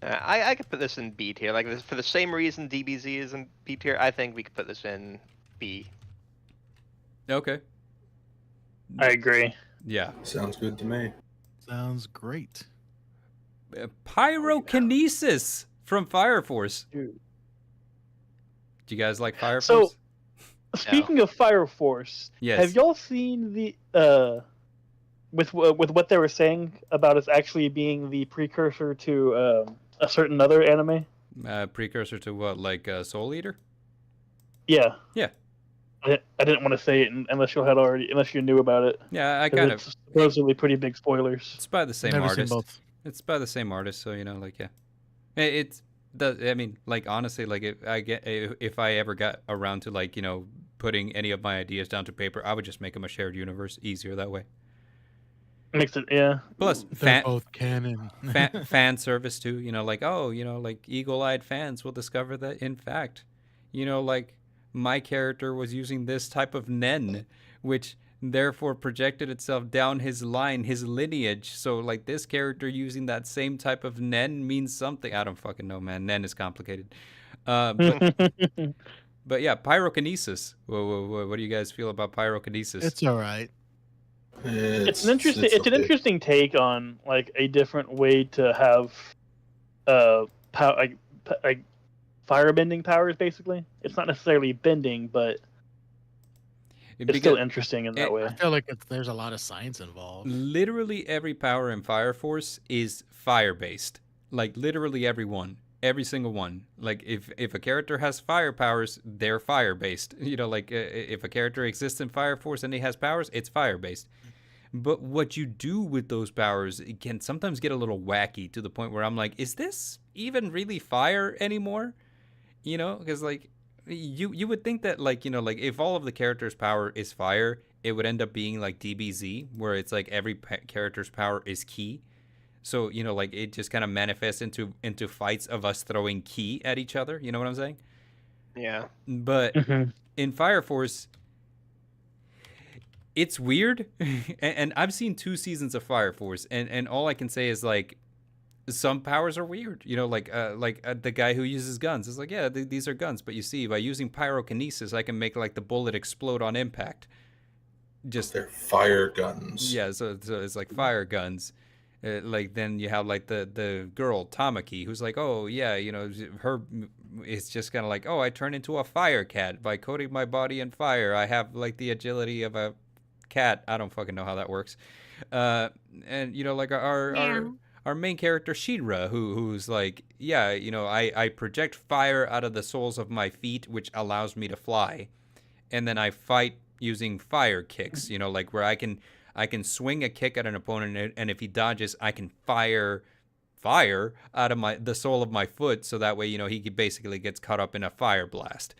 I could put this in B tier. Like, for the same reason DBZ is in B tier, I think we could put this in B. Okay. I agree. Yeah. Sounds good to me. Sounds great. Pyrokinesis from Fire Force. Dude. Do you guys like Fire Force? So, speaking of Fire Force, yes. Have y'all seen the with what they were saying about us actually being the precursor to a certain other anime? Precursor to what, like Soul Eater? Yeah. Yeah. I didn't want to say it unless you knew about it. Yeah, I kind of. Supposedly pretty big spoilers. It's by the same Never artist. Seen both. It's by the same artist, so, you know, like, yeah. It's does. I mean, like, honestly, like, if I ever got around to, like, you know, putting any of my ideas down to paper, I would just make them a shared universe. Easier that way. Makes it, yeah. Plus, they're both canon. fan service too. You know, like, oh, you know, like eagle-eyed fans will discover that, in fact, you know, like, my character was using this type of Nen, which therefore projected itself down his line, his lineage. So, like, this character using that same type of Nen means something. I don't fucking know, man. Nen is complicated. But yeah, pyrokinesis. What do you guys feel about pyrokinesis? It's all right. It's an interesting take on, like, a different way to have like firebending powers. Basically, it's not necessarily bending, but it's still interesting in that way. I feel like there's a lot of science involved. Literally every power in Fire Force is fire based. Like, literally every one. Every single one. Like, if a character has fire powers, they're fire based. You know, like, if a character exists in Fire Force and he has powers, it's fire based. But what you do with those powers, it can sometimes get a little wacky, to the point where I'm like, is this even really fire anymore? You know, because, like, you would think that, like, you know, like, if all of the characters' power is fire, it would end up being like DBZ, where it's like every character's power is ki. So, you know, like, it just kind of manifests into fights of us throwing ki at each other. You know what I'm saying? Yeah. But in Fire Force, It's weird, and I've seen 2 seasons of Fire Force, and all I can say is like some powers are weird. You know, like the guy who uses guns is like, yeah, these are guns, but you see, by using pyrokinesis, I can make like the bullet explode on impact. Just they're fire guns. Yeah, so it's like fire guns. Like then you have like the girl Tamaki, who's like, oh yeah, you know, her it's just kind of like, oh, I turn into a fire cat by coating my body in fire. I have like the agility of a cat. I don't fucking know how that works. And you know, like our main character Shinra, who's like, yeah, you know, I project fire out of the soles of my feet, which allows me to fly, and then I fight using fire kicks. You know, like where I can swing a kick at an opponent, and if he dodges, I can fire out of the sole of my foot, so that way, you know, he basically gets caught up in a fire blast.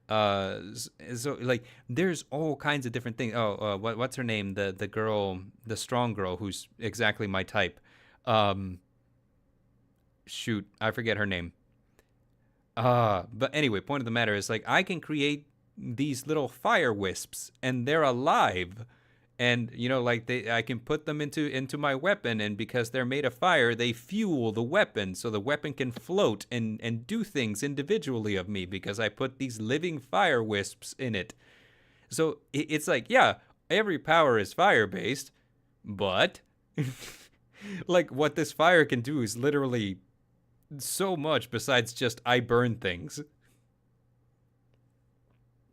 So like there's all kinds of different things. What's her name? The girl, the strong girl who's exactly my type. Shoot, I forget her name. But anyway, point of the matter is, like, I can create these little fire wisps, and they're alive. And, you know, like, I can put them into my weapon, and because they're made of fire, they fuel the weapon, so the weapon can float and do things individually of me, because I put these living fire wisps in it. So it's like, yeah, every power is fire-based, but, like, what this fire can do is literally so much besides just I burn things.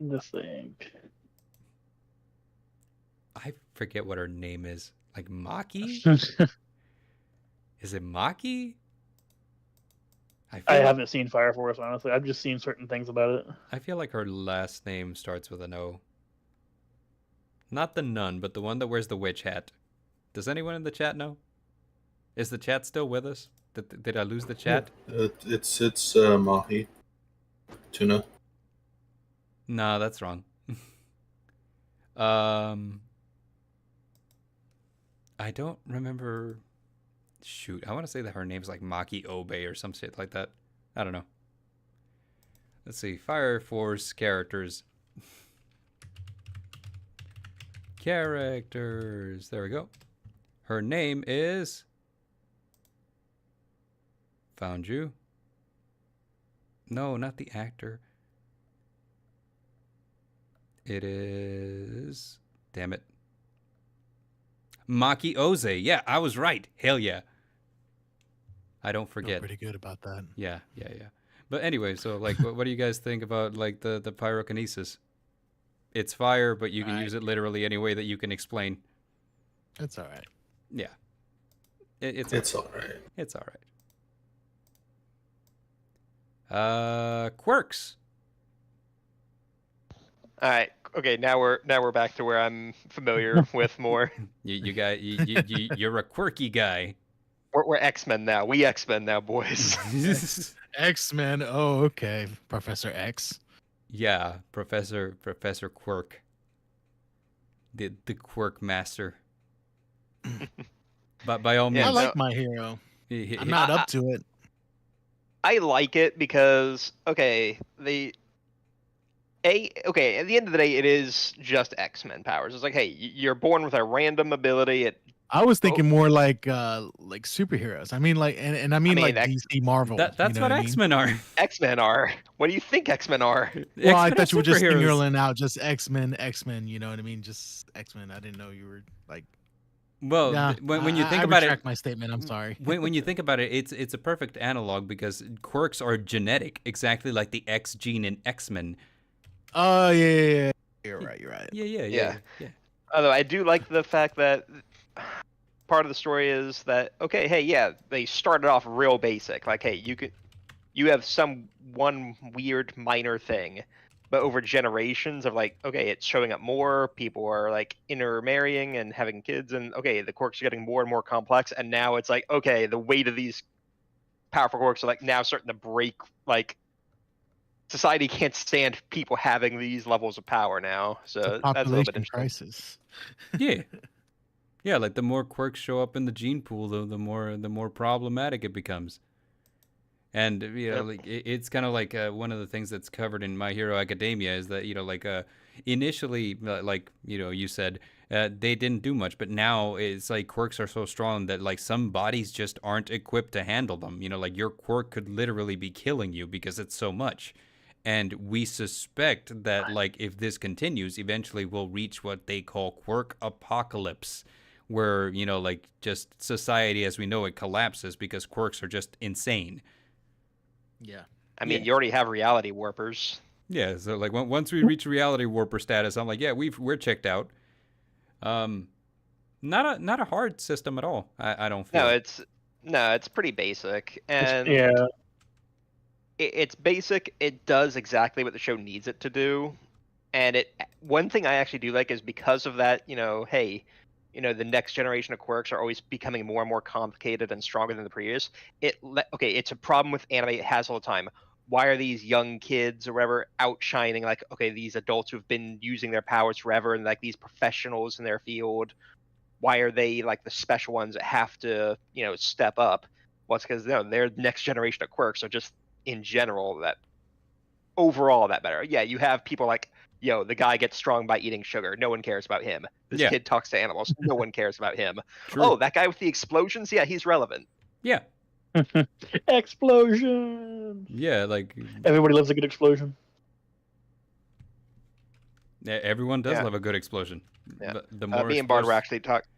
The thing. I forget what her name is. Like Maki? Is it Maki? I haven't seen Fire Force, honestly. I've just seen certain things about it. I feel like her last name starts with an O. Not the nun, but the one that wears the witch hat. Does anyone in the chat know? Is the chat still with us? Did I lose the chat? It's Mahi. Tuna. No, that's wrong. I don't remember. Shoot, I want to say that her name's like Maki Obe or some shit like that. I don't know. Let's see. Fire Force characters. Characters. There we go. Her name is... Found you. No, not the actor. It is... Damn it. Maki Oze. Yeah, I was right. Hell yeah. I don't forget. Feel pretty good about that. Yeah. But anyway, so like, what do you guys think about like the pyrokinesis? It's fire, but you can use it literally any way that you can explain. It's all right. Yeah. It's all right. It's all right. Quirks. All right. Okay. Now we're back to where I'm familiar with more. You're a quirky guy. We're X-Men now. We X-Men now, boys. X-Men. Oh, okay. Professor X. Yeah, Professor Quirk. The Quirk Master. But by all means, Yeah, I like my hero. I'm not up to it. I like it because at the end of the day, it is just X-Men powers. It's like, hey, you're born with a random ability. I was thinking more like superheroes. I mean, like, and I mean like DC Marvel. That's you know what X-Men are. X-Men are. What do you think X-Men are? Well, I thought you were just singling out just X-Men. You know what I mean? Just X-Men. I didn't know you were like. Well, yeah, when you think about it, my statement. I'm sorry. when you think about it, it's a perfect analog because quirks are genetic, exactly like the X gene in X-Men. Oh yeah. You're right. Yeah. Although I do like the fact that part of the story is that they started off real basic. Like, hey, you have one weird minor thing, but over generations of like, it's showing up more. People are like intermarrying and having kids, and the quirks are getting more and more complex. And now it's like, the weight of these powerful quirks are like now starting to break. Like, society can't stand people having these levels of power now. So it's a population that's a little bit crisis. Yeah, like the more quirks show up in the gene pool, the more problematic it becomes. And you know, like it's kind of like one of the things that's covered in My Hero Academia is that, you know, like initially, like, you know, you said they didn't do much. But now it's like quirks are so strong that like some bodies just aren't equipped to handle them. You know, like your quirk could literally be killing you because it's so much. And we suspect that like if this continues, eventually we'll reach what they call quirk apocalypse, where, you know, like just society as we know it collapses because quirks are just insane. Yeah. I mean, you already have reality warpers. Yeah, so like once we reach reality warper status, I'm like, yeah, we're checked out. Not a hard system at all. I don't feel. It's pretty basic, and it's basic. It does exactly what the show needs it to do, and one thing I actually do like is because of that. You know, hey, you know, the next generation of quirks are always becoming more and more complicated and stronger than the previous. It's a problem with anime. It has all the time. Why are these young kids or whatever outshining like, okay, these adults who've been using their powers forever and like these professionals in their field? Why are they like the special ones that have to, you know, step up? Well, it's because they're the next generation of quirks. So just in general, that overall that better. Yeah, you have people like, yo, the guy gets strong by eating sugar. No one cares about him. This kid talks to animals. No one cares about him. True. Oh, that guy with the explosions? Yeah, he's relevant. Yeah. Explosion. Yeah, like everybody loves a good explosion. Yeah, everyone does love a good explosion. Yeah. The more me and Bard were actually talking.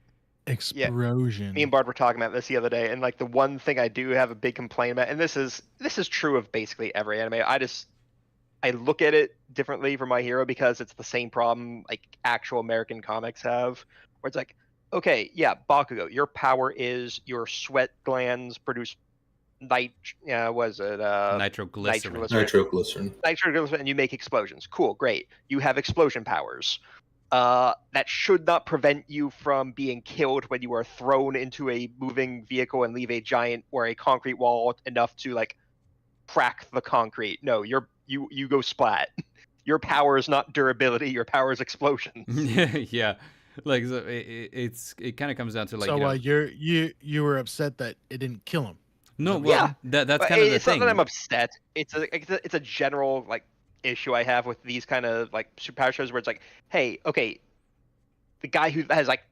Explosion. Yeah, me and Bard were talking about this the other day, and like the one thing I do have a big complaint about, and this is true of basically every anime. I look at it differently for My Hero because it's the same problem like actual American comics have, where it's like, okay, yeah, Bakugo, your power is your sweat glands produce nitroglycerin. Nitroglycerin, and you make explosions. Cool, great. You have explosion powers. That should not prevent you from being killed when you are thrown into a moving vehicle and leave a giant or a concrete wall enough to like crack the concrete. No, you go splat. Your power is not durability. Your power is explosions. Yeah. Like so it kind of comes down to like. So you were upset that it didn't kill him. No, well, that's kind of the thing. It's not that I'm upset. It's a general like issue I have with these kind of like superpower shows where it's like, hey, okay, the guy who has like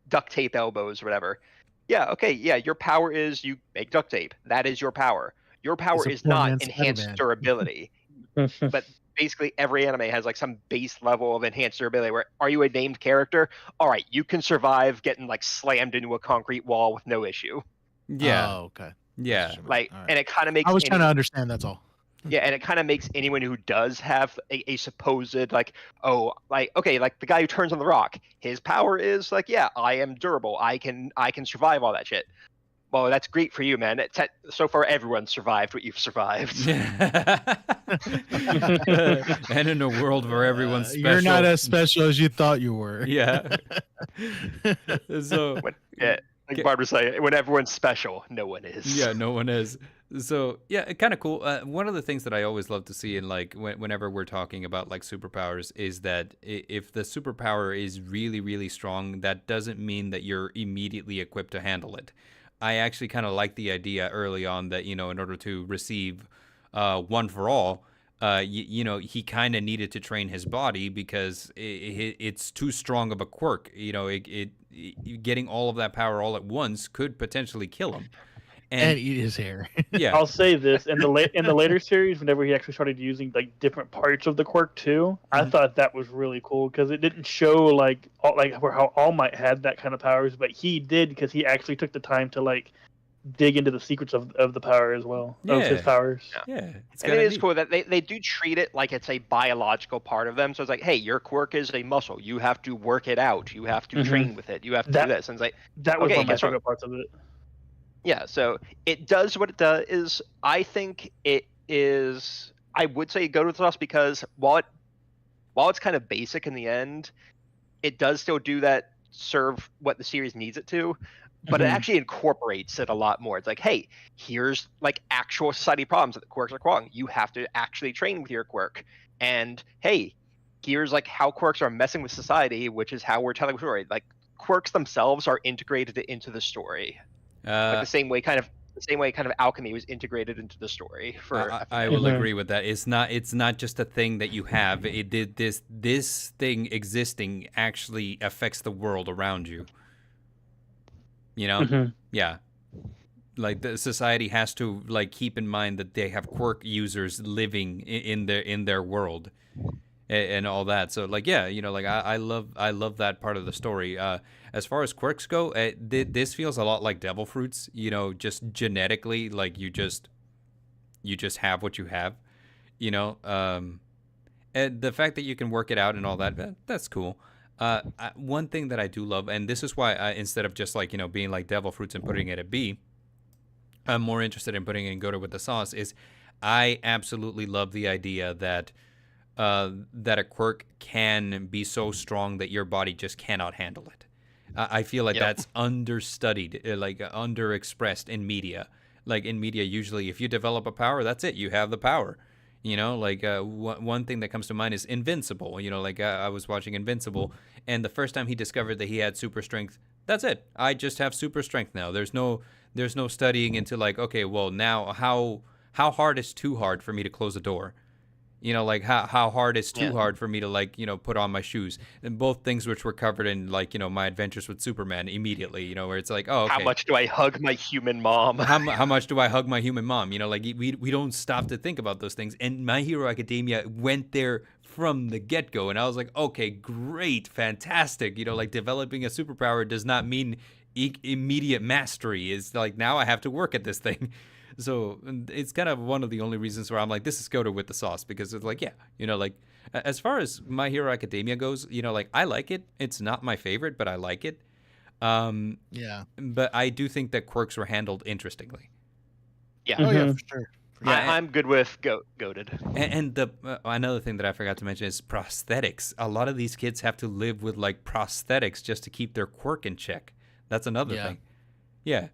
duct tape elbows or whatever. Yeah, okay, yeah, your power is you make duct tape. That is your power. Your power is not enhanced durability. But basically every anime has like some base level of enhanced durability where are you a named character? All right, you can survive getting like slammed into a concrete wall with no issue. Yeah. Oh, okay. Yeah. Like, right. And it kind of makes. I was trying to understand. That's all. Yeah, and it kind of makes anyone who does have a supposed like, oh, like okay, like the guy who turns on the rock, his power is like, yeah, I am durable. I can survive all that shit. Well, that's great for you, man. So far, everyone survived what you've survived. And in a world where everyone's special, you're not as special as you thought you were. Yeah. So. Like Barbara saying, when everyone's special, no one is. Yeah, no one is. So yeah, kind of cool. One of the things that I always love to see in like whenever we're talking about like superpowers is that if the superpower is really, really strong, that doesn't mean that you're immediately equipped to handle it. I actually kind of like the idea early on that, you know, in order to receive One for All, you know, he kind of needed to train his body because it's too strong of a quirk. You know, getting all of that power all at once could potentially kill him. And eat his hair. Yeah, I'll say this in the later series, whenever he actually started using like different parts of the quirk too, I thought that was really cool because it didn't show like how All Might had that kind of powers, but he did because he actually took the time to like dig into the secrets of the power as well, of his powers. Yeah. And it is cool that they do treat it like it's a biological part of them. So it's like, hey, your quirk is a muscle. You have to work it out. You have to train with it. You have to do this. And it's like that was one of my favorite parts of it. Yeah, so it does what it does. I think it is. I would say go to the loss because while it's kind of basic in the end, it does still do that, serve what the series needs it to. But it actually incorporates it a lot more. It's like, hey, here's like actual society problems that the quirks are causing. You have to actually train with your quirk. And hey, here's like how quirks are messing with society, which is how we're telling the story. Like quirks themselves are integrated into the story. Like the same way, kind of the same way kind of alchemy was integrated into the story for I will agree with that. It's not just a thing that you have. It did this thing existing actually affects the world around you. You know? Yeah. Like the society has to like keep in mind that they have quirk users living in their world and all that. So like yeah, you know, like I love that part of the story. As far as quirks go, this feels a lot like devil fruits, you know, just genetically like you just have what you have, you know. And the fact that you can work it out and all that, that's cool. One thing that I do love, and this is why instead of just like, you know, being like devil fruits and putting it at B, I'm more interested in putting it in Gouda with the sauce, is I absolutely love the idea that that a quirk can be so strong that your body just cannot handle it. I feel like that's understudied, like underexpressed in media. Like in media, usually if you develop a power, that's it. You have the power. You know, like one thing that comes to mind is Invincible. You know, like I was watching Invincible, and the first time he discovered that he had super strength, that's it. I just have super strength now. There's no studying into like, okay, well now how hard is too hard for me to close a door? You know, like how hard is too hard for me to like, you know, put on my shoes? And both things which were covered in like, you know, my adventures with Superman immediately, you know, where it's like, oh, okay. How much do I hug my human mom? How much do I hug my human mom? You know, like we don't stop to think about those things. And My Hero Academia went there from the get-go. And I was like, okay, great, fantastic. You know, like developing a superpower does not mean immediate mastery. It's like now I have to work at this thing. So it's kind of one of the only reasons where I'm like, this is Gouda with the sauce, because it's like, yeah, you know, like as far as My Hero Academia goes, you know, like I like it. It's not my favorite, but I like it. Yeah. But I do think that quirks were handled interestingly. Yeah. Oh yeah, for sure. Yeah, I'm good with goated. And the another thing that I forgot to mention is prosthetics. A lot of these kids have to live with like prosthetics just to keep their quirk in check. That's another thing. Yeah.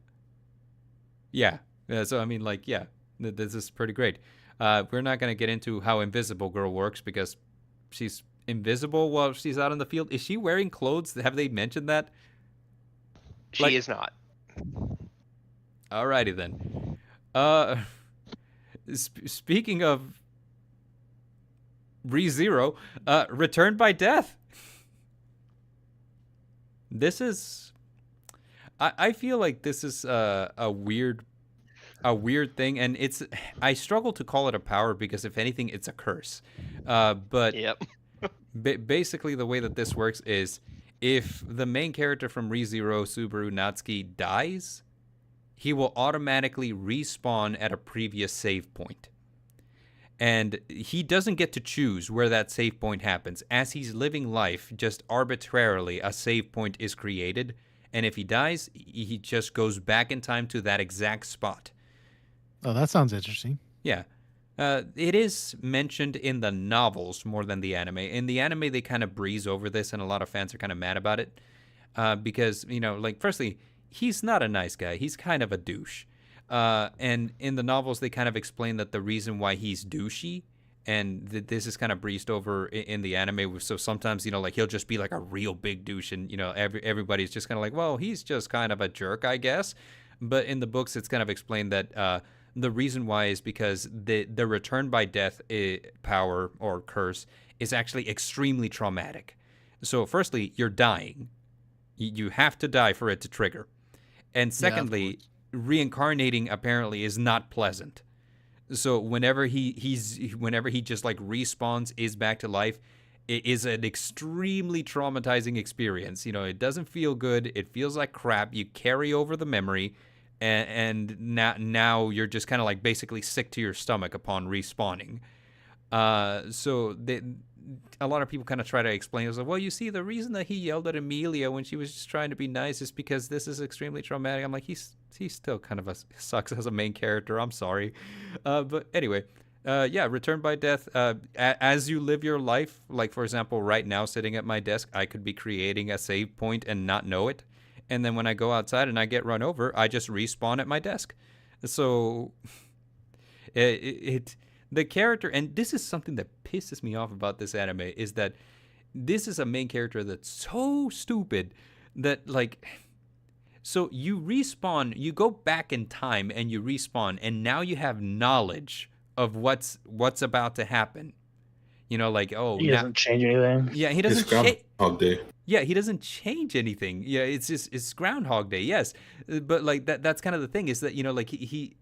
Yeah. So I mean, like, yeah, this is pretty great. We're not gonna get into how Invisible Girl works because she's invisible while she's out in the field. Is she wearing clothes? Have they mentioned that? She is not. Alrighty then. Speaking of ReZero, Returned by Death. This is, I feel like this is a weird thing, and I struggle to call it a power because if anything, it's a curse. But basically, the way that this works is if the main character from ReZero, Subaru Natsuki, dies, he will automatically respawn at a previous save point. And he doesn't get to choose where that save point happens. As he's living life, just arbitrarily, a save point is created. And if he dies, he just goes back in time to that exact spot. Oh, that sounds interesting. Yeah. It is mentioned in the novels more than the anime. In the anime, they kind of breeze over this, and a lot of fans are kind of mad about it. Because, you know, like, firstly, he's not a nice guy. He's kind of a douche. And in the novels, they kind of explain that the reason why he's douchey, and this is kind of breezed over in the anime. So sometimes, you know, like he'll just be like a real big douche, and, you know, everybody's just kind of like, well, he's just kind of a jerk, I guess. But in the books, it's kind of explained that the reason why is because the return by death power or curse is actually extremely traumatic. So firstly, you're dying. You have to die for it to trigger. And secondly, reincarnating apparently is not pleasant. So whenever he just like respawns, is back to life, it is an extremely traumatizing experience. You know, it doesn't feel good. It feels like crap. You carry over the memory, and now you're just kind of like basically sick to your stomach upon respawning. So a lot of people kind of try to explain it. Like, well, you see, the reason that he yelled at Amelia when she was just trying to be nice is because this is extremely traumatic. I'm like, he's still kind of sucks as a main character. I'm sorry. But anyway, Return by Death. As you live your life, like, for example, right now, sitting at my desk, I could be creating a save point and not know it. And then when I go outside and I get run over, I just respawn at my desk. So the character, and this is something that pisses me off about this anime, is that this is a main character that's so stupid that, like, So you respawn, you go back in time and you respawn, and now you have knowledge of what's about to happen. He doesn't change anything. Yeah, he doesn't change. Groundhog Day. Yeah, he doesn't change anything. Yeah, it's Groundhog Day. Yes, but like that's kind of the thing is that he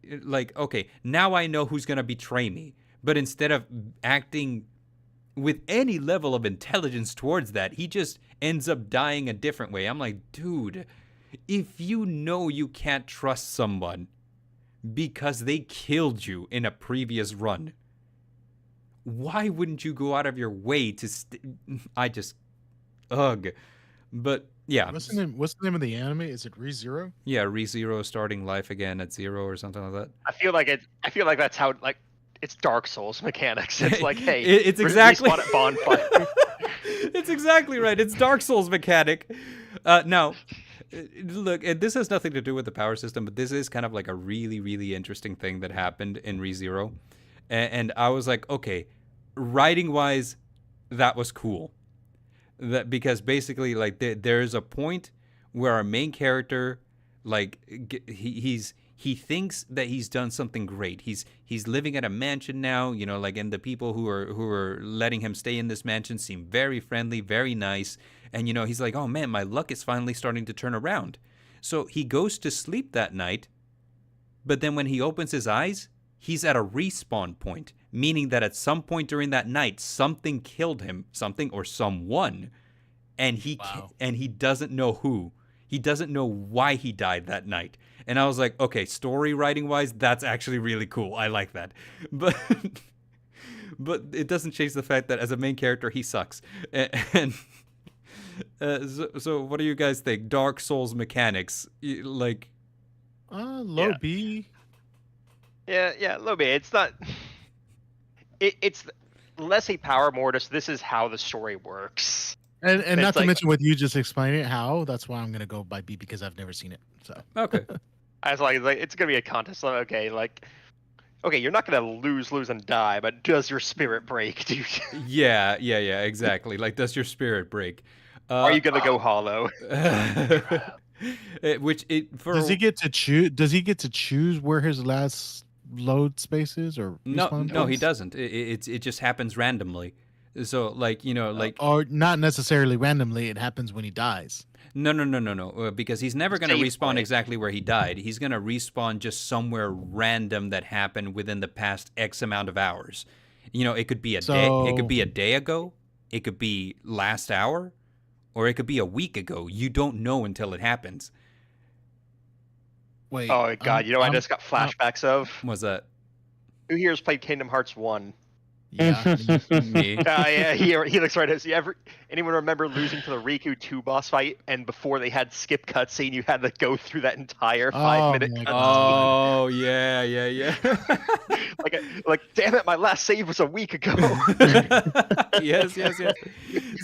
okay, now I know who's gonna betray me. But instead of acting with any level of intelligence towards that, he just ends up dying a different way. I'm like, dude, if you know you can't trust someone because they killed you in a previous run, why wouldn't you go out of your way to ugh. But yeah. What's the name of the anime? Is it ReZero? Yeah, ReZero, starting life again at 0 or something like that. I feel like that's how it's Dark Souls mechanics. It's like, hey, it's exactly respawn at bonfire. It's exactly right. It's Dark Souls mechanic. Now, look, this has nothing to do with the power system, but this is kind of like a really, really interesting thing that happened in ReZero. And I was like, okay, writing-wise, that was cool. That because basically, like, there's a point where our main character, like, he thinks that he's done something great. He's living at a mansion now, and the people who are letting him stay in this mansion seem very friendly, very nice. And he's like, oh man, my luck is finally starting to turn around. So he goes to sleep that night, but then when he opens his eyes, he's at a respawn point, meaning that at some point during that night, something killed him, something or someone, and he doesn't know who. He doesn't know why he died that night. And I was like, okay, story writing wise, that's actually really cool. I like that. But it doesn't change the fact that as a main character, he sucks. And so what do you guys think? Dark Souls mechanics, like low B. Yeah, low B. It's not. It's less a power, more just this is how the story works. And not to mention with you just explaining it how, that's why I'm gonna go by B because I've never seen it. So okay. I was like it's gonna be a contest. So, okay, you're not gonna lose and die, but does your spirit break, dude? Yeah, exactly. Like, does your spirit break? Are you gonna go hollow? Does he get to choose? Does he get to choose where his last load space is, or no, he doesn't. It just happens randomly. So or not necessarily randomly. It happens when he dies. No. Because he's never going to respawn exactly where he died. He's going to respawn just somewhere random that happened within the past X amount of hours. It could be a day. It could be a day ago. It could be last hour, or it could be a week ago. You don't know until it happens. Wait. Oh God! I just got flashbacks of. What's that? Who here's played Kingdom Hearts 1? Yeah, me. Yeah, he looks right. Anyone remember losing to the Riku 2 boss fight, and before they had skip cutscene, you had to go through that entire 5-minute cutscene. Oh yeah. like, damn it, my last save was a week ago. Yes.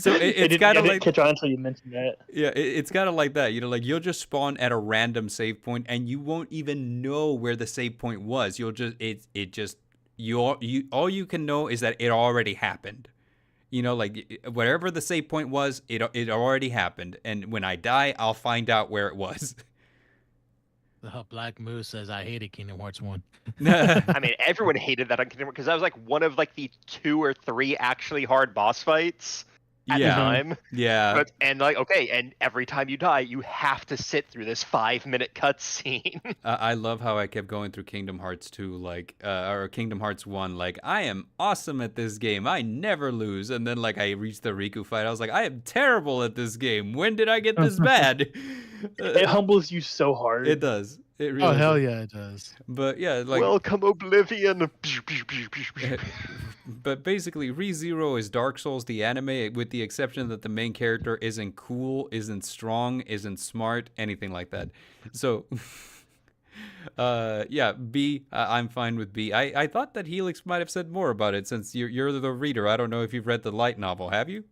So it's kind of like catch on until you mentioned that. Yeah, it's kind of like that. Like, you'll just spawn at a random save point, and you won't even know where the save point was. You'll just all you can know is that it already happened. Like, wherever the save point was, it already happened. And when I die, I'll find out where it was. Black Moose says, I hated Kingdom Hearts 1. I mean, everyone hated that on Kingdom Hearts because that was like one of like the 2 or 3 actually hard boss fights at the time. Yeah. And every time you die, you have to sit through this 5-minute cutscene. I love how I kept going through Kingdom Hearts 2, or Kingdom Hearts 1, I am awesome at this game. I never lose. And then, I reached the Riku fight. I was like, I am terrible at this game. When did I get this bad? It humbles you so hard. It does. It really does. Hell yeah, it does. But yeah, welcome Oblivion. But basically, ReZero is Dark Souls the anime, with the exception that the main character isn't cool, isn't strong, isn't smart, anything like that. So, B. I'm fine with B. I thought that Helix might have said more about it, since you're the reader. I don't know if you've read the light novel. Have you?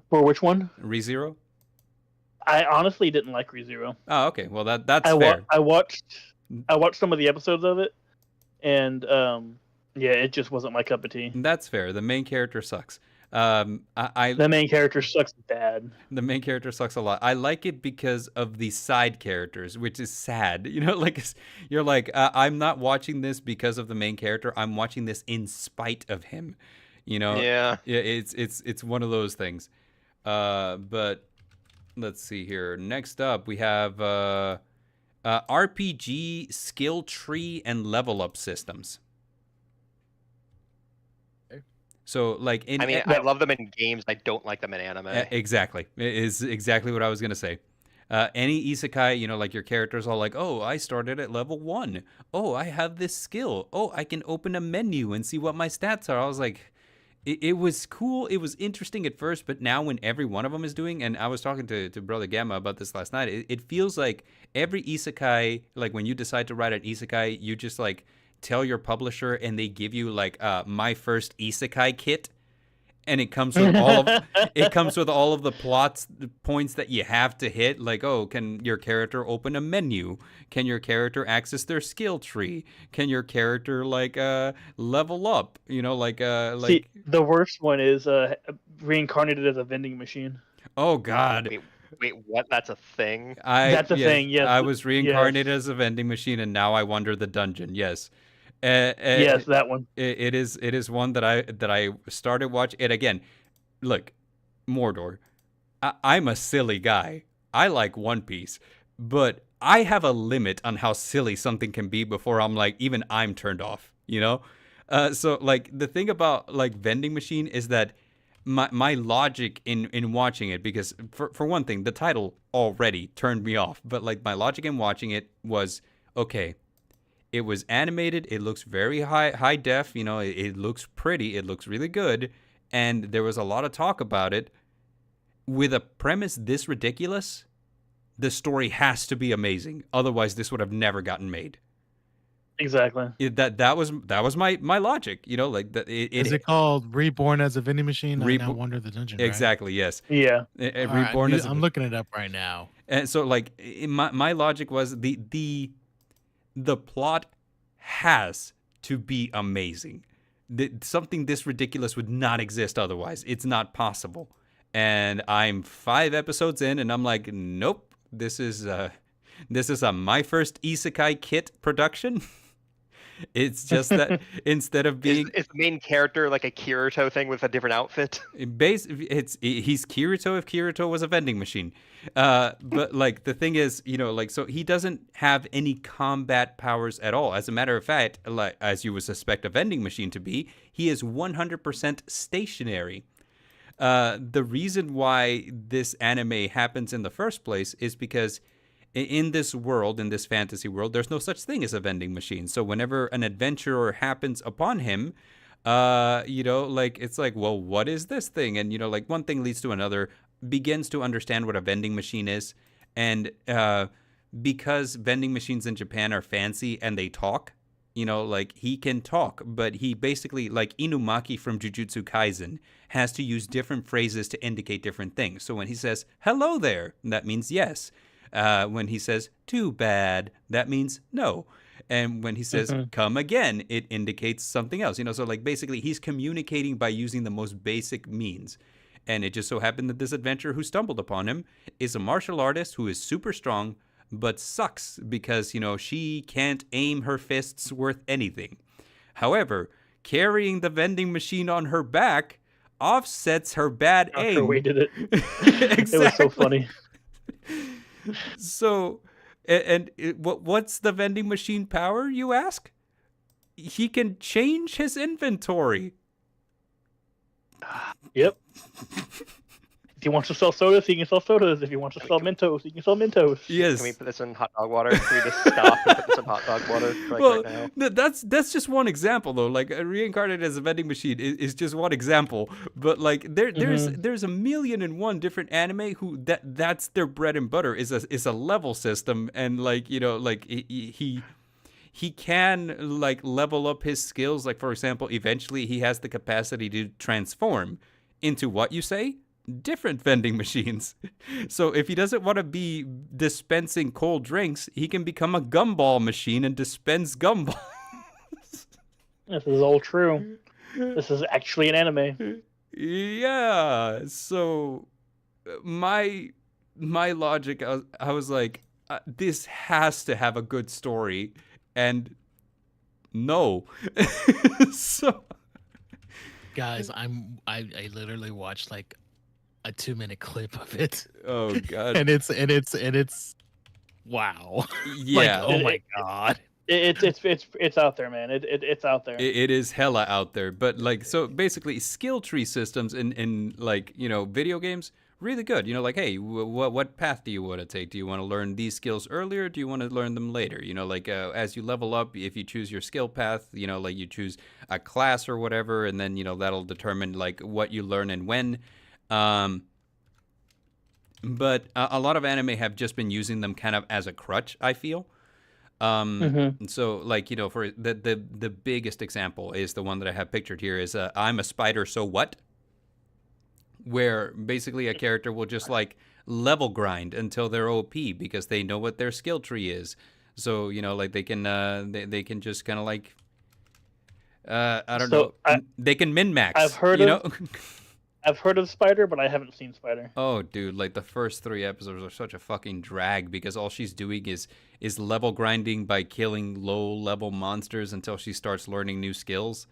For which one? ReZero. I honestly didn't like ReZero. Oh, okay. Well, that's fair. I watched some of the episodes of it, and it just wasn't my cup of tea. That's fair. The main character sucks. The main character sucks bad. The main character sucks a lot. I like it because of the side characters, which is sad. You know, like you're like, I'm not watching this because of the main character. I'm watching this in spite of him. You know, yeah. It's one of those things. But let's see here. Next up, we have RPG skill tree and level up systems. So, like, I love them in games. I don't like them in anime. Exactly, it is exactly what I was gonna say. Any isekai, you know, like your character's all like, "Oh, I started at level 1. Oh, I have this skill. Oh, I can open a menu and see what my stats are." I was like, it was cool. It was interesting at first, but now when every one of them is doing, and I was talking to Brother Gamma about this last night, it feels like every isekai, like when you decide to write an isekai, you just like tell your publisher and they give you like my first isekai kit, and it comes with all of the points that you have to hit, like, oh, can your character open a menu, can your character access their skill tree, can your character like level up, you know, like See, the worst one is reincarnated as a vending machine. Oh god. Wait, what? That's a thing? That's a thing, yes. I was reincarnated as a vending machine, and now I wander the dungeon. Yes. Yes, that one. It is one that I started watching. And again, look, Mordor, I'm a silly guy. I like One Piece, but I have a limit on how silly something can be before I'm like, even I'm turned off, you know? So like the thing about like vending machine is that my logic in watching it, because for one thing, the title already turned me off, but like my logic in watching it was, okay, it was animated. It looks very high def. You know, it looks pretty. It looks really good. And there was a lot of talk about it. With a premise this ridiculous, the story has to be amazing. Otherwise, this would have never gotten made. Exactly. That was my logic. You know, like that. Is it called Reborn as a Vending Machine? I now Wander the Dungeon. Right? Exactly. Yes. Yeah. Reborn right, I'm looking it up right now. And so, like, my logic was the plot has to be amazing. Something this ridiculous would not exist otherwise. It's not possible. And I'm 5 episodes in, and I'm like, nope. This is a my first isekai kit production. It's just that instead of being... Is the main character like a Kirito thing with a different outfit? He's Kirito if Kirito was a vending machine. But like the thing is, you know, like, so he doesn't have any combat powers at all. As a matter of fact, like as you would suspect a vending machine to be, he is 100% stationary. The reason why this anime happens in the first place is because in this world, in this fantasy world, there's no such thing as a vending machine. So whenever an adventurer happens upon him, you know, like, it's like, well, what is this thing? And, you know, like, one thing leads to another, begins to understand what a vending machine is. And because vending machines in Japan are fancy and they talk, you know, like, he can talk, but he basically, like Inumaki from Jujutsu Kaisen, has to use different phrases to indicate different things. So when he says, hello there, that means yes. When he says, too bad, that means no. And when he says, come again, it indicates something else. You know, so like basically he's communicating by using the most basic means. And it just so happened that this adventurer who stumbled upon him is a martial artist who is super strong, but sucks because, you know, she can't aim her fists worth anything. However, carrying the vending machine on her back offsets her bad aim. Her way did it. Exactly. It was so funny. So, and what's the vending machine power, you ask? He can change his inventory. Yep. If he wants to sell sodas, he can sell sodas. If he wants to sell Mentos, he can sell Mentos. Yes. Can we put this in hot dog water? Can we just stop and put this in hot dog water right now? That's just one example, though. Like, reincarnated as a vending machine is just one example. But like, there's 1,000,001 different anime who that's their bread and butter is a level system, and like, you know, like he can like level up his skills. Like, for example, eventually he has the capacity to transform into what you say? Different vending machines. So if he doesn't want to be dispensing cold drinks, he can become a gumball machine and dispense gumballs. This is all true. This is actually an anime. Yeah. So my logic, I was like, this has to have a good story, and no. So Guys, I literally watched like a 2-minute clip of it. oh god. And it's wow. Like, Yeah. oh my god. It's out there, man. It's out there. It is hella out there, but like, so basically skill tree systems in like, video games, really good. Like, hey, what path do you want to take? Do you want to learn these skills earlier? Do you want to learn them later? Like, as you level up, if you choose your skill path, like you choose a class or whatever, and then that'll determine like what you learn and when. But a lot of anime have just been using them kind of as a crutch, I feel. So like, for the biggest example is the one that I have pictured here is I'm a spider, so what? Where basically a character will just like level grind until they're OP because they know what their skill tree is. So, like they can they can just kind of like I don't know. They can min-max. I've heard of Spider, but I haven't seen Spider. Oh, dude, like the first 3 episodes are such a fucking drag because all she's doing is level grinding by killing low-level monsters until she starts learning new skills.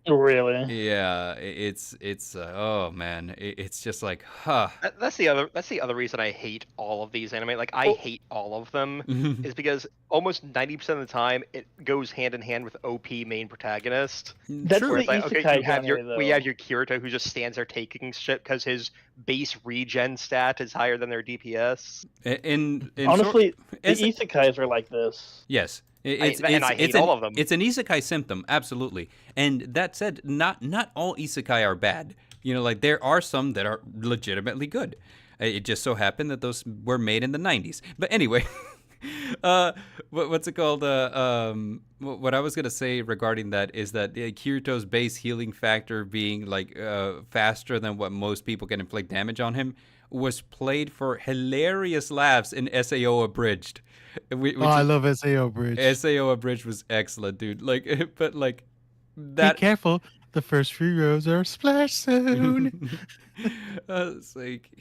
Really? Yeah, it's oh man, it's just like, huh. That's the other reason I hate all of these anime. Like, I hate all of them is because almost 90% of the time it goes hand in hand with OP main protagonist. That's where the it's like, okay, isekai we have your Kirito who just stands there taking shit because his base regen stat is higher than their DPS. Honestly, the isekais are like this. Yes. I hate all of them. It's an isekai symptom, absolutely. And that said, not all isekai are bad. Like there are some that are legitimately good. It just so happened that those were made in the 90s. But anyway, what's it called? What I was gonna say regarding that is that Kirito's base healing factor being like faster than what most people can inflict damage on him was played for hilarious laughs in SAO Abridged. I love SAO Abridged. SAO Abridged was excellent, dude. Like, but like that. Be careful. The first few rows are splash zone. It's like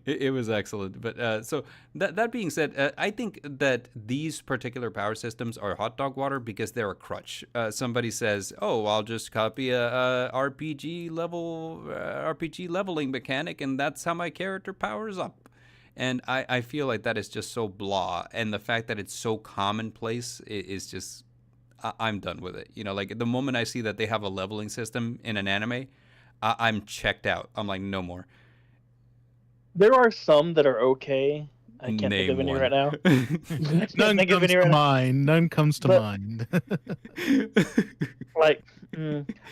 it was excellent. But so that being said, I think that these particular power systems are hot dog water because they're a crutch. Somebody says, "Oh, I'll just copy a RPG leveling mechanic, and that's how my character powers up." And I feel like that is just so blah. And the fact that it's so commonplace is just, I'm done with it. Like the moment I see that they have a leveling system in an anime, I'm checked out. I'm like, no more. There are some that are okay. I can't think of any right now. None comes to mind. None comes to mind. Like,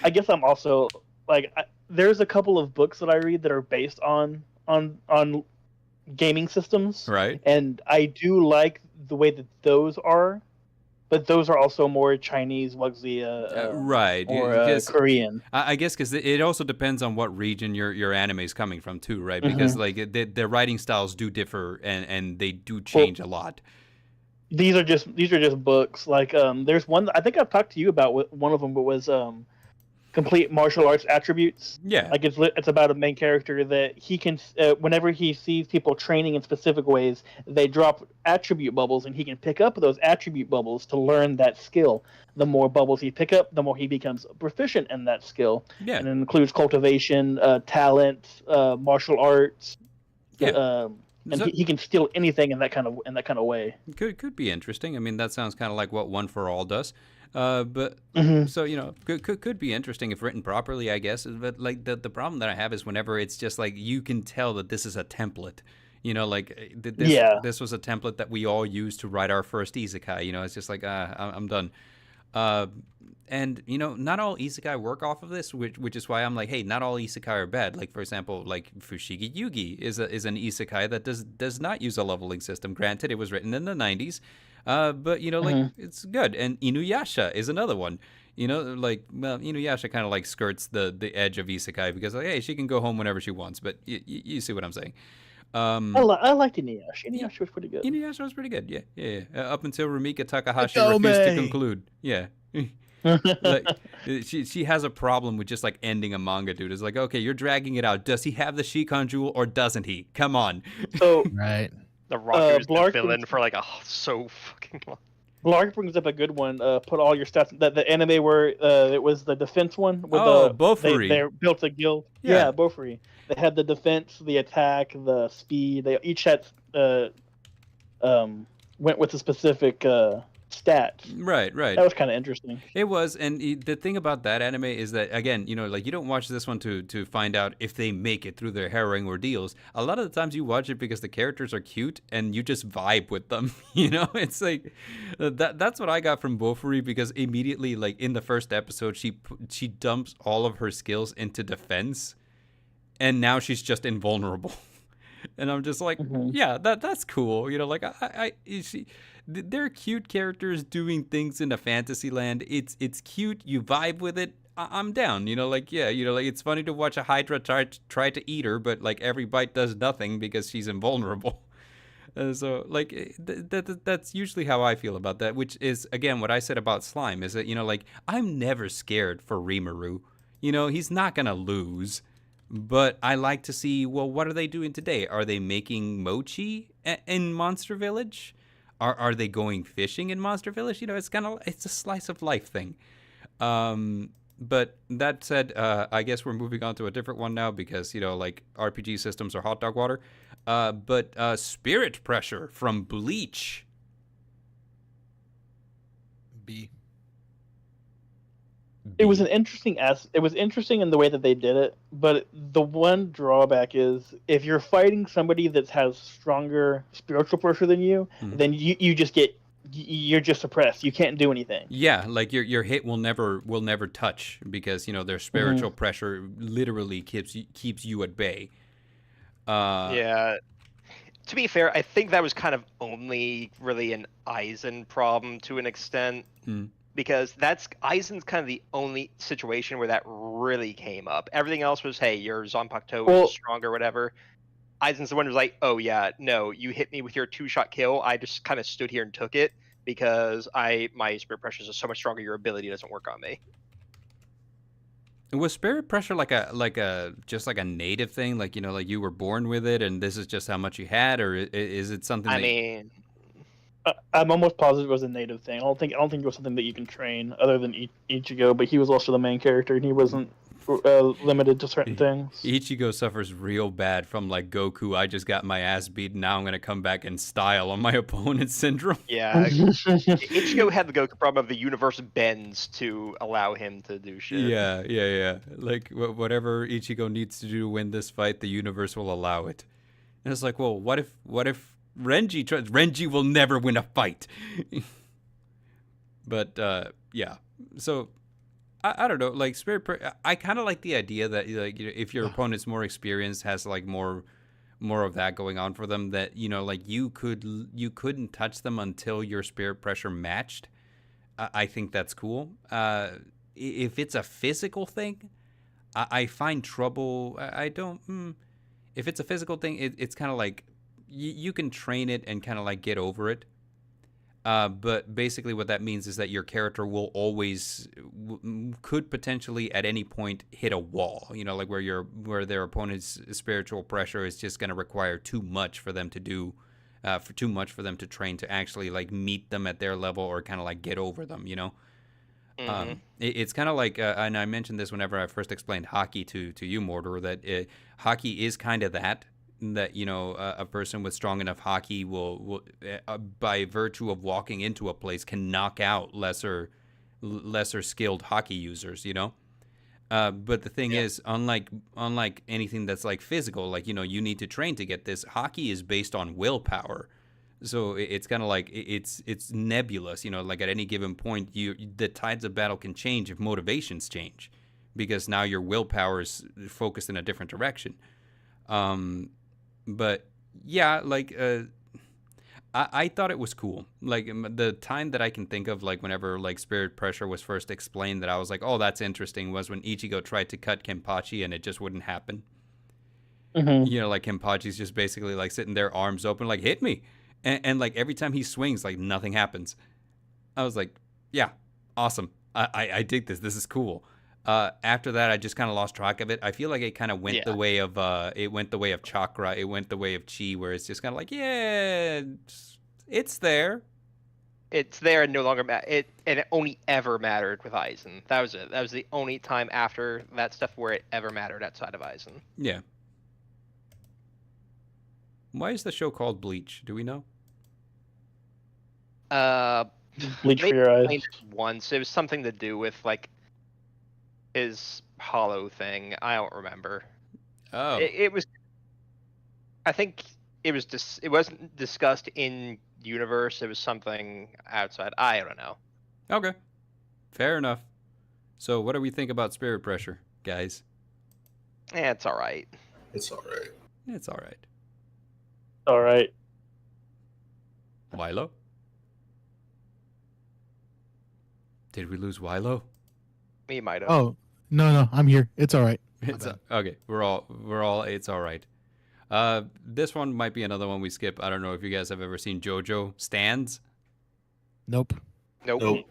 I guess I'm also like, there's a couple of books that I read that are based on gaming systems, right? And I do like the way that those are, but those are also more Chinese, wuxia, right, or Korean. I guess because it also depends on what region your anime is coming from too, right? Because like their writing styles do differ and they do change a lot. These are just books. Like there's one I think I've talked to you about. One of them was complete martial arts attributes. Yeah, like it's about a main character that he can whenever he sees people training in specific ways, they drop attribute bubbles and he can pick up those attribute bubbles to learn that skill. The more bubbles he pick up, the more he becomes proficient in that skill. Yeah, and it includes cultivation, talent, martial arts. Yeah. And he can steal anything in that kind of way. Could be interesting. I mean, that sounds kind of like what One for All does. But so could be interesting if written properly, I guess. But like the problem that I have is whenever it's just like you can tell that this is a template. Like this was a template that we all used to write our first isekai. It's just like I'm done. And not all isekai work off of this, which is why I'm like, hey, not all isekai are bad. Like for example, like Fushigi Yugi is an isekai that does not use a leveling system. Granted, it was written in the 90s. But like it's good. And Inuyasha is another one. Inuyasha kind of like skirts the edge of isekai because like, hey, she can go home whenever she wants. But you see what I'm saying. I liked Inuyasha. Inuyasha was pretty good. Inuyasha was pretty good. Yeah. Up until Rumika Takahashi refused to conclude. Yeah. Like she has a problem with just like ending a manga, dude. It's like, okay, you're dragging it out. Does he have the Shikon jewel or doesn't he? Come on. So right. The Rock is the Blark villain for like so fucking long. Blark brings up a good one. Put all your stats. The anime where it was the defense one with Bofuri. they built a guild. Yeah, Bofuri. They had the defense, the attack, the speed. They each had went with a specific stats. Right. That was kind of interesting. It was, and the thing about that anime is that, again, you know, like you don't watch this one to find out if they make it through their harrowing ordeals. A lot of the times you watch it because the characters are cute and you just vibe with them. You know, it's like that's what I got from Bofuri, because immediately, like in the first episode, she dumps all of her skills into defense, and now she's just invulnerable. And I'm just like, yeah, that's cool. You know, like they're cute characters doing things in a fantasy land. It's cute. You vibe with it. I'm down. You know, like, yeah, you know, like it's funny to watch a Hydra try to eat her, but like every bite does nothing because she's invulnerable. So like that's usually how I feel about that, which is, again, what I said about Slime, is that, you know, like I'm never scared for Rimuru. You know, he's not going to lose. But I like to see, well, what are they doing today? Are they making mochi in Monster Village? Are they going fishing in Monster Village? You know, it's a slice of life thing. But that said, I guess we're moving on to a different one now because, you know, like RPG systems are hot dog water. But Spirit Pressure from Bleach. B. It was interesting in the way that they did it, but the one drawback is if you're fighting somebody that has stronger spiritual pressure than you, then you're just suppressed. You can't do anything. Yeah, like your hit will never touch because, you know, their spiritual pressure literally keeps you at bay. Yeah. To be fair, I think that was kind of only really an Aizen problem to an extent. Because Aizen's kind of the only situation where that really came up. Everything else was, hey, your Zanpakuto is strong or whatever. Aizen's the one who's like, oh yeah, no, you hit me with your 2-shot kill. I just kind of stood here and took it because my spirit pressure is so much stronger. Your ability doesn't work on me. Was spirit pressure like a just like a native thing? Like, you know, like you were born with it and this is just how much you had, or is it something? I'm almost positive it was a native thing. I don't think it was something that you can train other than Ichigo, but he was also the main character and he wasn't limited to certain things. Ichigo suffers real bad from like Goku, I just got my ass beat, now I'm gonna come back in style on my opponent syndrome. Yeah. Ichigo had the Goku problem of the universe bends to allow him to do shit. Yeah. Like whatever Ichigo needs to do to win this fight, the universe will allow it. And it's like, well, what if Renji will never win a fight. But yeah, so I don't know, like I kind of like the idea that, like, you know, if your opponent's more experienced, has like more of that going on for them, that, you know, like you couldn't touch them until your spirit pressure matched. I think that's cool. If it's a physical thing, I find trouble. I don't. If it's a physical thing, it's kind of like, you can train it and kind of like get over it. But basically what that means is that your character will always could potentially at any point hit a wall, you know, like where their opponent's spiritual pressure is just going to require too much for them to do, too much for them to train to actually like meet them at their level or kind of like get over them, you know. It's kind of like, and I mentioned this whenever I first explained hockey to you, Mordor, that hockey is kind of that, you know, a person with strong enough hockey will by virtue of walking into a place, can knock out lesser skilled hockey users, you know. But the thing is, unlike anything that's like physical, like, you know, you need to train to get this, hockey is based on willpower. So it's kind of like it's nebulous, you know, like at any given point, the tides of battle can change if motivations change, because now your willpower is focused in a different direction. But yeah, like I thought it was cool. Like the time that I can think of, like whenever like spirit pressure was first explained, that I was like, oh, that's interesting, was when Ichigo tried to cut Kenpachi and it just wouldn't happen. You know, like Kenpachi's just basically like sitting there, arms open, like, hit me. And like every time he swings, like nothing happens. I was like, yeah, awesome. I dig this. This is cool. After that, I just kind of lost track of it. I feel like it kind of went the way of chakra. It went the way of chi, where it's just kind of like, yeah, it's there. It's there and no longer and it only ever mattered with Aizen. That was it. That was the only time after that stuff where it ever mattered outside of Aizen. Yeah. Why is the show called Bleach? Do we know? Bleach for your eyes. Once it was something to do with like his hollow thing. I don't remember. Oh. It was. I think it was. It wasn't discussed in universe. It was something outside. I don't know. Okay. Fair enough. So, what do we think about Spirit Pressure, guys? It's all right. It's all right. It's all right. All right. Wilo? Did we lose Wilo? We might have. Oh, no, I'm here. It's all right. It's okay. We're all. It's all right. This one might be another one we skip. I don't know if you guys have ever seen JoJo Stands. Nope. Nope.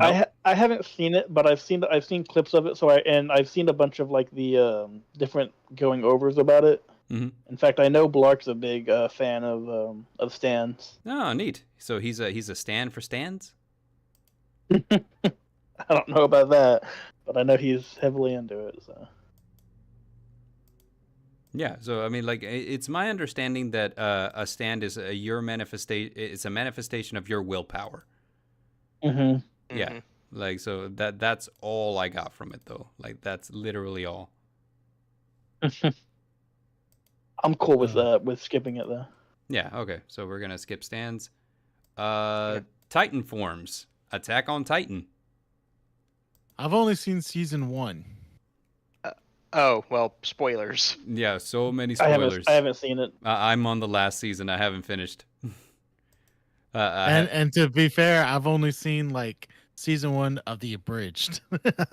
I haven't seen it, but I've seen clips of it. So I've seen a bunch of like the different going overs about it. Mm-hmm. In fact, I know Blark's a big fan of stands. Oh, neat. So he's a stand for stands. I don't know about that, but I know he's heavily into it. So. Yeah. So I mean, like, it's my understanding that a stand is your manifestation. It's a manifestation of your willpower. Mm-hmm. Yeah. Mm-hmm. Like, so that's all I got from it, though. Like, that's literally all. I'm cool with skipping it though. Yeah, okay. So we're gonna skip stands. Titan forms. Attack on Titan. I've only seen season 1. Oh, well, spoilers. Yeah, so many spoilers. I haven't seen it. I'm on the last season. I haven't finished. And to be fair, I've only seen like season 1 of the abridged.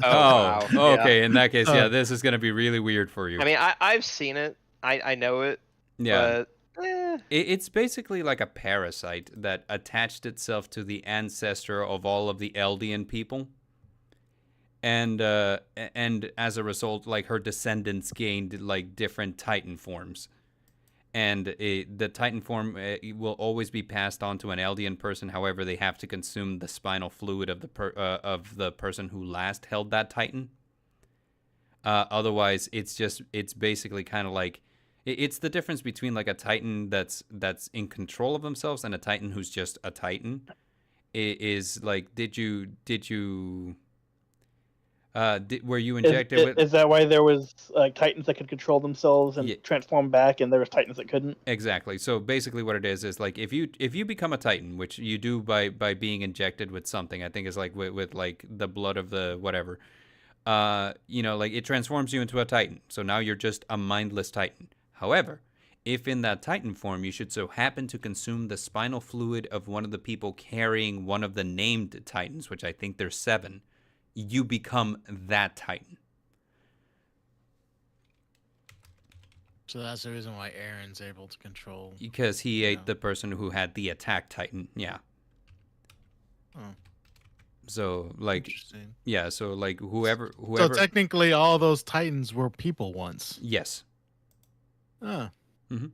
Wow. Okay. In that case, yeah, this is gonna be really weird for you. I mean, I've seen it. I know it. Yeah. But, It's basically like a parasite that attached itself to the ancestor of all of the Eldian people. And as a result, like, her descendants gained like different Titan forms. And the Titan form will always be passed on to an Eldian person. However, they have to consume the spinal fluid of the person who last held that Titan. Otherwise, it's basically kind of like, it's the difference between like a Titan that's in control of themselves and a Titan who's just a Titan. It is like, were you injected with? Is that why there was Titans that could control themselves and transform back, and there was Titans that couldn't? Exactly. So basically, what it is like, if you become a Titan, which you do by being injected with something, I think is like with like the blood of the whatever, like, it transforms you into a Titan. So now you're just a mindless Titan. However, if in that Titan form you should so happen to consume the spinal fluid of one of the people carrying one of the named Titans, which I think there's 7, you become that Titan. So that's the reason why Aaron's able to control. Because he ate the person who had the attack Titan. Yeah. Oh. So, like, yeah, so, like, whoever. So technically, all those Titans were people once. Yes. Oh. Mm-hmm.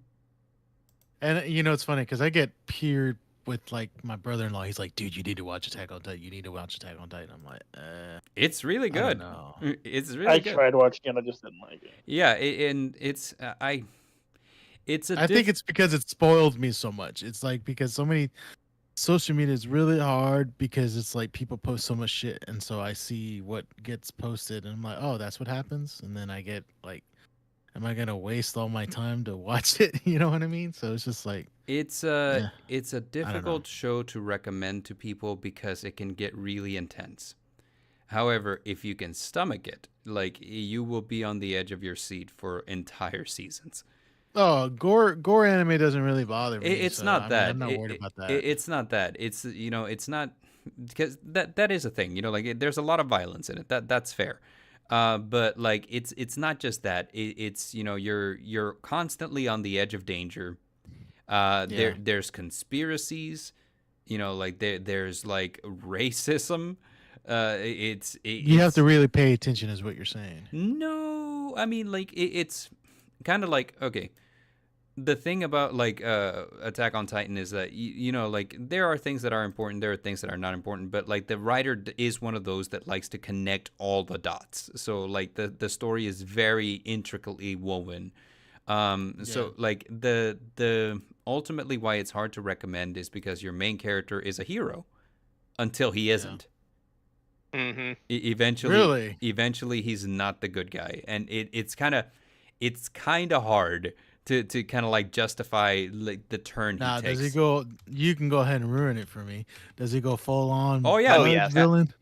And it's funny because I get peered with like my brother-in-law. He's like, "Dude, you need to watch Attack on Titan. You need to watch Attack on Titan." I'm like, It's really good. No, it's really good. I tried watching it. I just didn't like it. Yeah, and it's I think it's because it spoiled me so much. It's like because so many social media is really hard because it's like people post so much shit, and so I see what gets posted, and I'm like, oh, that's what happens, and then I get like, am I gonna waste all my time to watch it? You know what I mean? So it's just like it's a difficult show to recommend to people because it can get really intense. However, if you can stomach it, like, you will be on the edge of your seat for entire seasons. Oh, gore anime doesn't really bother me. It's not that. I'm not worried about that. It's not that. It's it's not, because that is a thing. Like, there's a lot of violence in it. That's fair. But like, it's not just that. It's you're constantly on the edge of danger. There's conspiracies. Like, there's like racism. You have to really pay attention, is what you're saying. No, I mean, like, it's kind of like, okay, the thing about, like, Attack on Titan is that, you know, like, there are things that are important, there are things that are not important, but, like, the writer is one of those that likes to connect all the dots. So, like, the story is very intricately woven. So, like, the ultimately why it's hard to recommend is because your main character is a hero until he isn't. Mm-hmm. Eventually he's not the good guy, and it's kind of hard to kind of like justify like the turn he takes. Does he go? You can go ahead and ruin it for me. Does he go full on? Oh yeah, villain.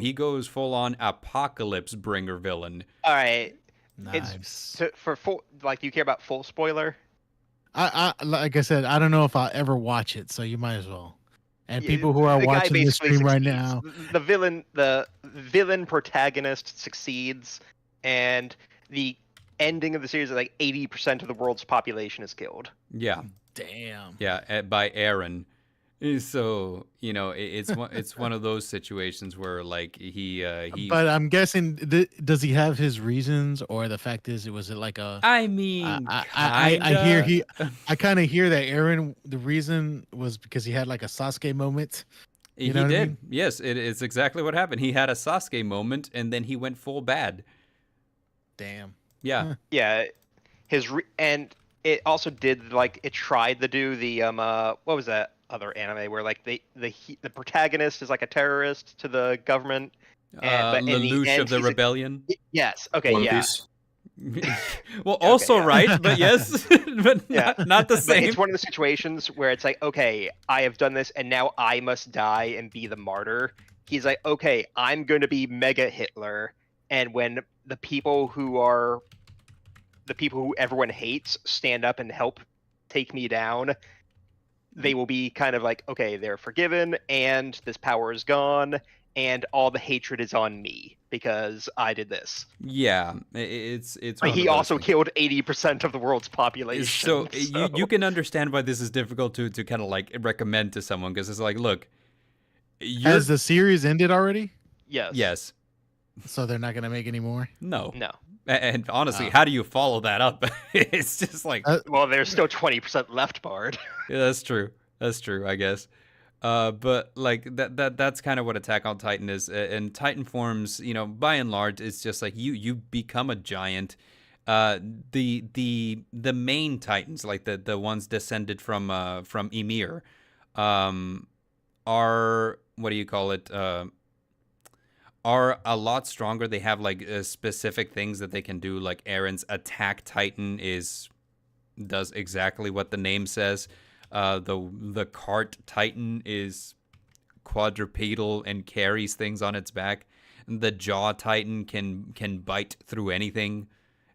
He goes full on apocalypse bringer villain. All right, nice. For full, like, do you care about full spoiler? I like I said, I don't know if I'll ever watch it, so you might as well. And people who are watching this stream right now, the villain protagonist succeeds, and the ending of the series is like 80% of the world's population is killed. Yeah. Damn. Yeah, by Aaron. So, you know, it's one of those situations where like he. But I'm guessing, does he have his reasons, or the fact is, was it like a? I mean, I kind of hear that Aaron. The reason was because he had like a Sasuke moment. He did. I mean? Yes, it's exactly what happened. He had a Sasuke moment, and then he went full bad. Damn. Yeah. Yeah, and it also did, like, it tried to do the what was that other anime where like the protagonist is like a terrorist to the government, but Lelouch of the Rebellion. Yes. Okay. One yeah. Piece. Well, also right, but yes, but yeah, not the same. But it's one of the situations where it's like, okay, I have done this, and now I must die and be the martyr. He's like, okay, I'm going to be Mega Hitler, and when the people who everyone hates stand up and help take me down, they will be kind of like, okay, they're forgiven, and this power is gone, and all the hatred is on me because I did this. Yeah, it's. But he also killed 80% of the world's population. So you can understand why this is difficult to kind of like recommend to someone, because it's like, look, has the series ended already? Yes. So they're not gonna make any more? No. And honestly, how do you follow that up? It's just like, well, there's still 20% left, Bard. Yeah, that's true. I guess. But like that's kind of what Attack on Titan is. And Titan forms, you know, by and large, it's just like you become a giant. The main Titans, like the ones descended from Ymir, are, what do you call it? Are a lot stronger. They have like specific things that they can do. Like Aaron's Attack Titan does exactly what the name says. The Cart Titan is quadrupedal and carries things on its back. The Jaw Titan can bite through anything,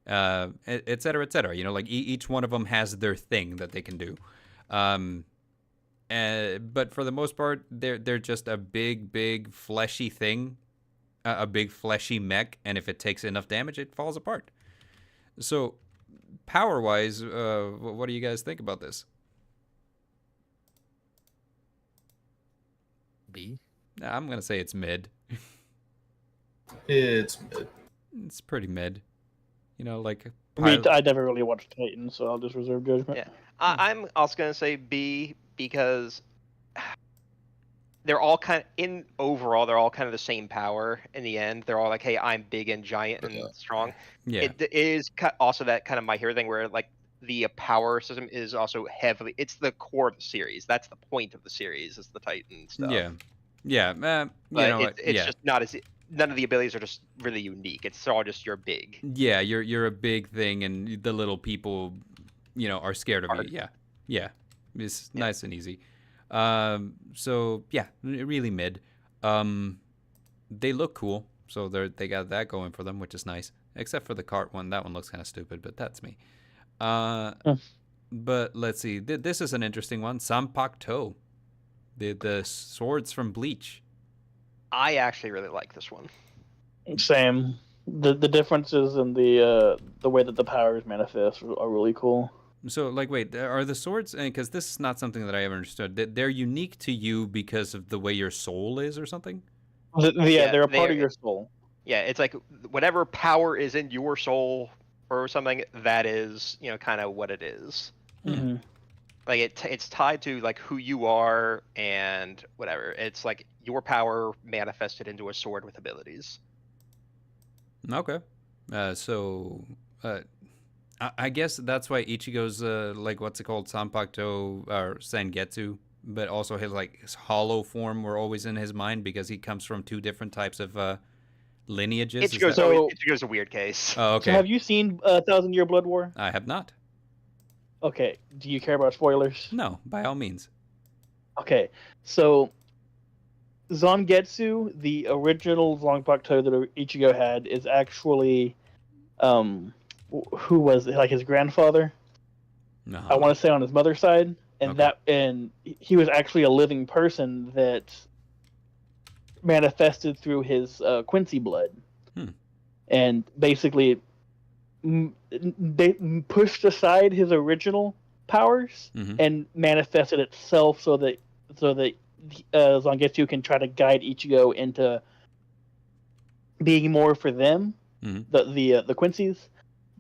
et cetera, et cetera. You know, like each one of them has their thing that they can do. But for the most part, they're just a big fleshy thing. A big fleshy mech, and if it takes enough damage, it falls apart. So, power-wise, what do you guys think about this? B? I'm gonna say it's mid. It's mid. It's pretty mid. You know, like. I never really watched Titan, so I'll just reserve judgment. Yeah, I'm also gonna say B, because they're all kind of, overall, they're all kind of the same power in the end. They're all like, hey, I'm big and giant and strong. Yeah. It is also that kind of My Hero thing where, like, the power system is also heavily, it's the core of the series. That's the point of the series, is the Titan stuff. Yeah. But it's just not as, none of the abilities are just really unique. It's all just, you're big. Yeah, you're a big thing, and the little people, you know, are scared of you. Yeah. It's nice and easy. So yeah, really mid. They look cool, so they got that going for them, which is nice. Except for the cart one, that one looks kind of stupid, but that's me. But let's see. This is an interesting one. Sanpak-to, the swords from Bleach. I actually really like this one. Same. The differences in the way that the powers manifest are really cool. So, like, wait, are the swords, because this is not something that I ever understood, they're unique to you because of the way your soul is or something? They're a part of your soul. Yeah, it's like whatever power is in your soul or something, that is, kind of what it is. Mm-hmm. Like it's tied to like who you are and whatever. It's like your power manifested into a sword with abilities. Okay. I guess that's why Ichigo's like what's it called, Sanpakuto or Sangetsu, but also his hollow form were always in his mind because he comes from two different types of lineages. Ichigo's a weird case. Oh, okay. So have you seen Thousand Year Blood War? I have not. Okay. Do you care about spoilers? No, by all means. Okay. So Zangetsu, the original Zanpakuto that Ichigo had, is actually who was it? Like his grandfather? No. I want to say on his mother's side, and Okay. he was actually a living person that manifested through his Quincy blood, and basically they pushed aside his original powers and manifested itself so that Zangetsu can try to guide Ichigo into being more for them, the Quincy's.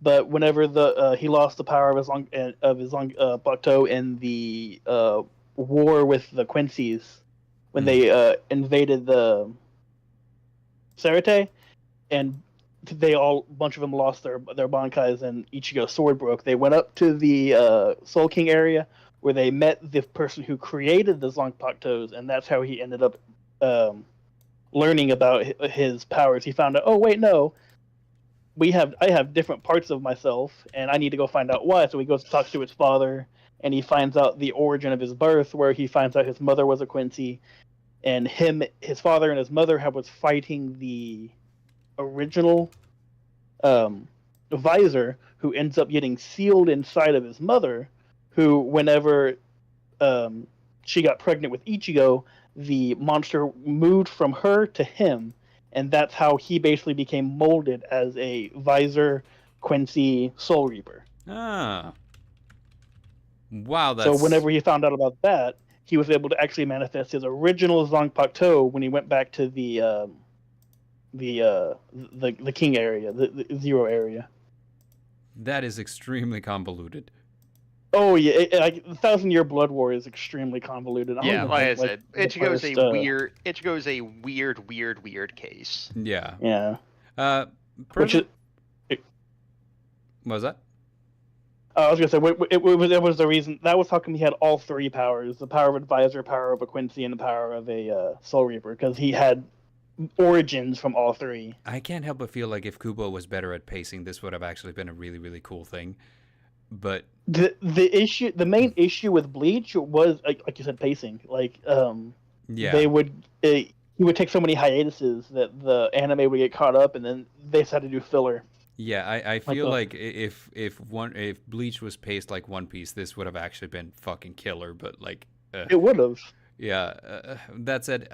But whenever he lost the power of his Bakuto in the war with the Quincy's, when they invaded the Sarate, and a bunch of them lost their Bankais, and Ichigo's sword broke. They went up to the Soul King area where they met the person who created the Zanpakutos, and that's how he ended up learning about his powers. He found out, oh wait, no, I have different parts of myself, and I need to go find out why. So he goes to talk to his father, and he finds out the origin of his birth, where he finds out his mother was a Quincy, and his father and his mother was fighting the original visor, who ends up getting sealed inside of his mother, who whenever she got pregnant with Ichigo, the monster moved from her to him, and that's how he basically became molded as a visor Quincy Soul Reaper. Ah. Wow, So whenever he found out about that, he was able to actually manifest his original Zanpakuto when he went back to the King area, the Zero area. That is extremely convoluted. Oh yeah, like the 1,000 Year Blood War is extremely convoluted. Yeah, like I said, Ichigo's a weird case. Yeah. Yeah. What was that? I was gonna say it was the reason that was how come he had all three powers: the power of Advisor, power of a Quincy, and the power of a Soul Reaper, because he had origins from all three. I can't help but feel like if Kubo was better at pacing, this would have actually been a really, really cool thing. But the main issue with Bleach was like you said, pacing. Like he would take so many hiatuses that the anime would get caught up, and then they just had to do filler. Yeah, I feel like if Bleach was paced like One Piece, this would have actually been fucking killer. But like it would have. Yeah. That said,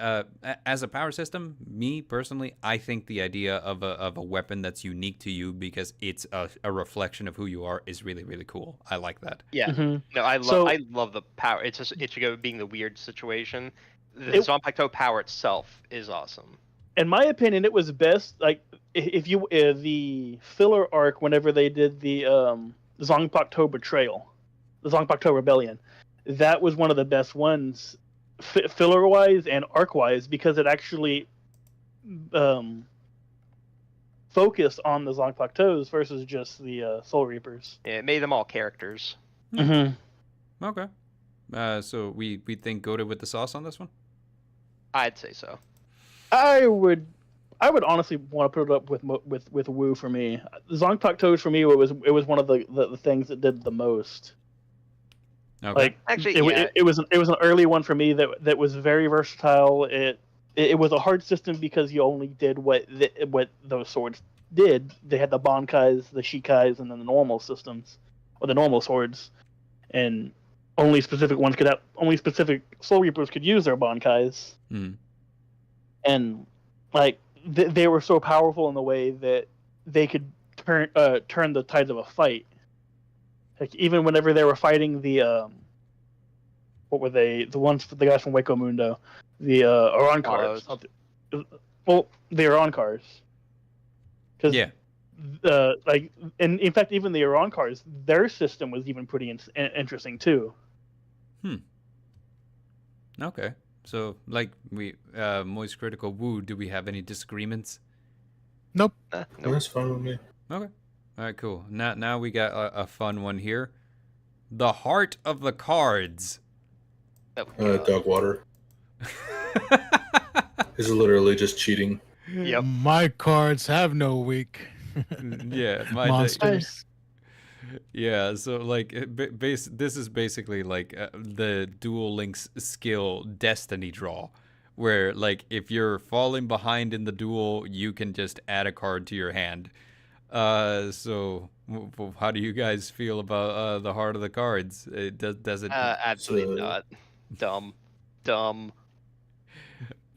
as a power system, me personally, I think the idea of a weapon that's unique to you because it's a reflection of who you are is really, really cool. I like that. Yeah. No, I love the power. It's just Ichigo being the weird situation. The Zanpakuto power itself is awesome. In my opinion, it was best. Like if you the filler arc whenever they did the Zanpakuto betrayal, the Zanpakuto rebellion, that was one of the best ones. Filler wise and arc wise, because it actually focused on the Zanpakutos versus just the Soul Reapers. Yeah, it made them all characters. Okay. So we think goated with the sauce on this one? I'd say so. I would honestly want to put it up with Wu for me. Zanpakutos for me, it was one of the things that did the most. Okay. Like actually, it was an early one for me that was very versatile. It was a hard system because you only did what those swords did. They had the Bankais, the Shikais, and then the normal systems, or the normal swords, and only specific Soul Reapers could use their Bankais. And like they were so powerful in the way that they could turn the tides of a fight. Like even whenever they were fighting the what were they? The guys from Waco Mundo, the Oran cards. Well, the Iran cars. Yeah. Like, and in fact, even the Iran cars, their system was even pretty interesting too. Okay. So, like, Moist Critical Woo, do we have any disagreements? Nope. Nope. That's fine with me. Okay. All right, cool. Now we got a fun one here. The heart of the cards. Dog water. Is literally just cheating. Yep. My cards have no weak Yeah, monsters. Yeah, so like this is basically like the Duel Links skill Destiny draw, where like if you're falling behind in the duel, you can just add a card to your hand. So how do you guys feel about the heart of the cards? Does it? Absolutely not. Dumb.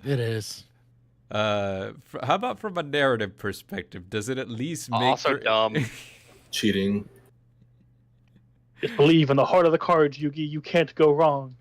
It is. How about from a narrative perspective? Does it at least make Also dumb. Cheating. Just believe in the heart of the cards, Yugi. You can't go wrong.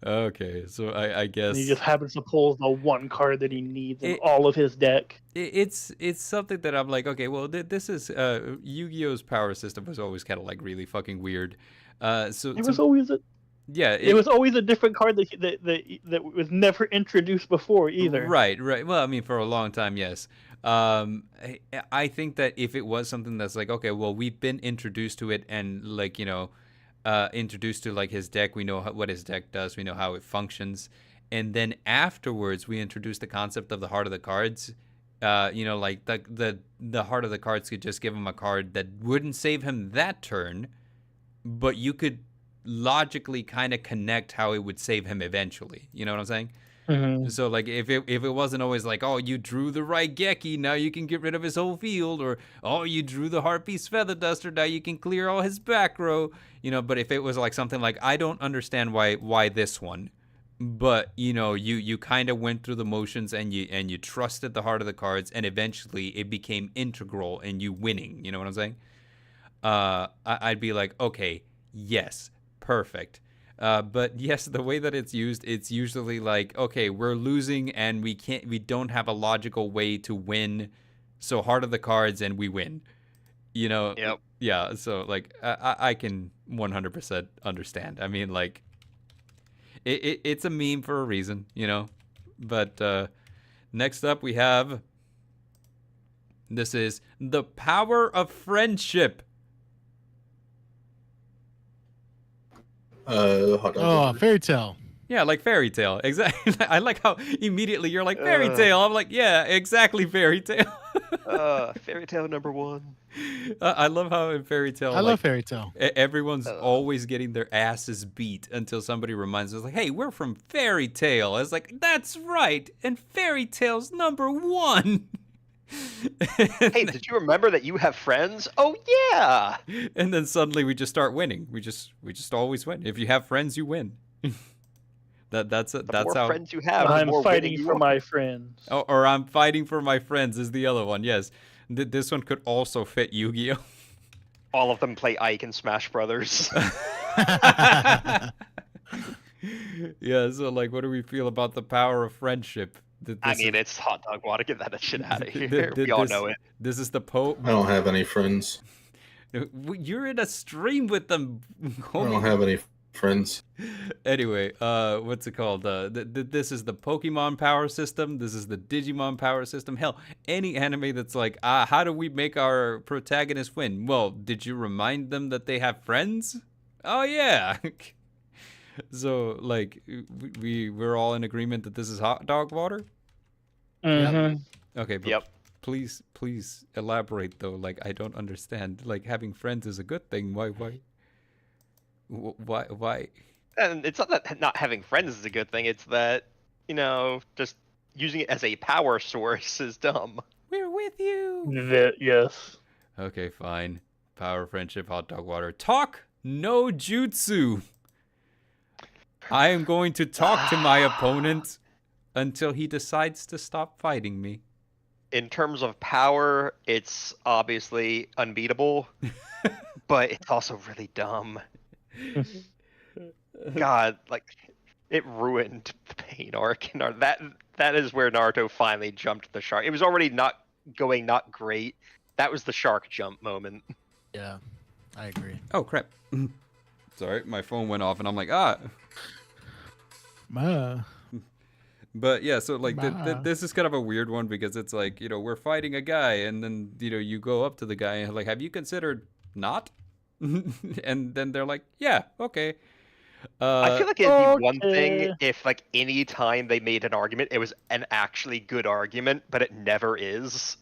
Okay, so I guess And he just happens to pull the one card that he needs in all of his deck. It's something that I'm like, okay, well, this is Yu-Gi-Oh's power system was always kind of like really fucking weird. So It was always a it was always a different card that was never introduced before either. Right. Well, I mean, for a long time, yes. I think that if it was something that's like, okay, well, we've been introduced to it and like, you know, introduced to like his deck, we know what his deck does, we know how it functions, and then afterwards we introduce the concept of the heart of the cards. You know, like the heart of the cards could just give him a card that wouldn't save him that turn, but you could logically kind of connect how it would save him eventually. You know what I'm saying? Mm-hmm. So like if it wasn't always like, oh, you drew the right Geki, now you can get rid of his whole field, or oh, you drew the Harpies Feather Duster, now you can clear all his back row, you know. But if it was like something like, I don't understand why this one, but you know, you kind of went through the motions and you trusted the heart of the cards, and eventually it became integral in you winning. You know what I'm saying? I'd be like, okay, yes, perfect. But yes, the way that it's used, it's usually like, okay, we're losing and we don't have a logical way to win, so heart of the cards and we win. You know? Yep. Yeah, so like I can 100% understand. I mean, like it's a meme for a reason, you know? But next up we have, this is the power of friendship. Fairy Tale. Yeah, like Fairy Tale. Exactly. I like how immediately you're like, Fairy Tale. I'm like, yeah, exactly, Fairy Tale. Fairy Tale #1. I love how in Fairy Tale, I love Fairy Tale. Everyone's always getting their asses beat until somebody reminds us, like, hey, we're from Fairy Tale. It's like, that's right, and Fairy Tale's #1. Hey, did you remember that you have friends? Oh yeah. And then suddenly we just start winning. We just always win. If you have friends, you win. That's the more how friends you have. I'm the more fighting for my friends. Oh, or I'm fighting for my friends is the other one. Yes, this one could also fit Yu-Gi-Oh. All of them play Ike and Smash Brothers. Yeah. So like, what do we feel about the power of friendship? I mean, it's hot dog water. Get that shit out of here. We all know it. This is the Pope. I don't have any friends. You're in a stream with them. I don't have any friends. Anyway, what's it called? This is the Pokemon power system. This is the Digimon power system. Hell, any anime that's like, how do we make our protagonist win? Well, did you remind them that they have friends? Oh yeah. So like, we're all in agreement that this is hot dog water. Mm-hmm. Okay. But please elaborate though. Like, I don't understand. Like, having friends is a good thing. Why? And it's not that not having friends is a good thing. It's that, you know, just using it as a power source is dumb. We're with you. Yes. Okay, fine. Power, friendship, hot dog water. Talk no jutsu. I am going to talk to my opponent until he decides to stop fighting me. In terms of power, it's obviously unbeatable, but it's also really dumb. God, like, It ruined the pain arc. That is where Naruto finally jumped the shark. It was already not great. That was the shark jump moment. Yeah, I agree. Oh crap! Sorry, my phone went off, and I'm like, But yeah, so like this is kind of a weird one because it's like, we're fighting a guy, and then you go up to the guy and like, have you considered not? And then they're like, yeah, okay. I feel like it'd be one thing if like any time they made an argument, it was an actually good argument, but it never is.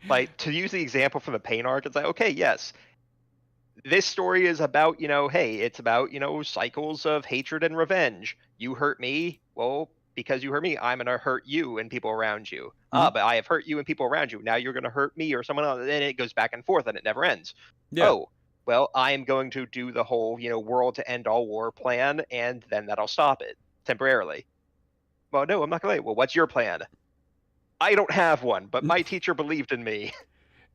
Like, to use the example from the pain arc, it's like, okay, yes, this story is about, hey, it's about, cycles of hatred and revenge. You hurt me, well, because you hurt me, I'm gonna hurt you and people around you. But I have hurt you and people around you. Now you're gonna hurt me or someone else, and it goes back and forth and it never ends. Yeah. Oh, well, I am going to do the whole, world to end all war plan, and then that'll stop it temporarily. Well, no, I'm not gonna. Well, what's your plan? I don't have one, but my teacher believed in me.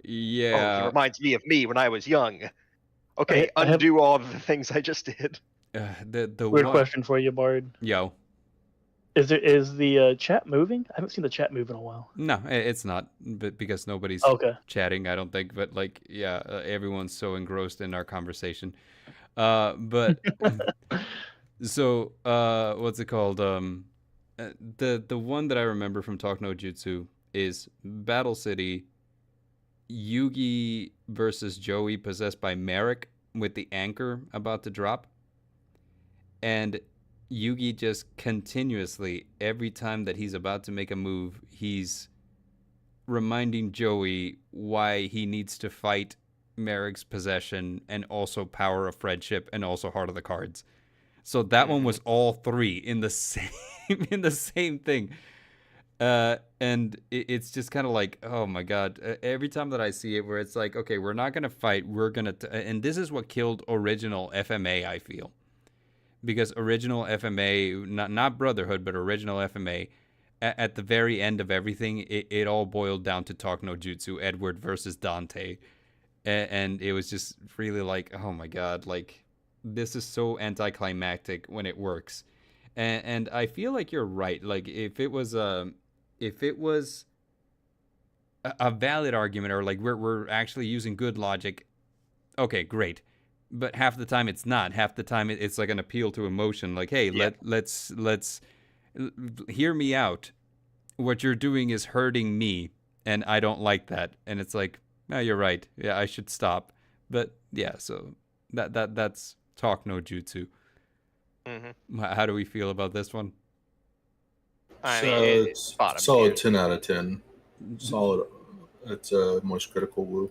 Yeah. Oh, he reminds me of me when I was young. Okay, undo all of the things I just did. The weird question for you, Bard. Yo. Is the chat moving? I haven't seen the chat move in a while. No, it's not, but because nobody's chatting, I don't think. But like, yeah, everyone's so engrossed in our conversation. But so what's it called? The one that I remember from Talk No Jutsu is Battle City. Yugi versus Joey possessed by Merrick with the anchor about to drop. And Yugi just continuously, every time that he's about to make a move, he's reminding Joey why he needs to fight Merrick's possession and also power of friendship and also heart of the cards. So that one was all three in the same thing. And it's just kind of like, oh my god, every time that I see it where it's like, okay, we're not going to fight, we're going to, and this is what killed original FMA, I feel. Because original FMA, not Brotherhood, but original FMA, at the very end of everything, it all boiled down to Talk No Jutsu, Edward versus Dante. And it was just really like, oh my god, like, this is so anticlimactic when it works. And I feel like you're right. Like, if it was a valid argument, or like we're actually using good logic, okay, great. But half the time it's not. Half the time it's like an appeal to emotion. Like, hey, let's hear me out. What you're doing is hurting me, and I don't like that. And it's like, no, you're right. Yeah, I should stop. But yeah, so that's Talk No Jutsu. Mm-hmm. How do we feel about this one? I mean, it's solid 10 out of 10. Solid. It's a Moist Critical Woo.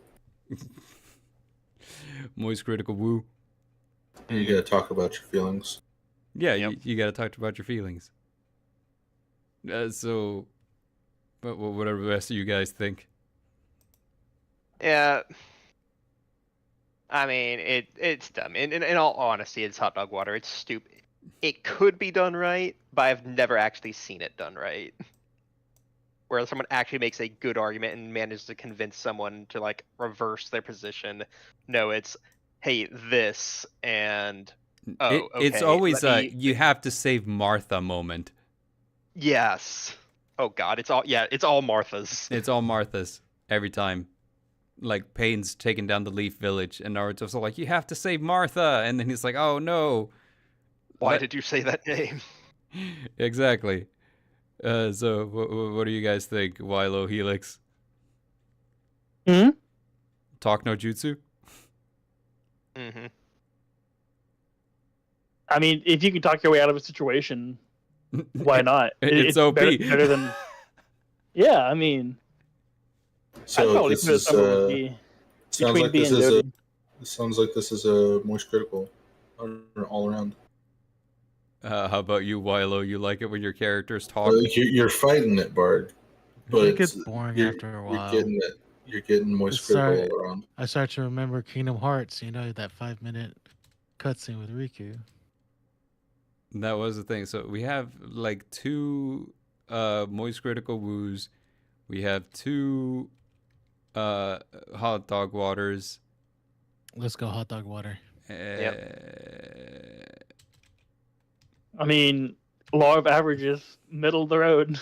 Moist Critical Woo. You gotta talk about your feelings. Yeah, you gotta talk about your feelings. So, what do the rest of you guys think? Yeah. I mean, it's dumb. In all honesty, it's hot dog water. It's stupid. It could be done right, but I've never actually seen it done right. Where someone actually makes a good argument and manages to convince someone to like reverse their position. No, it's, hey, this, and it's always you have to save Martha moment. Yes. Oh god, it's all Martha's. It's all Martha's every time. Like, Pain's taking down the Leaf Village, and Naruto's like, you have to save Martha, and then he's like, oh no. Why did you say that name? Exactly. So, what do you guys think, Wilo, Helix? Talk No Jutsu? I mean, if you can talk your way out of a situation, why not? It's OP. Better than... Yeah, I mean... So this is sounds like this is a Moist Critical all around. How about you, Wilo? You like it when your characters talk? You're fighting it, Bard. But it gets boring after a while. You're getting Moist Critical all around. I start to remember Kingdom Hearts. You know, that 5-minute cutscene with Riku. That was the thing. So we have like 2 Moist Critical Woos. We have 2 hot dog waters. Let's go hot dog water. I mean, law of averages, middle of the road.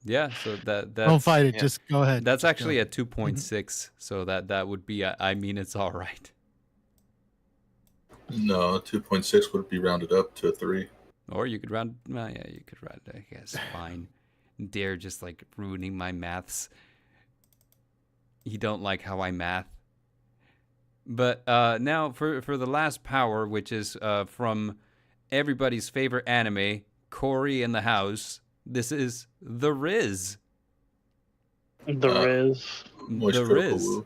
Yeah, so that's don't fight it. Just go ahead. That's just actually a 2.6, so that would be. I mean, it's all right. No, 2.6 would be rounded up to a 3. Or you could round. Well, yeah, you could round. I guess fine. Dare just like ruining my maths. You don't like how I math. But now for the last power, which is from everybody's favorite anime, Cory in the House. This is the Riz. The Riz. The Riz.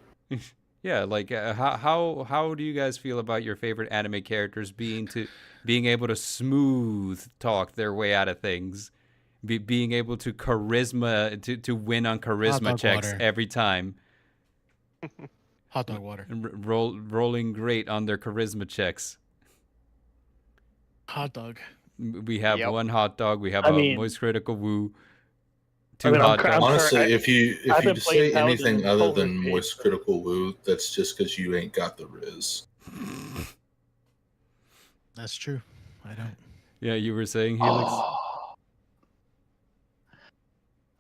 Yeah, like how do you guys feel about your favorite anime characters being able to smooth talk their way out of things, being able to to win on charisma checks water. every time? Hot dog water. Rolling great on their charisma checks. Hot dog. We have one hot dog. We have moist critical woo. Two hot dogs. Honestly, if you say anything other than moist critical woo, that's just because you ain't got the Riz. That's true. I don't. Yeah, you were saying, Helix?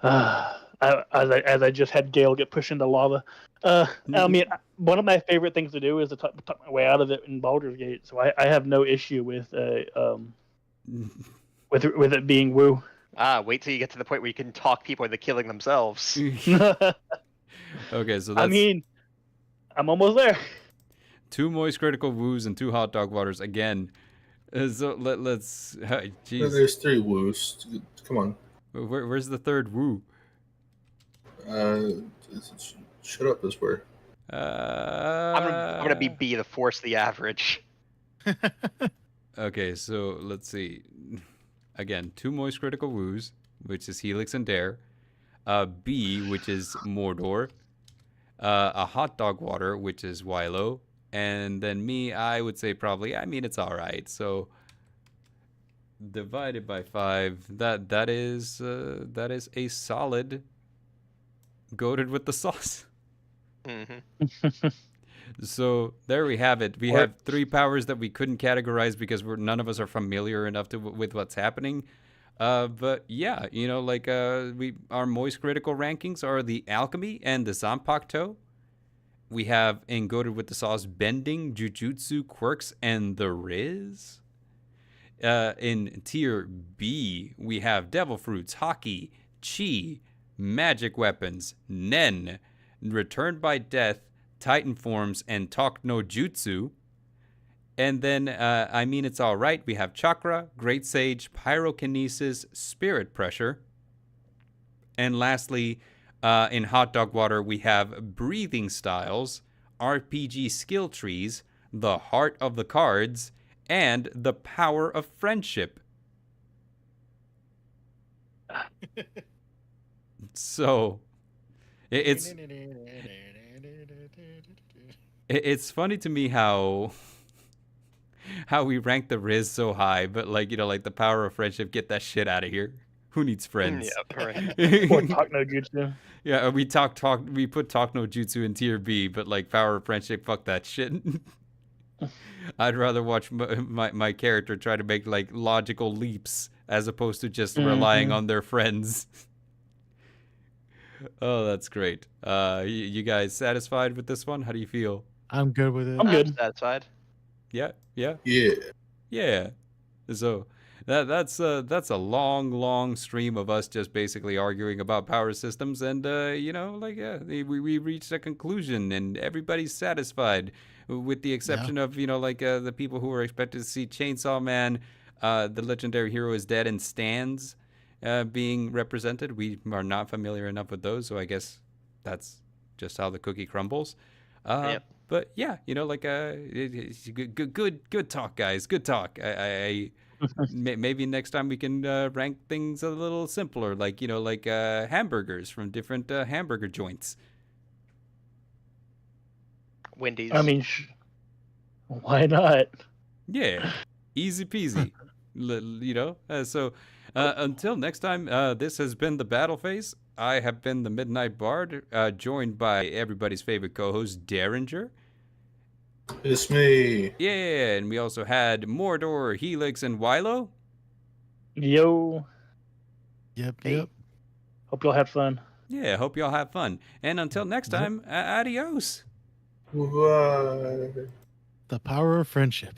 As I just had Gale get pushed into lava. I mean, one of my favorite things to do is to talk my way out of it in Baldur's Gate. So I have no issue with it being woo. Wait till you get to the point where you can talk people into killing themselves. Okay, so that's... I mean, I'm almost there. 2 moist critical woos and 2 hot dog waters again. So let's... Geez. There's 3 woos. Come on. Where's the 3rd woo? Shut up, this word. I'm gonna be B, the force the average. Okay, so let's see. Again, 2 moist critical woos, which is Helix and Dare. B, which is Mordor. A hot dog water, which is Wilo. And then me, I would say probably, I mean, it's all right. So divided by 5, that is a solid goated with the sauce. Mm-hmm. So there we have it. We have 3 powers that we couldn't categorize because none of us are familiar enough with what's happening. But yeah, you know, like our moist critical rankings are the Alchemy and the Zanpakuto. We have Engoted with the Sauce Bending, Jujutsu, Quirks, and the Riz. In tier B, we have Devil Fruits, Hockey, Chi, Magic Weapons, Nen, Returned by Death, Titan Forms, and Talk no Jutsu. And then, I mean, it's all right. We have Chakra, Great Sage, Pyrokinesis, Spirit Pressure. And lastly, in Hot Dog Water, we have Breathing Styles, RPG Skill Trees, the Heart of the Cards, and the Power of Friendship. So, it's funny to me how we rank the Riz so high, but like, you know, like the Power of Friendship, get that shit out of here. Who needs friends? Yeah, right. Or Talk no Jutsu. Yeah, we put Talk no Jutsu in tier B, but like Power of Friendship, fuck that shit. I'd rather watch my character try to make like logical leaps as opposed to just relying on their friends. Oh, that's great. You guys satisfied with this one? How do you feel? I'm good with it. I'm good. Satisfied. Yeah. Yeah. So that's a long stream of us just basically arguing about power systems, and you know, like we reached a conclusion, and everybody's satisfied, with the exception of, you know, like the people who were expected to see Chainsaw Man, the legendary hero is dead, and stands being represented. We are not familiar enough with those, so I guess that's just how the cookie crumbles. Yep. But yeah, you know, like it's good talk, guys. Good talk. I maybe next time we can rank things a little simpler, like, you know, like hamburgers from different hamburger joints. Wendy's. I mean, why not? Yeah, easy peasy. You know, so until next time, this has been the Battle Phase. I have been the Midnight Bard, joined by everybody's favorite co-host, Derringer. It's me. Yeah, and we also had Mordor, Helix, and Wilo. Yo. Yep. Hey. Yep. Hope y'all had fun. Yeah, hope y'all have fun. And until next time, adios. Bye. The power of friendship.